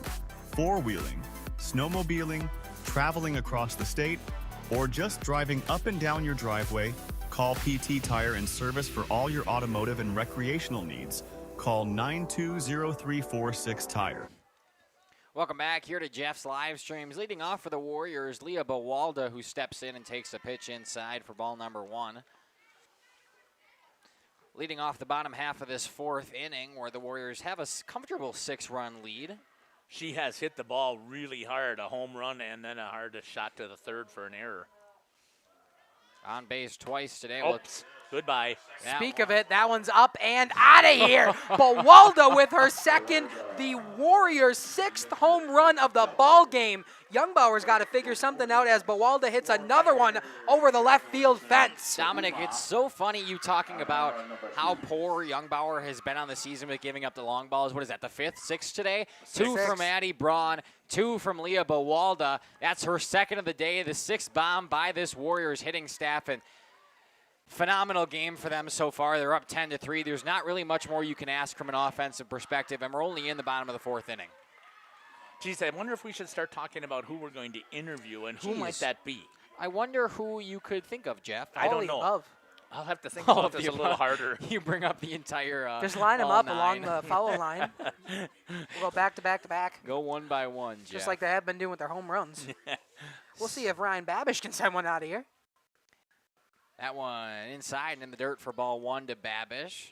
four-wheeling, snowmobiling, traveling across the state, or just driving up and down your driveway, call PT Tire and Service for all your automotive and recreational needs. Call 920-346-TIRE. Welcome back here to Jeff's live streams. Leading off for the Warriors, Leah Bawalda, who steps in and takes a pitch inside for ball number 1. Leading off the bottom half of this 4th inning, where the Warriors have a comfortable 6-run lead. She has hit the ball really hard, a home run and then a hard shot to the third for an error. On base twice today. Oops. Goodbye. Speak of it, that one's up and out of here. Bawalda with her second, the Warriors' 6th home run of the ball game. Youngbauer's got to figure something out as Bawalda hits another one over the left field fence. Dominic, it's so funny you talking about how poor Youngbauer has been on the season with giving up the long balls. What is that, the 5th, 6th today? 2 from Addie Braun, 2 from Leah Bawalda. That's her second of the day, the 6th bomb by this Warriors hitting staff. And phenomenal game for them so far. They're up 10-3. There's not really much more you can ask from an offensive perspective, and we're only in the bottom of the 4th inning. Geez, I wonder if we should start talking about who we're going to interview and who might that be. I wonder who you could think of, Jeff. I don't know. I'll have to think about this a little harder. You bring up the entire just line them up along the foul line. We'll go back to back to back. Go one by one, Jeff. Just like they have been doing with their home runs. We'll see if Ryan Babish can send one out of here. That one inside and in the dirt for ball 1 to Babish.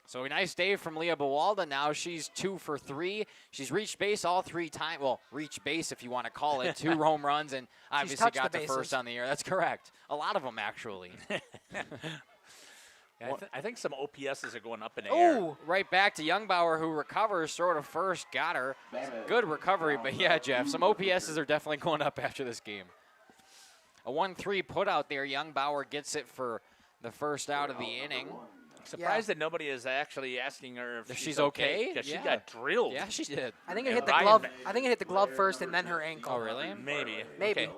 So a nice day from Leah Bawalda. Now she's 2 for 3. She's reached base all 3 times. Well, reached base if you want to call it. 2 home runs and obviously got the first on the air. That's correct. A lot of them, actually. Yeah, I think some OPSs are going up in the air. Oh, right back to Youngbauer, who recovers sort of first. Got her. Good recovery. But, yeah, Jeff, some OPSs are definitely going up after this game. A 1-3 put out there. Youngbauer gets it for the first out of the inning. Surprised that nobody is actually asking her if she's okay. Because she got drilled. Yeah, she did. I think it hit the glove. I think it hit the glove first and then her ankle. Oh, really? Maybe. Okay.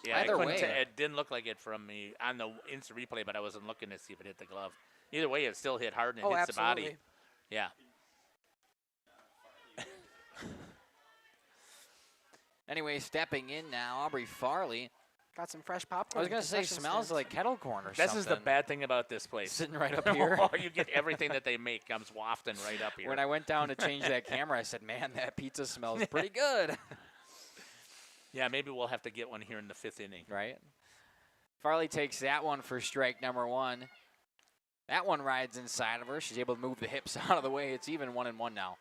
Yeah, Either way. It didn't look like it from me on the instant replay, but I wasn't looking to see if it hit the glove. Either way, it still hit hard and it hits absolutely. the body. Yeah. Anyway, stepping in now, Aubrey Farley. Got some fresh popcorn. I was going to say, smells like kettle corn or something. This is the bad thing about this place. Sitting right up here. You get everything that they make comes wafting right up here. When I went down to change that camera, I said, man, that pizza smells pretty good. Yeah, maybe we'll have to get one here in the 5th inning. Right. Farley takes that one for strike number 1. That one rides inside of her. She's able to move the hips out of the way. It's even 1-1 now.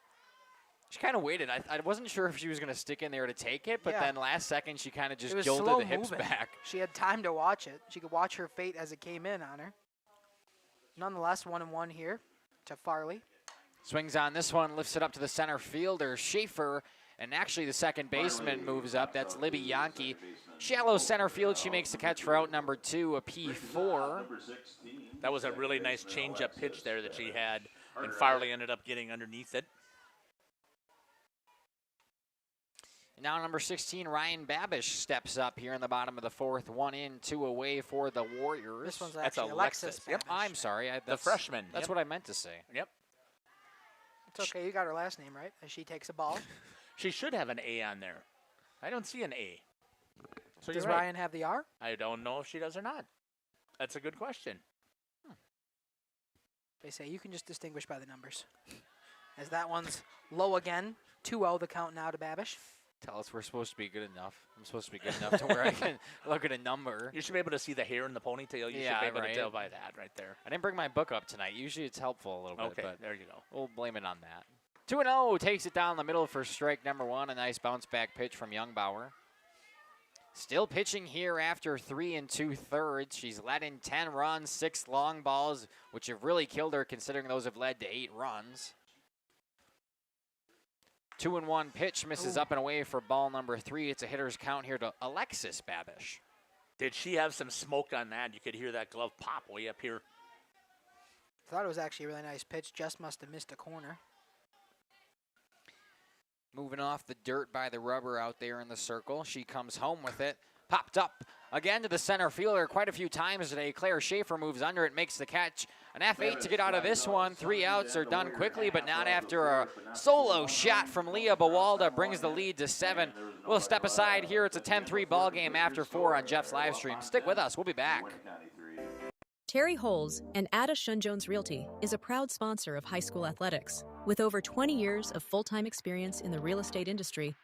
She kind of waited. I wasn't sure if she was going to stick in there to take it, but then last second she kind of just jolted the hips back. She had time to watch it. She could watch her fate as it came in on her. Nonetheless, 1-1 here to Farley. Swings on this one, lifts it up to the center fielder, Schaefer, and actually the second baseman moves up. That's Libby Yankee. Shallow center field. She makes the catch for out number 2, a P4. That was a really nice change-up pitch there that she had, and Farley ended up getting underneath it. Now number 16, Ryan Babish steps up here in the bottom of the 4th. 1 in, 2 away for the Warriors. This one's actually Alexis Babish. Yep, I'm sorry. The freshman. That's what I meant to say. Yep. It's okay. You got her last name right as she takes a ball. She should have an A on there. I don't see an A. So Does Ryan have the R? I don't know if she does or not. That's a good question. They say you can just distinguish by the numbers. As that one's low again. 2-0 the count now to Babish. tell us we're supposed to be good enough. I'm supposed to be good enough to where I can look at a number. You should be able to see the hair in the ponytail. You should be able to tell by that right there. I didn't bring my book up tonight. Usually it's helpful a little bit. Okay, but there you go. We'll blame it on that. 2-0 takes it down the middle for strike number 1. A nice bounce back pitch from Youngbauer. Still pitching here after 3 2/3. She's led in 10 runs, 6 long balls, which have really killed her considering those have led to 8 runs. 2-1 pitch misses up and away for ball number 3. It's a hitter's count here to Alexis Babish. Did she have some smoke on that? You could hear that glove pop way up here. I thought it was actually a really nice pitch. Just must have missed a corner. Moving off the dirt by the rubber out there in the circle. She comes home with it. Popped up again to the center fielder quite a few times today. Claire Schaefer moves under it, makes the catch. An F8 to get out of this one. 3 outs are done quickly, but not after a solo shot from Leah Bawalda brings the lead to 7. We'll step aside here. It's a 10-3 ball game after 4 on Jeff's live stream. Stick with us. We'll be back. Terry Holes and Ada Shun Jones Realty is a proud sponsor of high school athletics. With over 20 years of full-time experience in the real estate industry,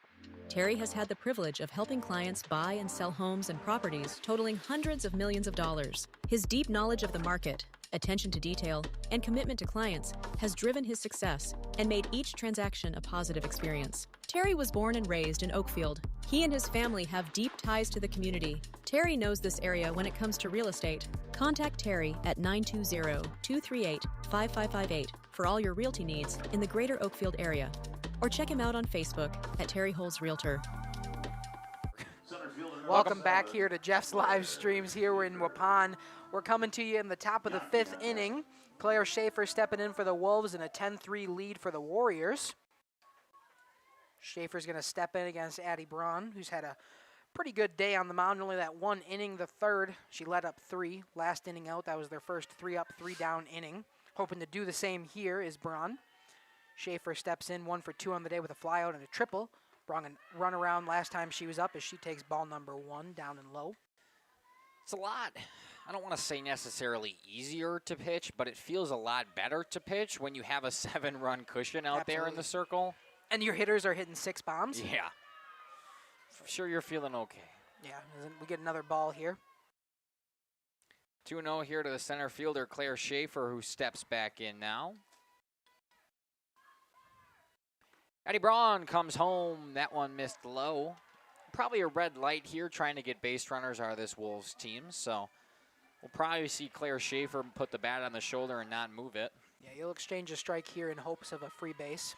Terry has had the privilege of helping clients buy and sell homes and properties totaling hundreds of millions of dollars. His deep knowledge of the market, attention to detail, and commitment to clients has driven his success and made each transaction a positive experience. Terry was born and raised in Oakfield. He and his family have deep ties to the community. Terry knows this area when it comes to real estate. Contact Terry at 920-238-5558 for all your realty needs in the greater Oakfield area. Or check him out on Facebook at Terry Holes Realtor. Welcome back here to Jeff's live streams. Here we're in Waupun. We're coming to you in the top of the 5th inning. Claire Schaefer stepping in for the Wolves in a 10-3 lead for the Warriors. Schaefer's going to step in against Addie Braun, who's had a pretty good day on the mound. Only that one inning, the third, she let up 3. Last inning out, that was their first 3-up, 3-down inning. Hoping to do the same here is Braun. Schaefer steps in 1 for 2 on the day with a flyout and a triple. Braun run around last time she was up as she takes ball number 1 down and low. It's a lot. I don't want to say necessarily easier to pitch, but it feels a lot better to pitch when you have a 7-run cushion out there in the circle. And your hitters are hitting 6 bombs? Yeah. For sure you're feeling okay. Yeah, we get another ball here. 2-0 here to the center fielder, Claire Schaefer, who steps back in now. Addie Braun comes home. That one missed low. Probably a red light here trying to get base runners out of this Wolves team. So we'll probably see Claire Schaefer put the bat on the shoulder and not move it. Yeah, you'll exchange a strike here in hopes of a free base.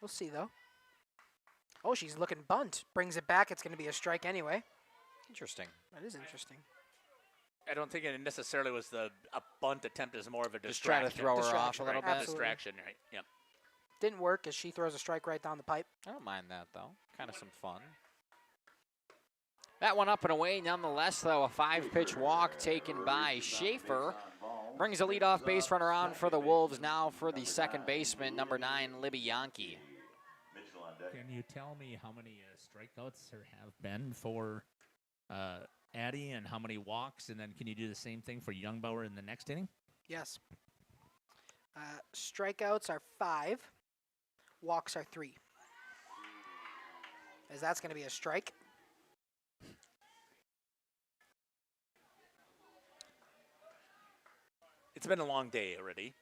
We'll see, though. Oh, she's looking bunt. Brings it back. It's going to be a strike anyway. Interesting. That is interesting. I don't think it necessarily was a bunt attempt. Is more of a Just distraction. try to throw her off a little bit. Distraction, right? Yep. Didn't work as she throws a strike right down the pipe. I don't mind that, though. Kind of some fun. That one up and away. Nonetheless, though, a 5-pitch walk taken by Schaefer. Brings a leadoff base runner on for the Wolves now for the second baseman, number 9, Libby Yankee. Can you tell me how many strikeouts there have been for Addie and how many walks? And then can you do the same thing for Youngbauer in the next inning? Yes. Strikeouts are 5. Walks are 3. As that's going to be a strike. It's been a long day already.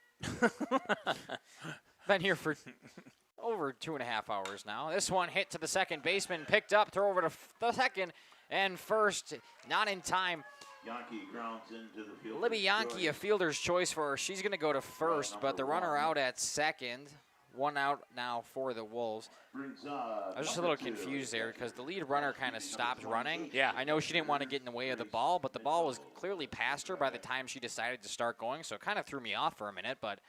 Been here for over 2.5 hours now. This one hit to the second baseman, picked up, throw over to the second and first, not in time. Yankee grounds into the field. Libby Yankee, a fielder's choice for her. She's going to go to first, but the runner out at second. 1 out now for the Wolves. I was just a little confused there because the lead runner kind of stopped running. Yeah. I know she didn't want to get in the way of the ball, but the ball was clearly past her by the time she decided to start going, so it kind of threw me off for a minute. But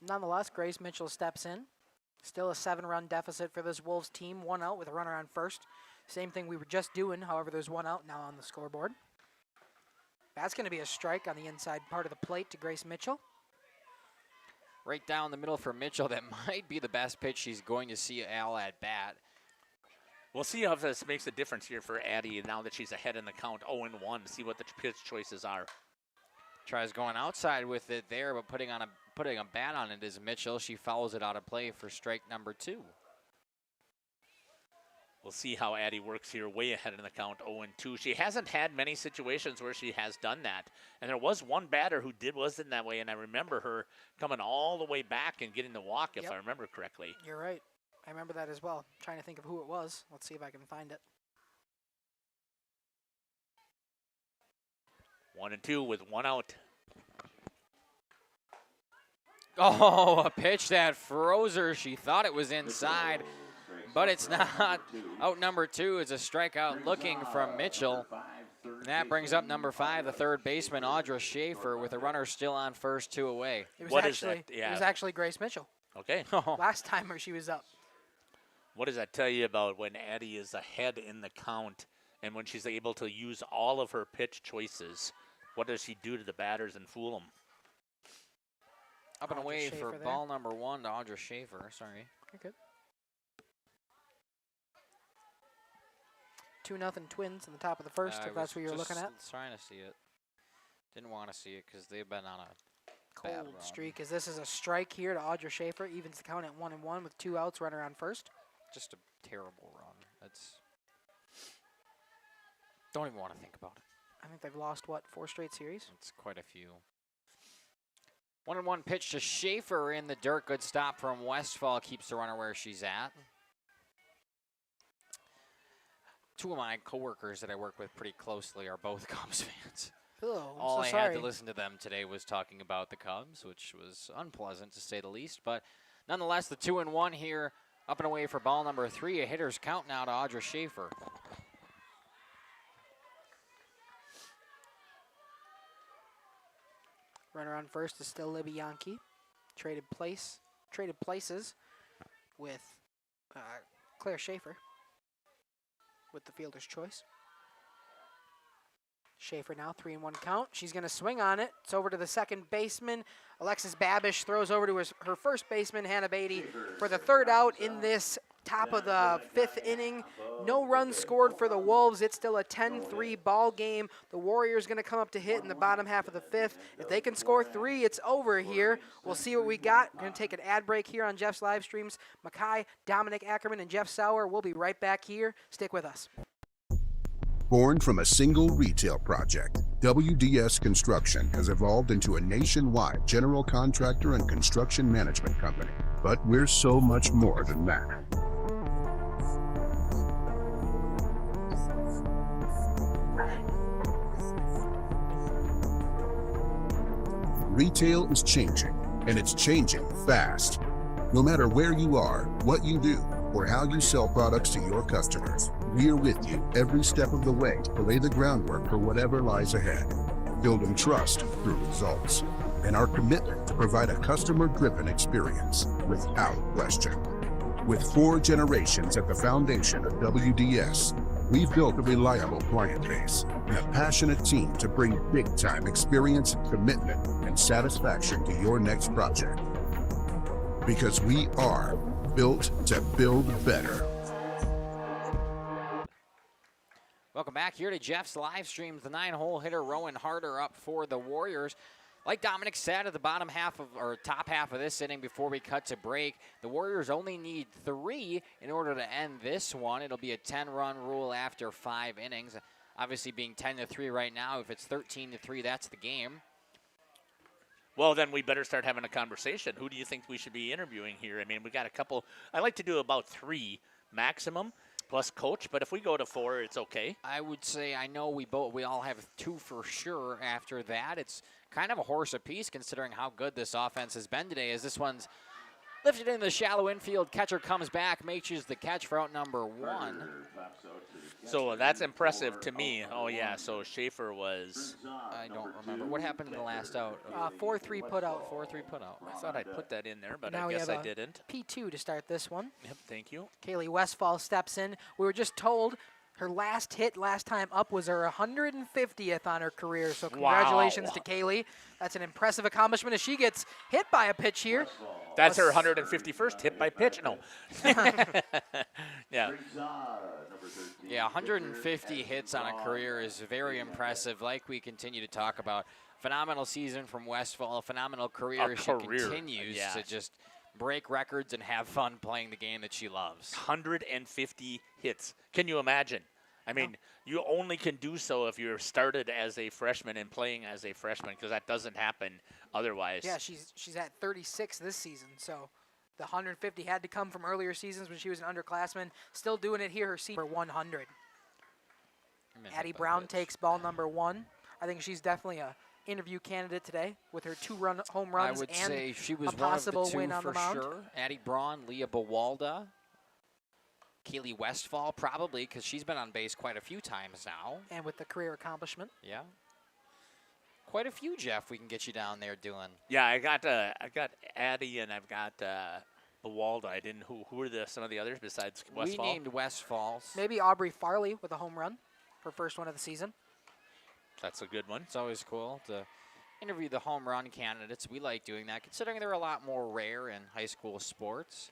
nonetheless, Grace Mitchell steps in. Still a 7-run deficit for this Wolves team. 1 out with a runner on first. Same thing we were just doing. However, there's 1 out now on the scoreboard. That's going to be a strike on the inside part of the plate to Grace Mitchell. Right down the middle for Mitchell. That might be the best pitch she's going to see Al at bat. We'll see if this makes a difference here for Addie now that she's ahead in the count 0-1. See what the pitch choices are. Tries going outside with it there, but putting a bat on it is Mitchell. She fouls it out of play for strike number 2. We'll see how Addie works here, way ahead in the count, 0-2. She hasn't had many situations where she has done that. And there was one batter who was in that way, and I remember her coming all the way back and getting the walk, if I remember correctly. You're right. I remember that as well. I'm trying to think of who it was. Let's see if I can find it. 1-2 with 1 out. Oh, a pitch that froze her. She thought it was inside, but it's not. Out number 2 is a strikeout looking from Mitchell. And that brings up number 5, the third baseman, Audra Schaefer, with a runner still on first, 2 away. It was It was actually Grace Mitchell. Okay. Last timer she was up. What does that tell you about when Addie is ahead in the count and when she's able to use all of her pitch choices? What does she do to the batters and fool them? Up and away for ball number 1 to Audra Schaefer. Sorry. You're good. 2-0 Twins in the top of the first, if that's what you're looking at. Trying to see it. Didn't want to see it because they've been on a cold streak. As this is a strike here to Audra Schaefer, evens the count at 1-1 with 2 outs, runner on first. Just a terrible run. Don't even want to think about it. I think they've lost, what, 4 straight series? It's quite a few. 1-1 pitch to Schaefer in the dirt. Good stop from Westfall. Keeps the runner where she's at. 2 of my coworkers that I work with pretty closely are both Cubs fans. Oh, All I'm so I had sorry. to listen to them today was talking about the Cubs, which was unpleasant to say the least. But nonetheless, the 2-1 here, up and away for ball number 3. A hitter's count now to Audra Schaefer. Runner on first is still Libby Yankee. Traded places with Claire Schaefer with the fielder's choice. Schaefer now 3-1 count. She's going to swing on it. It's over to the second baseman. Alexis Babish throws over to her first baseman, Hannah Beatty, for the 3rd out in this top of the 5th inning. No runs scored for the Wolves. It's still a 10-3 ball game. The Warriors going to come up to hit in the bottom half of the 5th. If they can score 3, it's over here. We'll see what we got. We're going to take an ad break here on Jeff's live streams. Mackay, Dominic Ackerman, and Jeff Sauer will be right back here. Stick with us. Born from a single retail project, WDS Construction has evolved into a nationwide general contractor and construction management company. But we're so much more than that. Retail is changing, and it's changing fast. No matter where you are, what you do, or how you sell products to your customers, we're with you every step of the way to lay the groundwork for whatever lies ahead. Building trust through results, and our commitment to provide a customer-driven experience without question. With 4 generations at the foundation of WDS, we've built a reliable client base and a passionate team to bring big-time experience, commitment, and satisfaction to your next project. Because we are built to build better. Welcome back here to Jeff's live streams. The 9-hole hitter Rowan Harder up for the Warriors. Like Dominic said at the bottom half of, or top half of this inning before we cut to break, the Warriors only need 3 in order to end this one. It'll be a 10-run rule after 5 innings. Obviously being 10-3 right now. If it's 13-3, that's the game. Well, then we better start having a conversation. Who do you think we should be interviewing here? I mean, we got a couple. I like to do about 3 maximum plus coach, but if we go to 4, it's okay. I would say, I know we all have 2 for sure after that. It's kind of a horse apiece considering how good this offense has been today, as this one's lifted into the shallow infield. Catcher comes back, makes the catch for out number 1. So that's impressive to me. Oh, yeah, so Schaefer was... I don't remember. What happened in the last out? 4-3 put out. 4-3 put out. I thought I'd put that in there, but Now I we guess have I a didn't. P2 to start this one. Yep, thank you. Kaylee Westfall steps in. We were just told her last hit last time up was her 150th on her career, so congratulations to Kaylee. That's an impressive accomplishment as she gets hit by a pitch here. That's her 151st hit by pitch? No. Yeah. Yeah, 150 hits on a career is very impressive, like we continue to talk about. Phenomenal season from Westfall, a phenomenal career as she continues to just break records and have fun playing the game that she loves. 150 hits. Can you imagine? I mean, you only can do so if you're started as a freshman and playing as a freshman, because that doesn't happen otherwise. Yeah, she's at 36 this season, so the 150 had to come from earlier seasons when she was an underclassman. Still doing it here, her season for 100. Addie Brown takes ball number 1. I think she's definitely a interview candidate today with her 2 home runs I would and say she was a possible one of the 2 win on for the mound. sure. Addie Braun, Leah Bawalda, Keely Westfall probably, because she's been on base quite a few times now. And with the career accomplishment. Yeah. Quite a few, Jeff, we can get you down there doing. Yeah, I got Addie and I've got Bawalda. I didn't. Who are some of the others besides Westfall? We named Westfall. Maybe Aubrey Farley with a home run, her first one of the season. That's a good one. It's always cool to interview the home run candidates. We like doing that, considering they're a lot more rare in high school sports.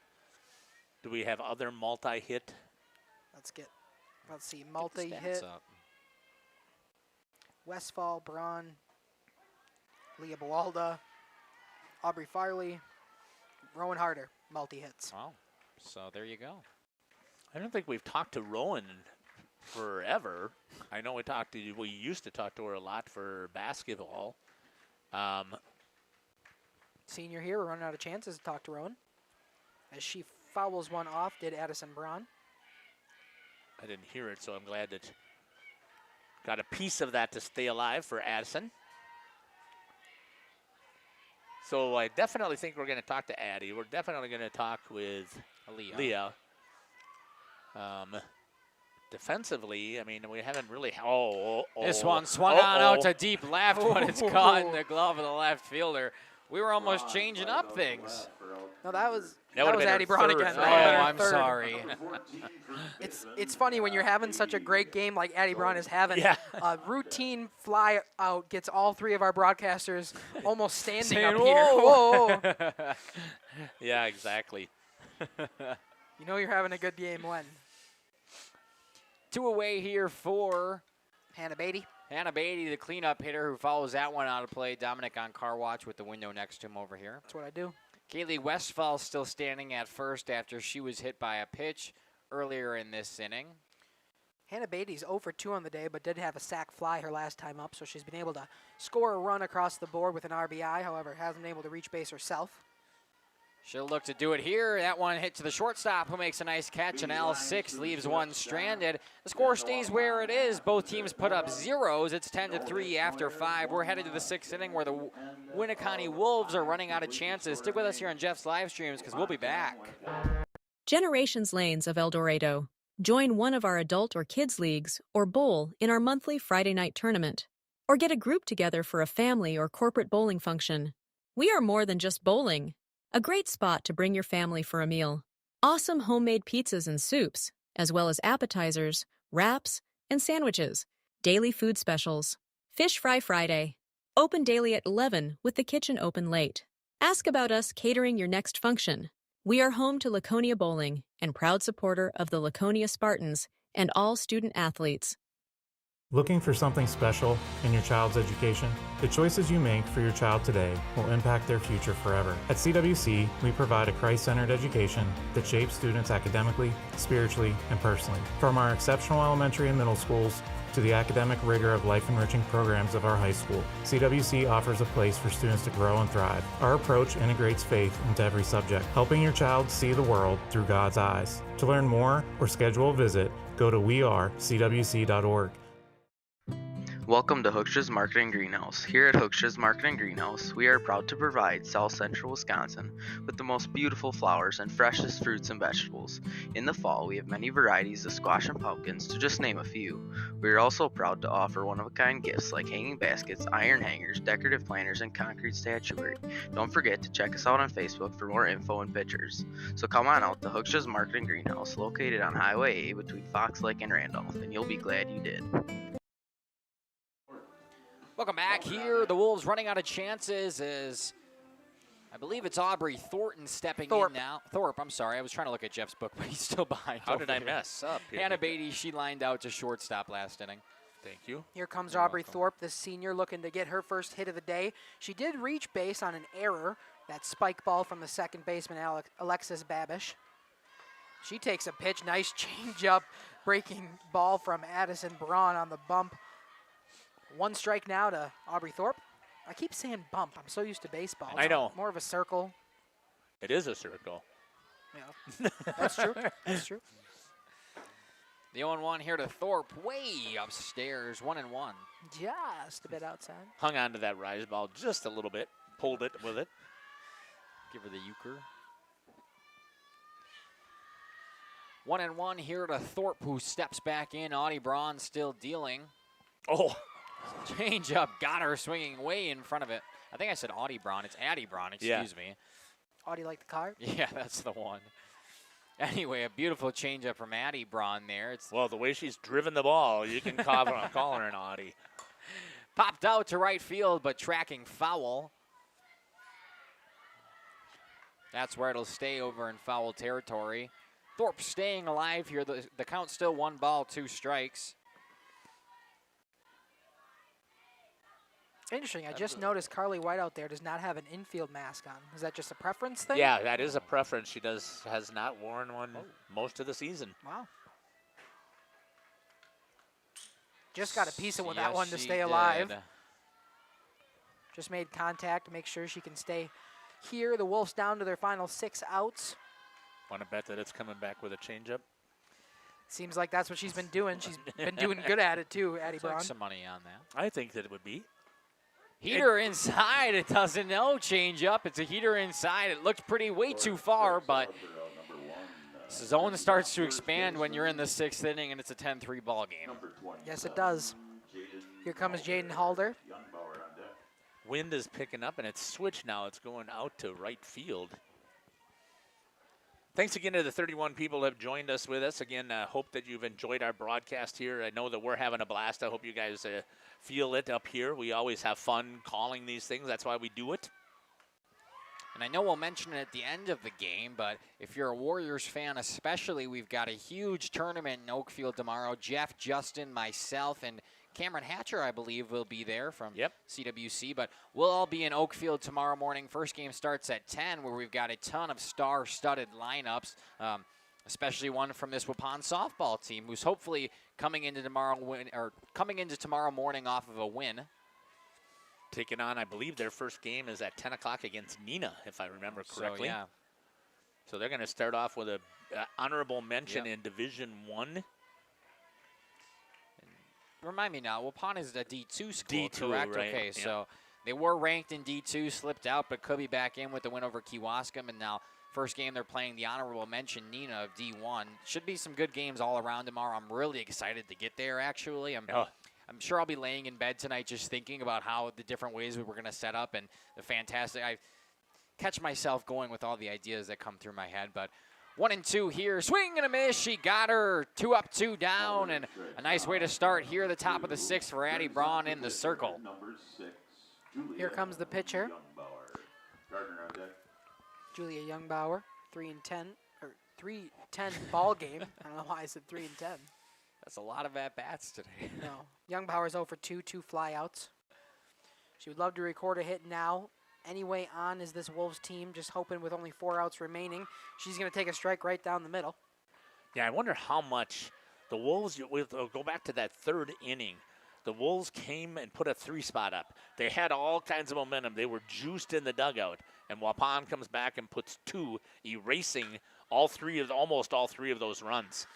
Do we have other multi-hit? Let's see, multi-hit. Westfall, Braun, Leah Bawalda, Aubrey Farley, Rowan Harder, multi-hits. Wow, so there you go. I don't think we've talked to Rowan forever. I know we used to talk to her a lot for basketball. Senior here, we're running out of chances to talk to Rowan. As she fouls one off, did Addison Braun. I didn't hear it, so I'm glad that got a piece of that to stay alive for Addison. So I definitely think we're going to talk to Addie. We're definitely going to talk with Leah. Defensively, I mean, we haven't really. This one swung on out to deep left, but it's caught in the glove of the left fielder. We were almost changing up things. No, that was been Addie Braun again. Oh, I'm sorry. It's funny when you're having such a great game like Addie Braun is having. Yeah. A routine fly out gets all 3 of our broadcasters almost standing Saying, up here. "Whoa." Whoa. Yeah, exactly. You know you're having a good game when. 2 away here for Hannah Beatty. Hannah Beatty, the cleanup hitter who follows that one out of play. Dominic on car watch with the window next to him over here. That's what I do. Kaylee Westfall still standing at first after she was hit by a pitch earlier in this inning. Hannah Beatty's 0 for 2 on the day, but did have a sac fly her last time up, so she's been able to score a run across the board with an RBI. However, hasn't been able to reach base herself. She'll look to do it here. That one hit to the shortstop, who makes a nice catch, and L6 leaves one stranded. The score stays where it is. Both teams put up zeros. It's 10-3 after 5. We're headed to the 6th inning where the Winneconne Wolves are running out of chances. Stick with us here on Jeff's live streams because we'll be back. Generations Lanes of El Dorado. Join one of our adult or kids leagues or bowl in our monthly Friday night tournament. Or get a group together for a family or corporate bowling function. We are more than just bowling. A great spot to bring your family for a meal. Awesome homemade pizzas and soups, as well as appetizers, wraps, and sandwiches. Daily food specials. Fish Fry Friday. Open daily at 11 with the kitchen open late. Ask about us catering your next function. We are home to Laconia Bowling and proud supporter of the Laconia Spartans and all student athletes. Looking for something special in your child's education? The choices you make for your child today will impact their future forever. At CWC, we provide a Christ-centered education that shapes students academically, spiritually, and personally. From our exceptional elementary and middle schools to the academic rigor of life-enriching programs of our high school, CWC offers a place for students to grow and thrive. Our approach integrates faith into every subject, helping your child see the world through God's eyes. To learn more or schedule a visit, go to wearecwc.org. Welcome to Hooksha's Marketing Greenhouse. Here at Hooksha's Marketing Greenhouse, we are proud to provide South Central Wisconsin with the most beautiful flowers and freshest fruits and vegetables. In the fall, we have many varieties of squash and pumpkins, to just name a few. We are also proud to offer one-of-a-kind gifts like hanging baskets, iron hangers, decorative planters, and concrete statuary. Don't forget to check us out on Facebook for more info and pictures. So come on out to Hooksha's Marketing Greenhouse, located on Highway A between Fox Lake and Randolph, and you'll be glad you did. Welcome back here. The Wolves running out of chances as I believe it's Aubrey Thornton stepping in now. Thorpe, I'm sorry. I was trying to look at Jeff's book, but he's still behind. How did I mess up here? Hannah Beatty, she lined out to shortstop last inning. Thank you. Here comes Aubrey Thorpe, the senior, looking to get her first hit of the day. She did reach base on an error That spike ball from the second baseman, Alexis Babish. She takes a pitch. Nice changeup, breaking ball from Addison Braun on the bump. 1 strike now to Aubrey Thorpe. I keep saying bump. I'm so used to baseball. I know. More of a circle. It is a circle. Yeah, that's true. That's true. The 0-1 here to Thorpe, way upstairs, 1-1. Just a bit outside. Hung on to that rise ball just a little bit. Pulled it with it. Give her the euchre. 1-1 here to Thorpe, who steps back in. Audie Braun still dealing. Oh. Change up, got her swinging way in front of it. I think I said Audie Braun. It's Addie Braun, excuse me. Audie like the car? Yeah, that's the one. Anyway, a beautiful changeup from Addie Braun there. Well, the way she's driven the ball, you can call her an Audie. Popped out to right field, but tracking foul. That's where it'll stay over in foul territory. Thorpe staying alive here. The count's still 1 ball, 2 strikes. Interesting. I just noticed Carly White out there does not have an infield mask on. Is that just a preference thing? Yeah, that is a preference. She has not worn one most of the season. Wow. Just got a piece of that Yes, one to she stay alive. did. Just made contact to make sure she can stay here. The Wolves down to their final 6 outs. Want to bet that it's coming back with a changeup? Seems like that's what she's been doing. She's been doing good at it too, Addie Let's make Braun. some money on that. I think that it would be. Heater inside. It doesn't know. Change up. It's a heater inside. It looked pretty way too far, but zone starts to expand when you're in the 6th inning and it's a 10-3 ball game. Yes, it does. Here comes Jaden Halder. Wind is picking up, and it's switched now. It's going out to right field. Thanks again to the 31 people who have joined us with us. Again, hope that you've enjoyed our broadcast here. I know that we're having a blast. I hope you guys feel it up here. We always have fun calling these things. That's why we do it. And I know we'll mention it at the end of the game, but if you're a Warriors fan especially, we've got a huge tournament in Oakfield tomorrow. Jeff, Justin, myself, and Cameron Hatcher, I believe, will be there from CWC. But we'll all be in Oakfield tomorrow morning. First game starts at 10, where we've got a ton of star-studded lineups, especially one from this Waupun softball team, who's hopefully coming into tomorrow morning off of a win. Taking on, I believe their first game is at 10 o'clock against Neenah, if I remember correctly. So, yeah. So they're going to start off with a honorable mention in Division I. Remind me now, Waupun is a D2 school, D2, correct? right, Okay, yeah. so they were ranked in D2, slipped out, but could be back in with the win over Kewaskum, and now first game they're playing the honorable mention Neenah of D1. Should be some good games all around tomorrow. I'm really excited to get there, actually. I'm sure I'll be laying in bed tonight just thinking about how the different ways we were going to set up and the fantastic. I catch myself going with all the ideas that come through my head, but 1-2 here. Swing and a miss. She got her. 2 up, 2 down. And a nice way to start here, the top of the 6th for Addie Braun in the circle. Here comes the pitcher. Julia Youngbauer, 3-10 ball game. I don't know why I said 3-10. That's a lot of at-bats today. No. Youngbauer's 0 for 2 flyouts. She would love to record a hit now. Anyway on is this Wolves team, just hoping with only 4 outs remaining. She's going to take a strike right down the middle. Yeah, I wonder how much the Wolves, we'll go back to that 3rd inning. The Wolves came and put a 3 spot up. They had all kinds of momentum. They were juiced in the dugout. And Waupun comes back and puts 2, erasing almost all three of those runs.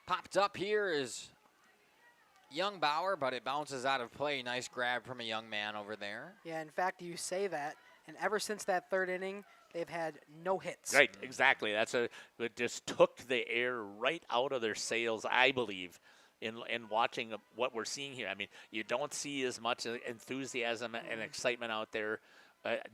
Popped up here is Youngbauer, but it bounces out of play. Nice grab from a young man over there. Yeah, in fact, you say that, and ever since that 3rd inning, they've had no hits. Right, exactly. It just took the air right out of their sails, I believe, in watching what we're seeing here. I mean, you don't see as much enthusiasm and excitement out there.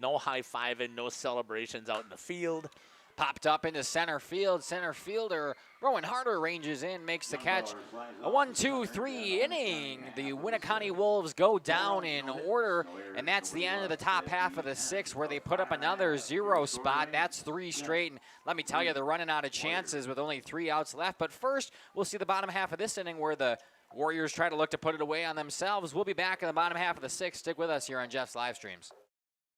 No high-fiving, no celebrations out in the field. Popped up into center field. Center fielder Rowan Harder ranges in, makes the catch. A 1-2-3 inning. The Winneconne Wolves go down in order, and that's the end of the top half of the 6th, where they put up another 0 spot. That's 3 straight, and let me tell you, they're running out of chances with only 3 outs left. But first, we'll see the bottom half of this inning where the Warriors try to look to put it away on themselves. We'll be back in the bottom half of the 6th. Stick with us here on Jeff's Live Streams.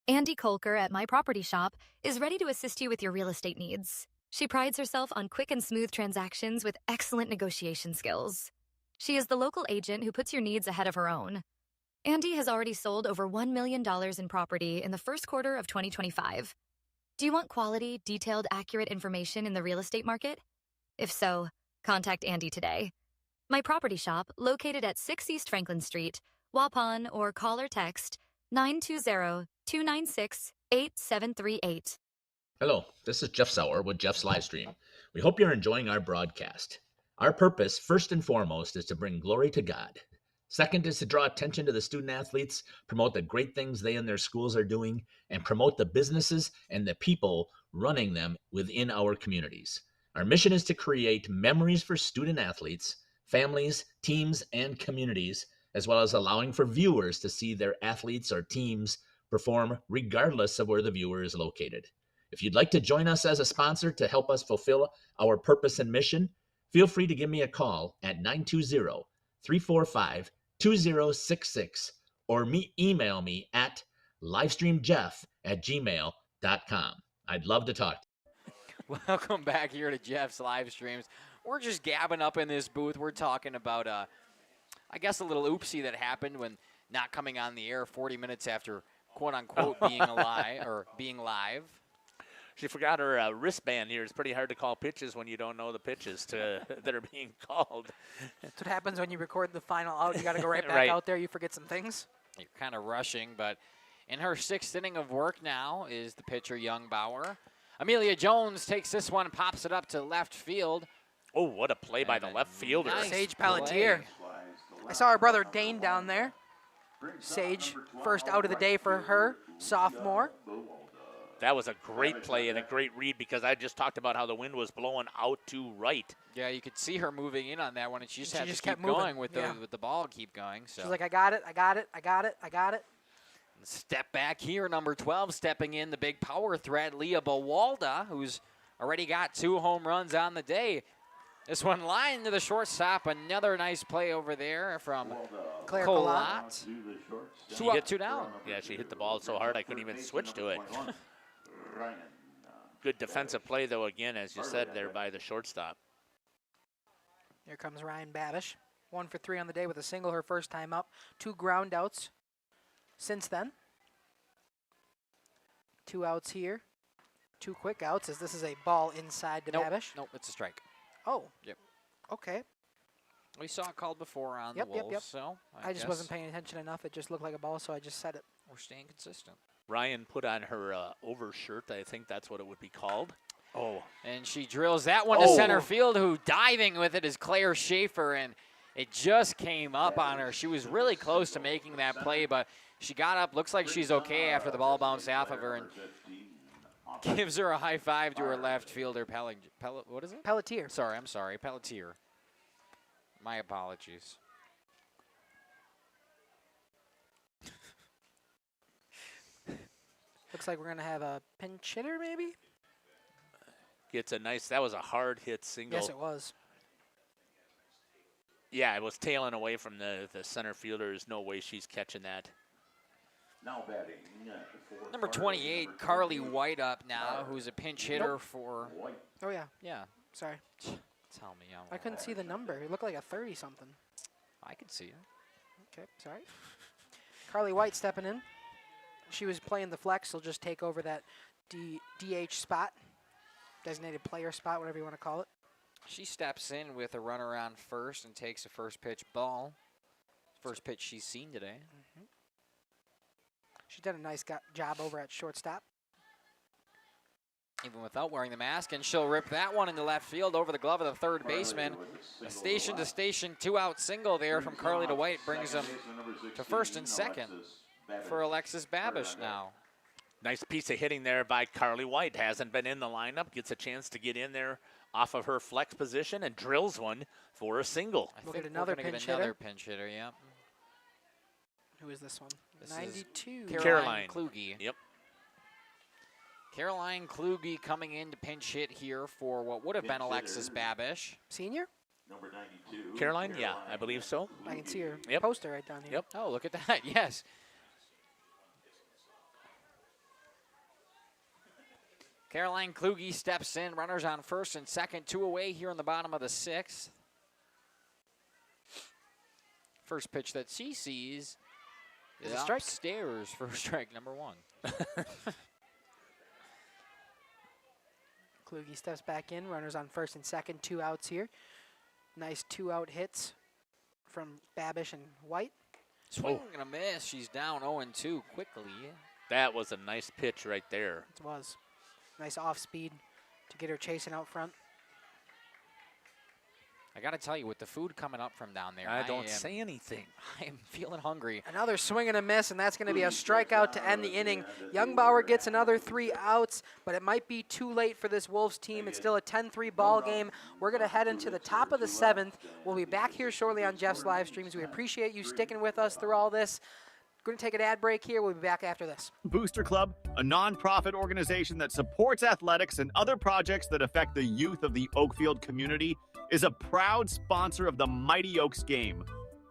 Andy Kolker at My Property Shop is ready to assist you with your real estate needs. She prides herself on quick and smooth transactions with excellent negotiation skills. She is the local agent who puts your needs ahead of her own. Andy has already sold over $1 million in property in the first quarter of 2025. Do you want quality, detailed, accurate information in the real estate market? If so, contact Andy today. My Property Shop, located at 6 East Franklin Street, Waupun, or call or text 920-296-8738. Hello, this is Jeff Sauer with Jeff's Livestream. We hope you're enjoying our broadcast. Our purpose, first and foremost, is to bring glory to God. Second is to draw attention to the student athletes, promote the great things they and their schools are doing, and promote the businesses and the people running them within our communities. Our mission is to create memories for student athletes, families, teams, and communities, as well as allowing for viewers to see their athletes or teams perform regardless of where the viewer is located. If you'd like to join us as a sponsor to help us fulfill our purpose and mission, feel free to give me a call at 920-345-2066 or email me at livestreamjeff@gmail.com. I'd love to talk to you. Welcome back here to Jeff's live streams. We're just gabbing up in this booth. We're talking about, I guess, a little oopsie that happened when not coming on the air 40 minutes after, quote unquote, being live. She forgot her wristband here. It's pretty hard to call pitches when you don't know the pitches that are being called. That's what happens when you record the final out. You got to go right back out there. You forget some things. You're kind of rushing, but in her 6th inning of work now is the pitcher, Young Bauer. Amelia Jones takes this one, pops it up to left field. Oh, what a play by the left fielder. Nice Sage Pelletier. I saw her brother Dane down there. Sage, first out of the day for her, sophomore. That was a great play and a great read because I just talked about how the wind was blowing out to right. Yeah, you could see her moving in on that one, and she just had to kept keep going moving. with the ball, keep going. So. She's like, I got it, I got it, I got it, I got it. Step back here, number 12, stepping in, the big power threat, Leah Bawalda, who's already got 2 home runs on the day. This one lined to the shortstop. Another nice play over there from Claire Collat. 2 up, 2 down. Yeah, she hit the ball so hard I couldn't even switch to it. Good defensive play, though, again, as you said, there by the shortstop. Here comes Ryan Babish. 1 for 3 on the day with a single her first time up. 2 ground outs since then. 2 outs here. 2 quick outs as this is a ball inside to Babish. Nope, it's a strike. Oh. Yep. Okay. We saw it called before on the Wolves, so I just wasn't paying attention enough. It just looked like a ball, so I just said it. We're staying consistent. Ryan put on her overshirt. I think that's what it would be called. Oh. And she drills that one to center field. Who diving with it is Claire Schaefer, and it just came up on her. She was really close to making that play, but she got up. Looks like she's okay after the ball bounced off of her and gives her a high five to her left fielder, what is it? Pelletier. I'm sorry, Pelletier. My apologies. Looks like we're going to have a pinch hitter, maybe? Gets a nice, that was a hard hit single. Yes, it was. Yeah, it was tailing away from the center fielder. There's no way she's catching that. Now batting. Number 28, Carly White up now, who's a pinch hitter for... Oh, yeah. Yeah. Sorry. Tell me. I couldn't see the number. It looked like a 30-something. I could see it. Okay, sorry. Carly White stepping in. She was playing the flex. She'll just take over that DH spot, designated player spot, whatever you want to call it. She steps in with a runner on first and takes a first pitch ball. First pitch she's seen today. Mm-hmm. She did a nice job over at shortstop. Even without wearing the mask, and she'll rip that one into left field over the glove of the third baseman. A station-to-station 2-out single there from Carly to White brings them to first and second for Alexis Babish now. Nice piece of hitting there by Carly White. Hasn't been in the lineup. Gets a chance to get in there off of her flex position and drills one for a single. I think another pinch hitter, yeah. Who is this one? This 92. Is Caroline Kluge. Yep. Caroline Kluge coming in to pinch hit here for what would have been Alexis Babish. Senior? Number 92. Caroline, yeah, I believe so. I can see her poster right down here. Yep. Oh, look at that, yes. Caroline Kluge steps in. Runners on first and second. 2 away here in the bottom of the 6th. First pitch that she sees is a strike. Upstairs for strike number 1. Kluge steps back in. Runners on first and second. 2 outs here. Nice 2-out hits from Babish and White. Swing and a miss. She's down 0-2 quickly. That was a nice pitch right there. It was. Nice off speed to get her chasing out front. I got to tell you, with the food coming up from down there, I don't say anything. I am feeling hungry. Another swing and a miss, and that's going to be a strikeout to end the inning. Youngbauer gets another 3 outs, but it might be too late for this Wolves team. It's still a 10-3 ball game. We're going to head into the top of the 7th. We'll be back here shortly on Jeff's live streams. We appreciate you sticking with us through all this. Going to take an ad break here. We'll be back after this. Booster Club, a nonprofit organization that supports athletics and other projects that affect the youth of the Oakfield community, is a proud sponsor of the Mighty Oaks game.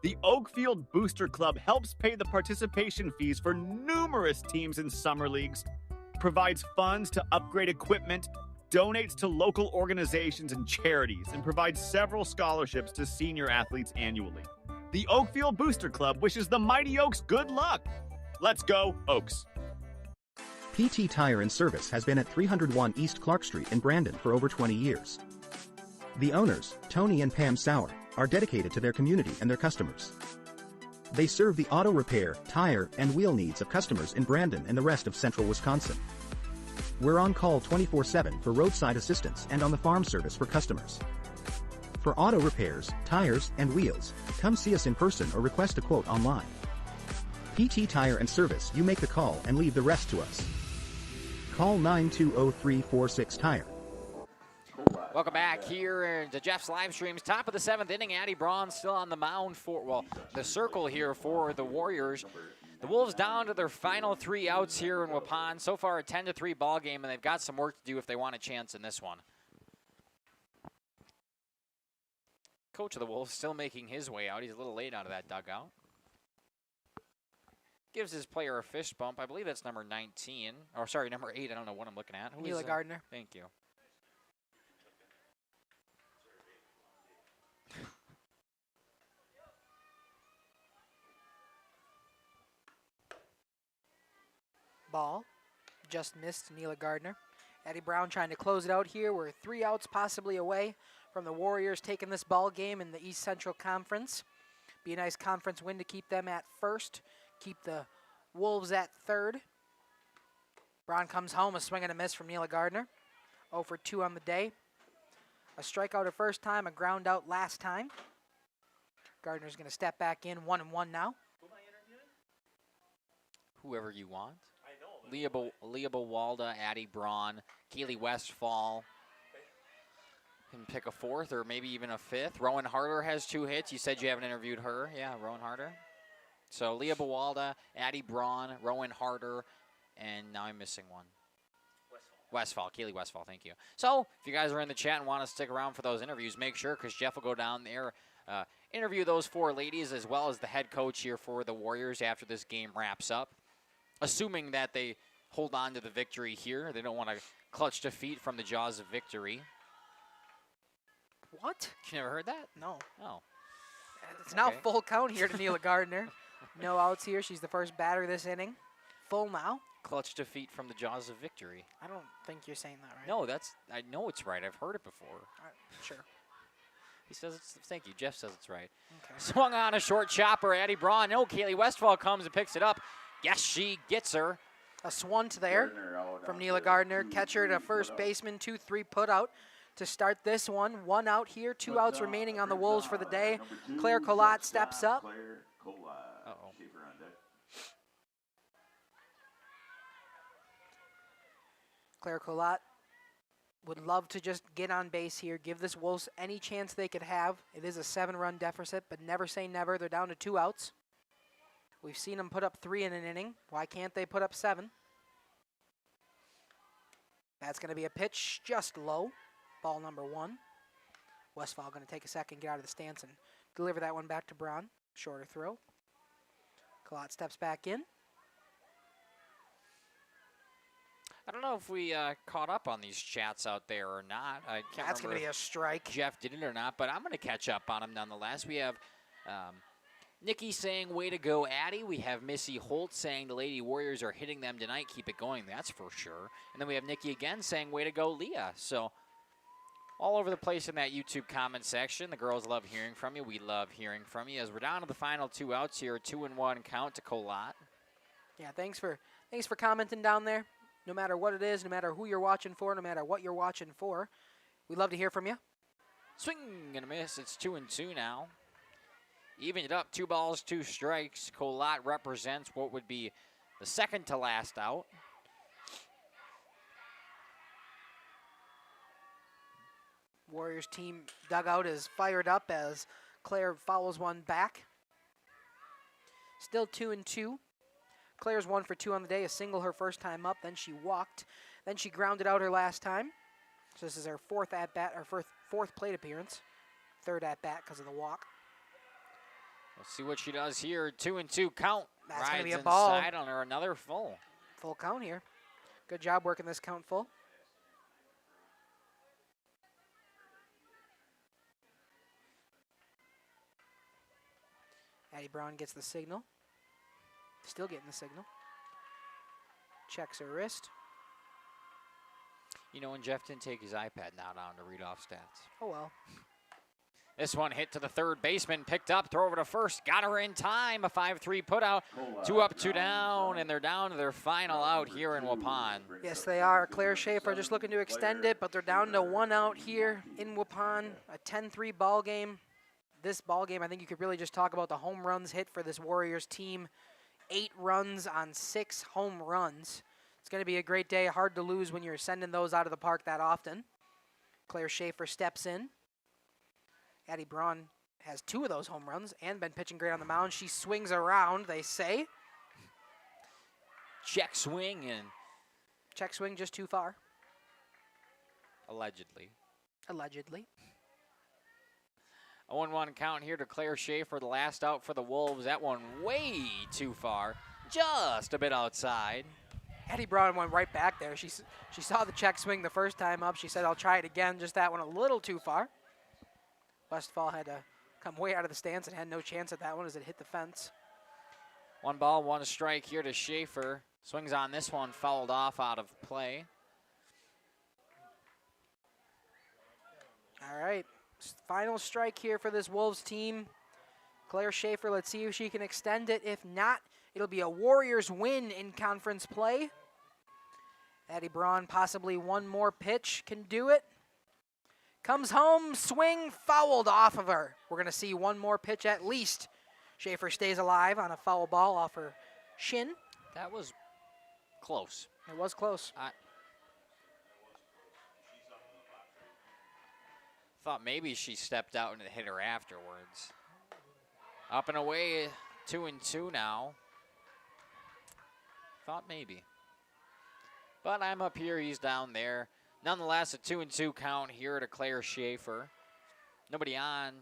The Oakfield Booster Club helps pay the participation fees for numerous teams in summer leagues, provides funds to upgrade equipment, donates to local organizations and charities, and provides several scholarships to senior athletes annually. The Oakfield Booster Club wishes the Mighty Oaks good luck. Let's go, Oaks. PT Tire and Service has been at 301 East Clark Street in Brandon for over 20 years. The owners, Tony and Pam Sauer, are dedicated to their community and their customers. They serve the auto repair, tire, and wheel needs of customers in Brandon and the rest of central Wisconsin. We're on call 24/7 for roadside assistance and on the farm service for customers. For auto repairs, tires, and wheels, come see us in person or request a quote online. PT Tire and Service, you make the call and leave the rest to us. Call 920-346-TIRE. Welcome back here to Jeff's live streams. Top of the 7th inning, Addie Braun still on the mound for, well, the circle here for the Warriors. The Wolves down to their final 3 outs here in Waupun. So far a 10-3 ball game, and they've got some work to do if they want a chance in this one. Coach of the Wolves still making his way out. He's a little late out of that dugout. Gives his player a fist bump. I believe that's number 19. Or sorry, number 8. I don't know what I'm looking at. Neela Gardner. Thank you. Ball. Just missed Neela Gardner. Addie Brown trying to close it out here. We're 3 outs possibly away from the Warriors taking this ball game in the East Central Conference. Be a nice conference win to keep them at first. Keep the Wolves at third. Brown comes home, a swing and a miss from Neela Gardner. 0 for 2 on the day. A strikeout her first time, a ground out last time. Gardner's going to step back in, 1-1 now. Whoever you want. Leah Bowalda, Addie Braun, Kaylee Westfall. Can pick a 4th or maybe even a 5th. Rowan Harder has 2 hits. You said you haven't interviewed her. Yeah, Rowan Harder. So Leah Bowalda, Addie Braun, Rowan Harder, and now I'm missing one. Westfall, Kaylee Westfall, thank you. So if you guys are in the chat and want to stick around for those interviews, make sure, because Jeff will go down there, interview those 4 ladies as well as the head coach here for the Warriors after this game wraps up. Assuming that they hold on to the victory here. They don't want to clutch defeat from the jaws of victory. What? You never heard that? No. Oh. It's now full count here to Neela Gardner. No outs here. She's the first batter this inning. Full now. Clutch defeat from the jaws of victory. I don't think you're saying that right. No, I know it's right. I've heard it before. All right, sure. He says it's, thank you. Jeff says it's right. Okay. Swung on a short chopper, Addie Braun. No, Kaylee Westfall comes and picks it up. Yes, she gets her. A swunt there from Neela Gardner. Catcher to first baseman, 2-3 put out to start this one. 1 out here, 2 outs remaining on the Wolves for the day. Claire Collot steps up. Uh-oh. Claire Collot would love to just get on base here, give this Wolves any chance they could have. It is a 7-run deficit, but never say never. They're down to 2 outs. We've seen them put up 3 in an inning. Why can't they put up 7? That's going to be a pitch just low. Ball number 1. Westfall going to take a second, get out of the stance, and deliver that one back to Braun. Shorter throw. Collot steps back in. I don't know if we caught up on these chats out there or not. I can't That's going to be a strike. Jeff did it or not, but I'm going to catch up on him nonetheless. We have Nikki saying, way to go, Addie. We have Missy Holt saying the Lady Warriors are hitting them tonight. Keep it going, that's for sure. And then we have Nikki again saying, way to go, Leah. So all over the place in that YouTube comment section. The girls love hearing from you. We love hearing from you. As we're down to the final 2 outs here, 2-1 count to Colot. Yeah, thanks for commenting down there. No matter what it is, no matter who you're watching for, no matter what you're watching for, we'd love to hear from you. Swing and a miss. It's 2-2 now. Even it up, 2 balls, 2 strikes. Colot represents what would be the second to last out. Warriors team dugout is fired up as Claire fouls one back. Still 2-2. Claire's 1 for 2 on the day, a single her first time up, then she walked. Then she grounded out her last time. So this is her 4th at-bat, or fourth plate appearance. 3rd at-bat because of the walk. We'll see what she does here. 2-2 count. That's going to be a Rides ball. inside on her, another full. Full count here. Good job working this count full. Addie Braun gets the signal. Still getting the signal. Checks her wrist. You know, when Jeff didn't take his iPad now down to read off stats. Oh, well. This one hit to the third baseman, picked up, throw over to first, got her in time, a 5-3 putout, 2 up, 2 down, and they're down to their final out here in Waupun. Yes, they are. Claire Schaefer just looking to extend it, but they're down to 1 out here in Waupun, a 10-3 ball game. This ball game, I think you could really just talk about the home runs hit for this Warriors team. 8 runs on 6 home runs. It's going to be a great day. Hard to lose when you're sending those out of the park that often. Claire Schaefer steps in. Addie Braun has 2 of those home runs and been pitching great on the mound. She swings around, they say. Check swing and... Check swing just too far. Allegedly. Allegedly. A 1-1 count here to Claire Schaefer, the last out for the Wolves. That one way too far, just a bit outside. Addie Braun went right back there. She saw the check swing the first time up. She said, I'll try it again. Just that one a little too far. Westfall had to come way out of the stance and had no chance at that one as it hit the fence. 1 ball, 1 strike here to Schaefer. Swings on this one, fouled off out of play. All right. Final strike here for this Wolves team. Claire Schaefer, let's see if she can extend it. If not, it'll be a Warriors win in conference play. Addie Braun, possibly 1 more pitch, can do it. Comes home, swing, fouled off of her. We're going to see 1 more pitch at least. Schaefer stays alive on a foul ball off her shin. That was close. It was close. Thought maybe she stepped out and it hit her afterwards. Up and away, 2-2 now. Thought maybe. But I'm up here, he's down there. Nonetheless, a 2-2 count here to Claire Schaefer. Nobody on,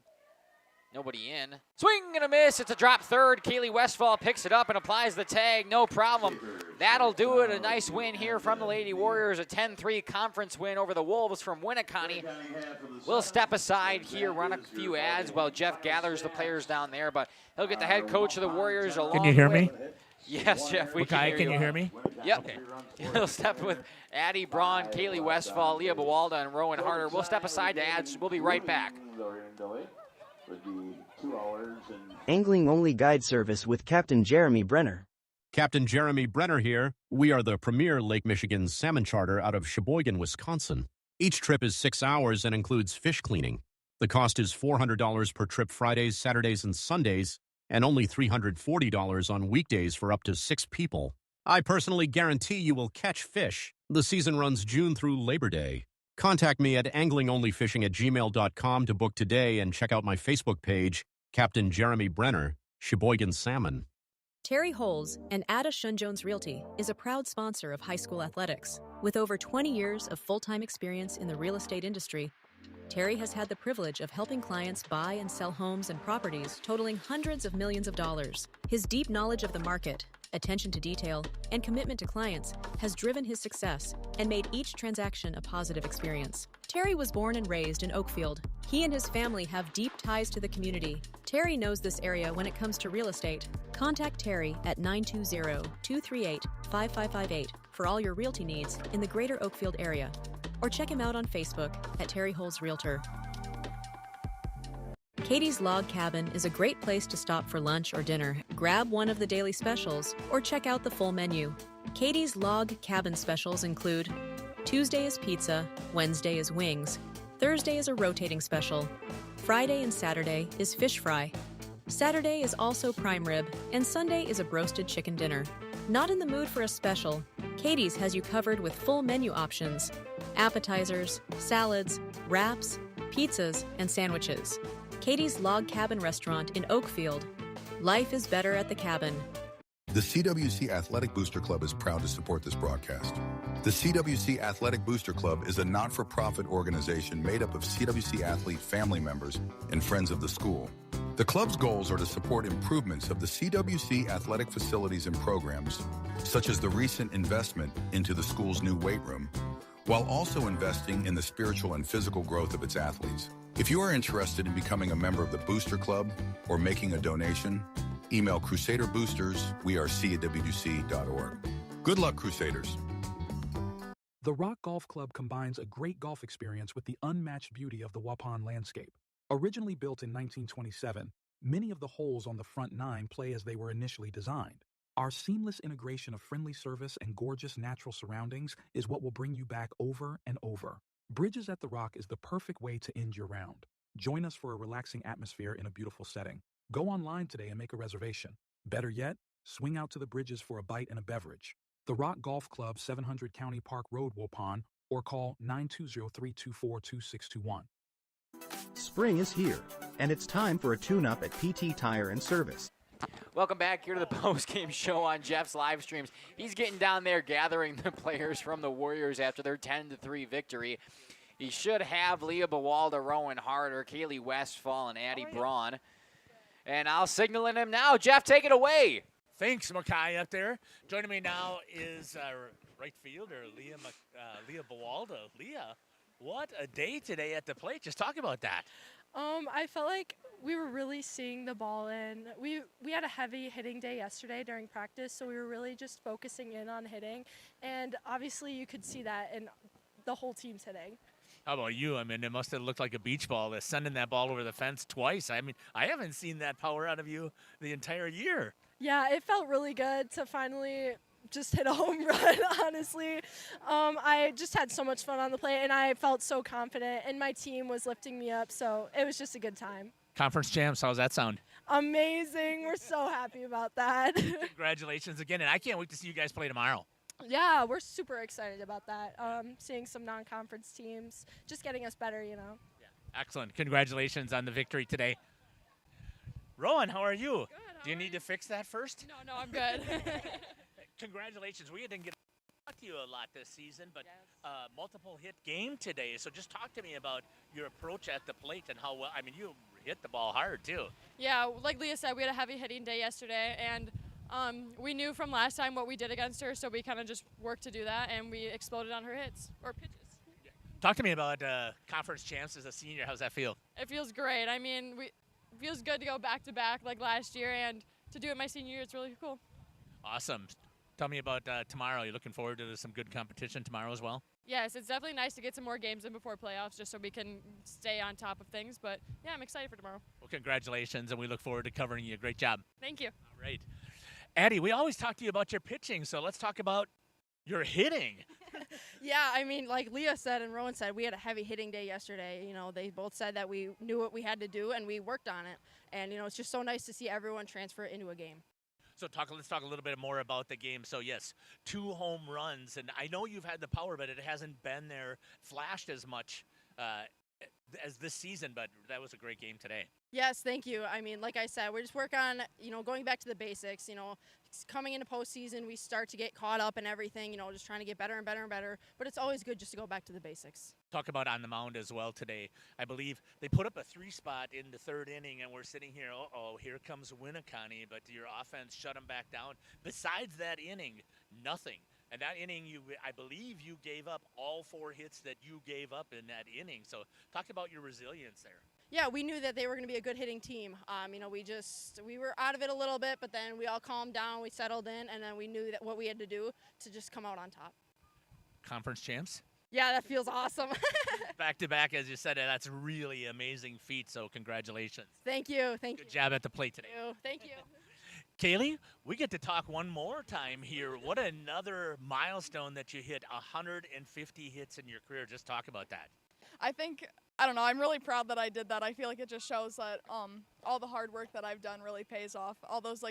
nobody in. Swing and a miss. It's a drop third. Kaylee Westfall picks it up and applies the tag. No problem. That'll do it. A nice win here from the Lady Warriors. A 10-3 conference win over the Wolves from Winneconne. We'll step aside here, run a few ads while Jeff gathers the players down there. But he'll get the head coach of the Warriors along. Can you hear me? Yes, Jeff, we can hear me? Yep. Okay. He'll step with Addie Braun, Kaylee Westfall, Leah Bawalda, and Rowan Harder. We'll step aside to ads. We'll be right back. Angling only guide service with Captain Jeremy Brenner. Captain Jeremy Brenner here. We are the premier Lake Michigan salmon charter out of Sheboygan, Wisconsin. Each trip is 6 hours and includes fish cleaning. The cost is $400 per trip Fridays, Saturdays, and Sundays, and only $340 on weekdays for up to 6 people. I personally guarantee you will catch fish. The season runs June through Labor Day. Contact me at anglingonlyfishing@gmail.com to book today and check out my Facebook page, Captain Jeremy Brenner, Sheboygan Salmon. Terry Holes and Ada Shun Jones Realty is a proud sponsor of high school athletics. With over 20 years of full-time experience in the real estate industry, Terry has had the privilege of helping clients buy and sell homes and properties totaling hundreds of millions of dollars. His deep knowledge of the market attention to detail, and commitment to clients has driven his success and made each transaction a positive experience. Terry was born and raised in Oakfield. He and his family have deep ties to the community. Terry knows this area when it comes to real estate. Contact Terry at 920-238-5558 for all your realty needs in the greater Oakfield area. Or check him out on Facebook at Terry Holz Realtor. Katie's Log Cabin is a great place to stop for lunch or dinner, grab one of the daily specials, or check out the full menu. Katie's Log Cabin specials include Tuesday is pizza, Wednesday is wings, Thursday is a rotating special, Friday and Saturday is fish fry, Saturday is also prime rib, and Sunday is a broasted chicken dinner. Not in the mood for a special? Katie's has you covered with full menu options, appetizers, salads, wraps, pizzas, and sandwiches. Katie's Log Cabin Restaurant in Oakfield. Life is better at the cabin. The CWC Athletic Booster Club is proud to support this broadcast. The CWC Athletic Booster Club is a not-for-profit organization made up of CWC athlete family members and friends of the school. The club's goals are to support improvements of the CWC athletic facilities and programs, such as the recent investment into the school's new weight room, while also investing in the spiritual and physical growth of its athletes. If you are interested in becoming a member of the Booster Club or making a donation, email Crusader Boosters, WC@WC.org. Good luck, Crusaders. The Rock Golf Club combines a great golf experience with the unmatched beauty of the Waupun landscape. Originally built in 1927, many of the holes on the front nine play as they were initially designed. Our seamless integration of friendly service and gorgeous natural surroundings is what will bring you back over and over. Bridges at the Rock is the perfect way to end your round. Join us for a relaxing atmosphere in a beautiful setting. Go online today and make a reservation. Better yet, swing out to the Bridges for a bite and a beverage. The Rock Golf Club, 700 County Park Road, Waupun, or call 920-324-2621. Spring is here, and it's time for a tune-up at PT Tire and Service. Welcome back here to the post-game show on Jeff's live streams. He's getting down there gathering the players from the Warriors after their 10-3 victory. He should have Leah Bawalda, Rowan Harder, Kaylee Westfall, and Addie Braun. And I'll signal in him now. Jeff, take it away. Thanks, Makai, up there. Joining me now is right fielder Leah Bawalda. Leah, what a day today at the plate. Just talk about that. I felt like we were really seeing the ball in. We had a heavy hitting day yesterday during practice, so we were really just focusing in on hitting. And obviously you could see that in the whole team's hitting. How about you? I mean, it must have looked like a beach ball. They're sending that ball over the fence twice. I mean, I haven't seen that power out of you the entire year. Yeah, it felt really good to finally just hit a home run, honestly. I just had so much fun on the plate, and I felt so confident, and my team was lifting me up, so it was just a good time. Conference champs, how's that sound? Amazing. We're so happy about that. Congratulations again, and I can't wait to see you guys play tomorrow. Yeah, we're super excited about that. Seeing some non-conference teams, just getting us better, you know. Yeah. Excellent. Congratulations on the victory today. Rowan, how are you? Good. Do you need to fix that first? No, I'm good. Congratulations. We didn't get to talk to you a lot this season, but multiple hit game today. So just talk to me about your approach at the plate and how well. I mean, you hit the ball hard too. Yeah, like Leah said, we had a heavy hitting day yesterday, and we knew from last time what we did against her, so we kind of just worked to do that, and we exploded on her hits or pitches. Yeah. Talk to me about conference champs as a senior. How's that feel? It feels great. I mean, it feels good to go back-to-back like last year, and to do it my senior year, it's really cool. Awesome. Tell me about tomorrow. You're looking forward to some good competition tomorrow as well? Yes, it's definitely nice to get some more games in before playoffs just so we can stay on top of things. But, yeah, I'm excited for tomorrow. Well, congratulations, and we look forward to covering you. Great job. Thank you. All right. Addie, we always talk to you about your pitching, so let's talk about your hitting. Yeah, I mean, like Leah said and Rowan said, we had a heavy hitting day yesterday. You know, they both said that we knew what we had to do, and we worked on it. And, you know, it's just so nice to see everyone transfer into a game. So let's talk a little bit more about the game. So, yes, 2 home runs. And I know you've had the power, but it hasn't been there, flashed as much as this season. But that was a great game today. Yes, thank you. I mean, like I said, we're just working on, you know, going back to the basics, you know, coming into postseason, we start to get caught up in everything, you know, just trying to get better and better and better. But it's always good just to go back to the basics. Talk about on the mound as well today. I believe they put up a 3-spot in the 3rd inning, and we're sitting here, here comes Winneconne, but your offense shut them back down. Besides that inning, nothing. And that inning, I believe you gave up all 4 hits that you gave up in that inning. So talk about your resilience there. Yeah, we knew that they were going to be a good hitting team. You know, we were out of it a little bit, but then we all calmed down, we settled in, and then we knew that what we had to do to just come out on top. Conference champs? Yeah, that feels awesome. Back-to-back, as you said, that's really amazing feat, so congratulations. Thank you. Good job at the plate today. Thank you. Kaylee, we get to talk one more time here. What another milestone that you hit, 150 hits in your career. Just talk about that. I don't know, I'm really proud that I did that. I feel like it just shows that all the hard work that I've done really pays off. All those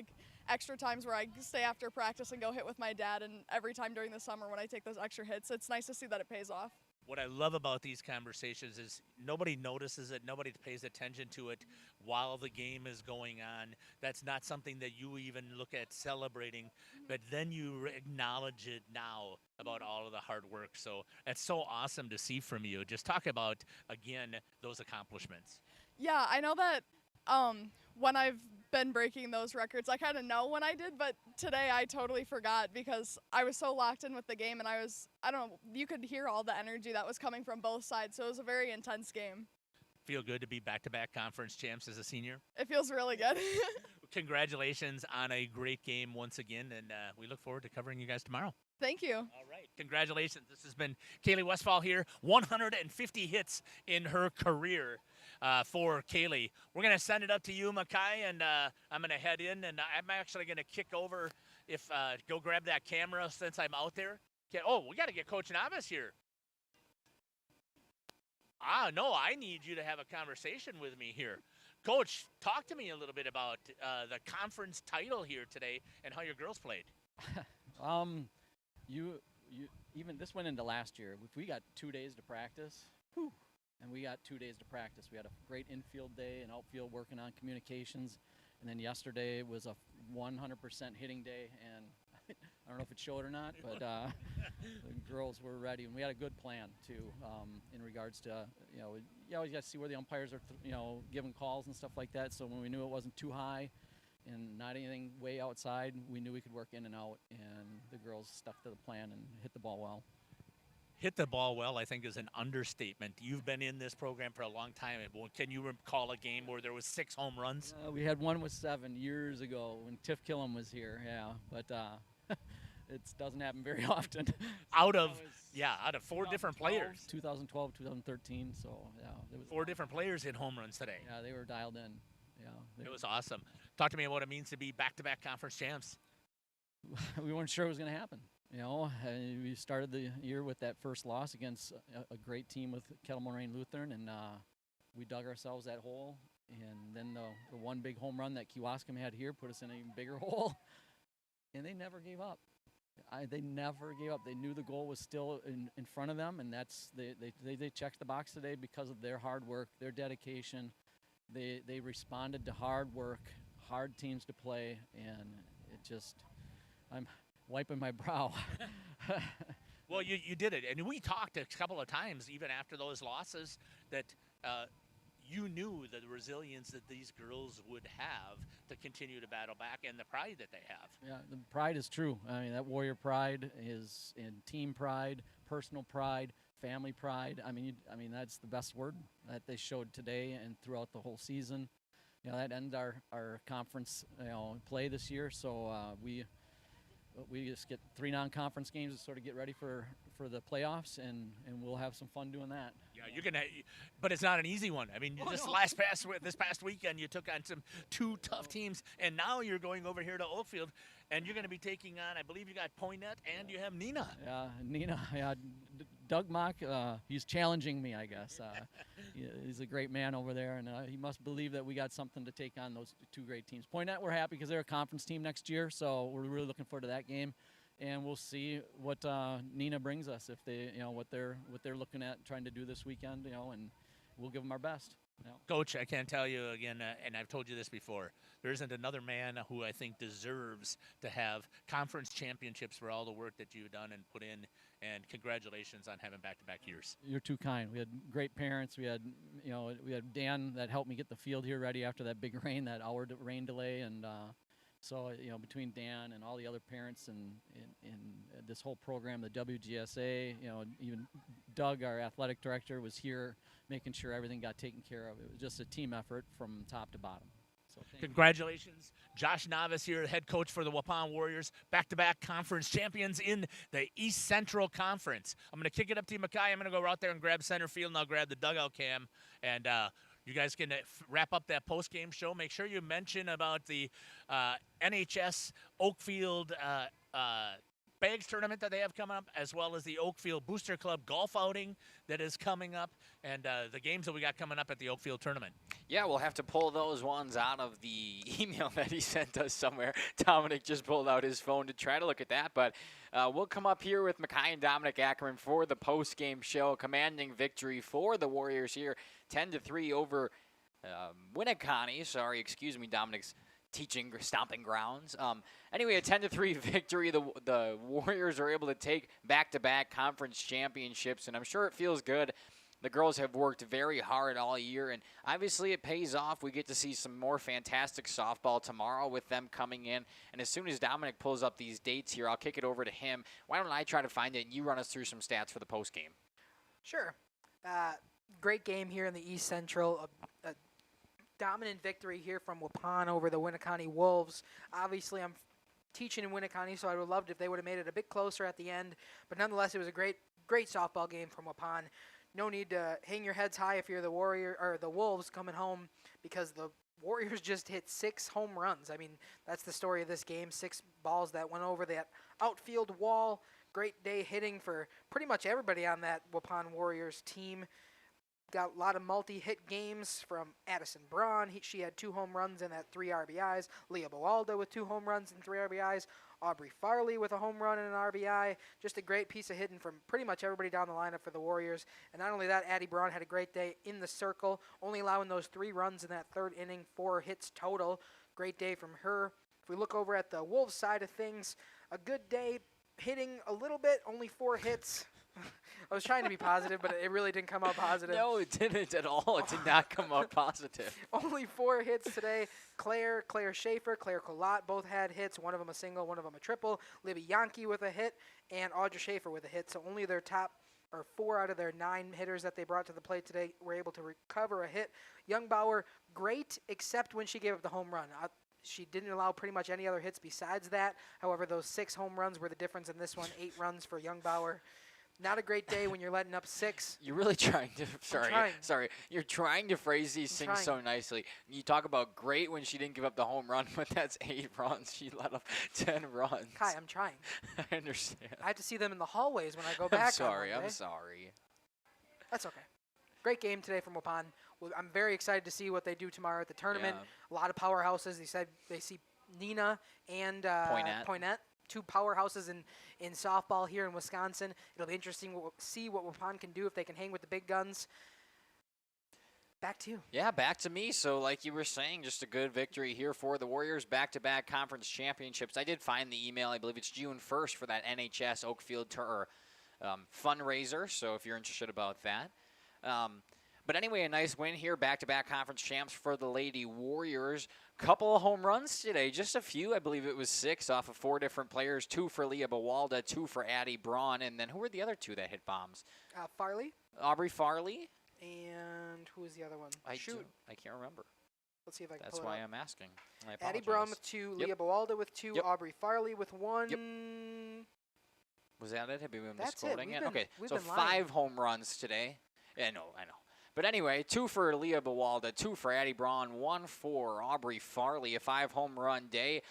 extra times where I stay after practice and go hit with my dad, and every time during the summer when I take those extra hits, it's nice to see that it pays off. What I love about these conversations is nobody notices it, nobody pays attention to it while the game is going on. That's not something that you even look at celebrating, but then you acknowledge it now about all of the hard work. So that's so awesome to see from you. Just talk about, again, those accomplishments. Yeah, I know that when I've been breaking those records, I kind of know when I did, but today I totally forgot because I was so locked in with the game, and I don't know, you could hear all the energy that was coming from both sides, so it was a very intense game. Feel good to be back-to-back conference champs as a senior? It feels really good. Congratulations on a great game once again, and we look forward to covering you guys tomorrow. Thank you. All right. Congratulations. This has been Kaylee Westfall here. 150 hits in her career for Kaylee. We're going to send it up to you, Makai, and I'm going to head in, and I'm actually going to kick over go grab that camera since I'm out there. Okay. Oh, we got to get Coach Navas here. No, I need you to have a conversation with me here. Coach, talk to me a little bit about the conference title here today and how your girls played. You even this went into last year. We got 2 days to practice, and we got 2 days to practice. We had a great infield day and outfield working on communications, and then yesterday was a 100% hitting day, and I don't know if it showed or not, but the girls were ready, and we had a good plan too in regards to you always got to see where the umpires are giving calls and stuff like that. So when we knew it wasn't too high and not anything way outside, we knew we could work in and out, and the girls stuck to the plan and hit the ball well. Hit the ball well, I think, is an understatement. You've been in this program for a long time. Can you recall a game where there was 6 home runs? We had one with 7 years ago when Tiff Killam was here, but it doesn't happen very often. Out of 4 different players. 2012, 2013, so yeah. There was 4 different players hit home runs today. Yeah, they were dialed in. Yeah, it was awesome. Talk to me about what it means to be back-to-back conference champs. We weren't sure it was going to happen. We started the year with that first loss against a great team with Kettle Moraine Lutheran, and we dug ourselves that hole. And then the one big home run that Kewaskum had here put us in an even bigger hole. And they never gave up. They never gave up. They knew the goal was still in front of them, and they checked the box today because of their hard work, their dedication. They responded to hard work, hard teams to play, and I'm wiping my brow. Well, you did it, and we talked a couple of times even after those losses that you knew the resilience that these girls would have to continue to battle back and the pride that they have. Yeah, the pride is true. I mean, that warrior pride is in team pride, personal pride, family pride. I mean, that's the best word that they showed today and throughout the whole season. That ended our conference play this year, so we just get 3 non-conference games to sort of get ready for the playoffs, and we'll have some fun doing that. Yeah, you're gonna, but it's not an easy one. I mean, this past weekend you took on some 2 tough teams, and now you're going over here to Oakfield, and you're going to be taking on, I believe you got Poynette and you have Nina. Yeah, Nina. Yeah, Doug Mock. He's challenging me, I guess. He's a great man over there, and he must believe that we got something to take on those 2 great teams. Poynette, we're happy because they're a conference team next year, so we're really looking forward to that game. And we'll see what Nina brings us if they, what they're looking at trying to do this weekend, and we'll give them our best. You know. Coach, I can't tell you again, and I've told you this before, there isn't another man who I think deserves to have conference championships for all the work that you've done and put in, and congratulations on having back-to-back years. You're too kind. We had great parents. We had Dan that helped me get the field here ready after that big rain, that hour rain delay, and so between Dan and all the other parents and this whole program, the WGSA, even Doug, our athletic director, was here making sure everything got taken care of. It was just a team effort from top to bottom. So congratulations. Josh Navis here, head coach for the Waupun Warriors, back-to-back conference champions in the East Central Conference. I'm going to kick it up to you, Makai. I'm going to go out there and grab center field, and I'll grab the dugout cam, and you guys can wrap up that post-game show. Make sure you mention about the NHS Oakfield Bags tournament that they have coming up, as well as the Oakfield Booster Club golf outing that is coming up, and the games that we got coming up at the Oakfield tournament. Yeah, we'll have to pull those ones out of the email that he sent us somewhere. Dominic just pulled out his phone to try to look at that, but we'll come up here with Makai and Dominic Ackerman for the post-game show. Commanding victory for the Warriors here, 10-3 over Winneconne. Sorry, excuse me, Dominic's teaching stomping grounds. Anyway, a 10-3 victory. The Warriors are able to take back-to-back conference championships, and I'm sure it feels good. The girls have worked very hard all year, and obviously it pays off. We get to see some more fantastic softball tomorrow with them coming in, and as soon as Dominic pulls up these dates here, I'll kick it over to him. Why don't I try to find it, and you run us through some stats for the postgame? Sure. Great game here in the East Central. A dominant victory here from Waupun over the Winneconne Wolves. Obviously, I'm teaching in Winneconne, so I would have loved if they would have made it a bit closer at the end. But nonetheless, it was a great softball game from Waupun. No need to hang your heads high if you're the Warrior or the Wolves coming home, because the Warriors just hit 6 home runs. I mean, that's the story of this game. 6 balls that went over that outfield wall. Great day hitting for pretty much everybody on that Waupun Warriors team. Got a lot of multi-hit games from Addison Braun. She had 2 home runs and had 3 RBIs. Leah Boalda with 2 home runs and 3 RBIs. Aubrey Farley with a home run and an RBI. Just a great piece of hitting from pretty much everybody down the lineup for the Warriors. And not only that, Addie Braun had a great day in the circle, only allowing those 3 runs in that 3rd inning, 4 hits total. Great day from her. If we look over at the Wolves side of things, a good day hitting a little bit, only 4 hits. I was trying to be positive, but it really didn't come out positive. No, it didn't at all. It did not come out positive. Only 4 hits today. Claire Schaefer, Claire Collat both had hits. One of them a single, one of them a triple. Libby Yankee with a hit, and Audra Schaefer with a hit. So only their top, or 4 out of their 9 hitters that they brought to the plate today were able to recover a hit. Youngbauer, great, except when she gave up the home run. She didn't allow pretty much any other hits besides that. However, those 6 home runs were the difference in this one. 8 runs for Youngbauer. Not a great day when you're letting up 6. You're really trying to, sorry. You're trying to phrase these things so nicely. You talk about great when she didn't give up the home run, but that's 8 runs. She let up 10 runs. Kai, I'm trying. I understand. I have to see them in the hallways when I go back. I'm sorry. That's okay. Great game today from Waupun. I'm very excited to see what they do tomorrow at the tournament. Yeah. A lot of powerhouses. They said they see Nina and Poynette. 2 powerhouses in softball here in Wisconsin. It'll be interesting to see what Waupun can do if they can hang with the big guns. Back to you. Yeah, back to me. So like you were saying, just a good victory here for the Warriors. Back-to-back conference championships. I did find the email. I believe it's June 1st for that NHS Oakfield fundraiser. So if you're interested about that. But anyway, a nice win here. Back-to-back conference champs for the Lady Warriors. Couple of home runs today. Just a few. I believe it was 6 off of 4 different players. 2 for Leah Bawalda, 2 for Addie Braun. And then who were the other 2 that hit bombs? Farley. Aubrey Farley. And who was the other one? I can't remember. Let's see if I can That's pull it why up. I'm asking. Addie Braun with 2, Leah Bawalda with 2, Aubrey Farley with 1. Yep. Was that it? Have we been That's misquoting it? it? Okay, so been 5 home runs today. Yeah, I know. But anyway, 2 for Leah Bawalda, 2 for Addie Braun, 1 for Aubrey Farley, a 5 home run day.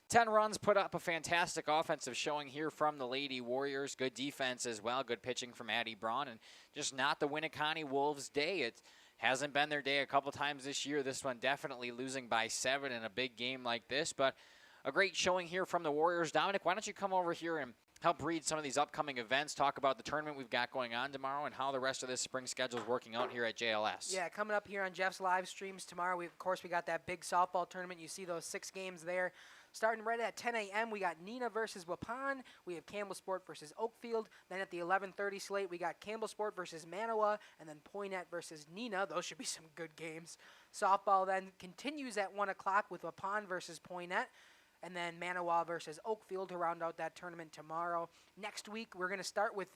10 runs, put up a fantastic offensive showing here from the Lady Warriors. Good defense as well, good pitching from Addie Braun, and just not the Winneconne Wolves' day. It hasn't been their day a couple times this year. This one definitely losing by 7 in a big game like this, but a great showing here from the Warriors. Dominic, why don't you come over here and help read some of these upcoming events, talk about the tournament we've got going on tomorrow, and how the rest of this spring schedule is working out here at JLS. Yeah, coming up here on Jeff's live streams tomorrow, we got that big softball tournament. You see those 6 games there. Starting right at 10 a.m., we got Neenah versus Waupun. We have Campbellsport versus Oakfield. Then at the 11:30 slate, we got Campbellsport versus Manawa, and then Poynette versus Neenah. Those should be some good games. Softball then continues at 1 o'clock with Waupun versus Poynette, and then Manawa versus Oakfield to round out that tournament tomorrow. Next week, we're going to start with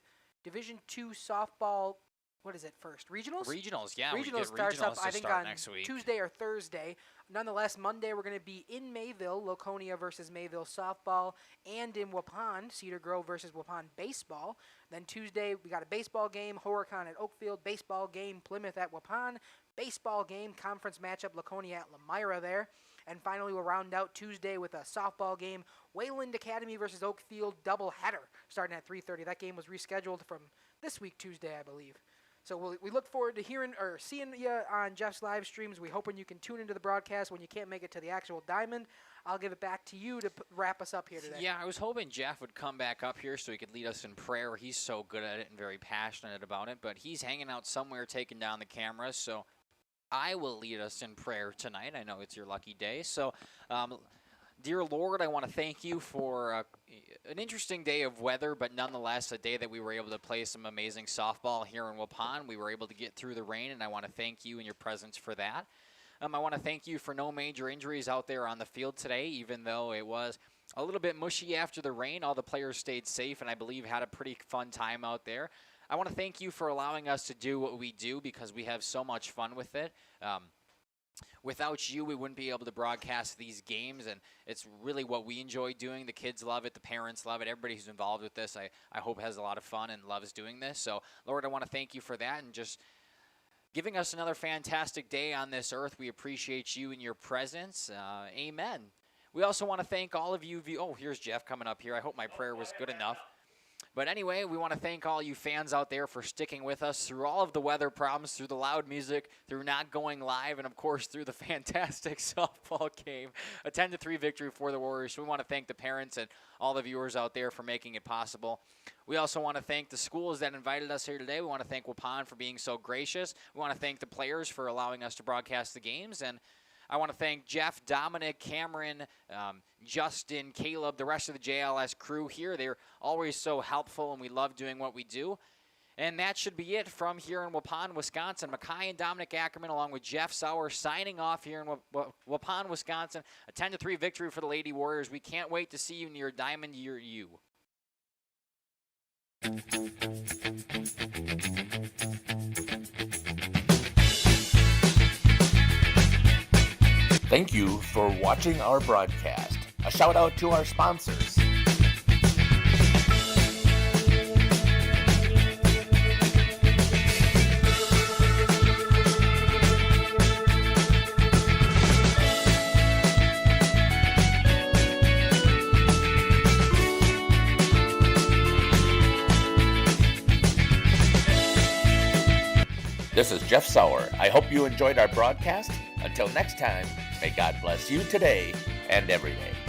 Division II softball. What is it first? Regionals? Regionals, yeah. Regionals starts up, I think, on Tuesday or Thursday. Nonetheless, Monday we're going to be in Mayville, Laconia versus Mayville softball, and in Waupun, Cedar Grove versus Waupun baseball. Then Tuesday we got a baseball game, Horicon at Oakfield, baseball game, Plymouth at Waupun, baseball game, conference matchup, Laconia at Lamira there. And finally, we'll round out Tuesday with a softball game, Wayland Academy versus Oakfield doubleheader, starting at 3:30. That game was rescheduled from this week, Tuesday, I believe. So we look forward to hearing or seeing you on Jeff's live streams. We hoping you can tune into the broadcast when you can't make it to the actual diamond. I'll give it back to you to wrap us up here today. Yeah, I was hoping Jeff would come back up here so he could lead us in prayer. He's so good at it and very passionate about it, but he's hanging out somewhere taking down the cameras, so I will lead us in prayer tonight. I know it's your lucky day. So, dear Lord, I want to thank you for an interesting day of weather, but nonetheless a day that we were able to play some amazing softball here in Waupun. We were able to get through the rain, and I want to thank you and your presence for that. I want to thank you for no major injuries out there on the field today, even though it was a little bit mushy after the rain. All the players stayed safe and I believe had a pretty fun time out there. I want to thank you for allowing us to do what we do because we have so much fun with it. Without you, we wouldn't be able to broadcast these games, and it's really what we enjoy doing. The kids love it. The parents love it. Everybody who's involved with this, I hope, has a lot of fun and loves doing this. So, Lord, I want to thank you for that and just giving us another fantastic day on this earth. We appreciate you and your presence. Amen. We also want to thank all of you. Oh, here's Jeff coming up here. I hope my prayer was good enough. But anyway, we want to thank all you fans out there for sticking with us through all of the weather problems, through the loud music, through not going live, and, of course, through the fantastic softball game. A 10-3 victory for the Warriors. We want to thank the parents and all the viewers out there for making it possible. We also want to thank the schools that invited us here today. We want to thank Waupun for being so gracious. We want to thank the players for allowing us to broadcast the games. And I want to thank Jeff, Dominic, Cameron, Justin, Caleb, the rest of the JLS crew here. They're always so helpful, and we love doing what we do. And that should be it from here in Waupun, Wisconsin. Mackay and Dominic Ackerman, along with Jeff Sauer, signing off here in Waupun, Wisconsin. A 10-3 victory for the Lady Warriors. We can't wait to see you near Diamond Year U. Thank you for watching our broadcast. A shout out to our sponsors. This is Jeff Sauer. I hope you enjoyed our broadcast. Until next time, may God bless you today and every day.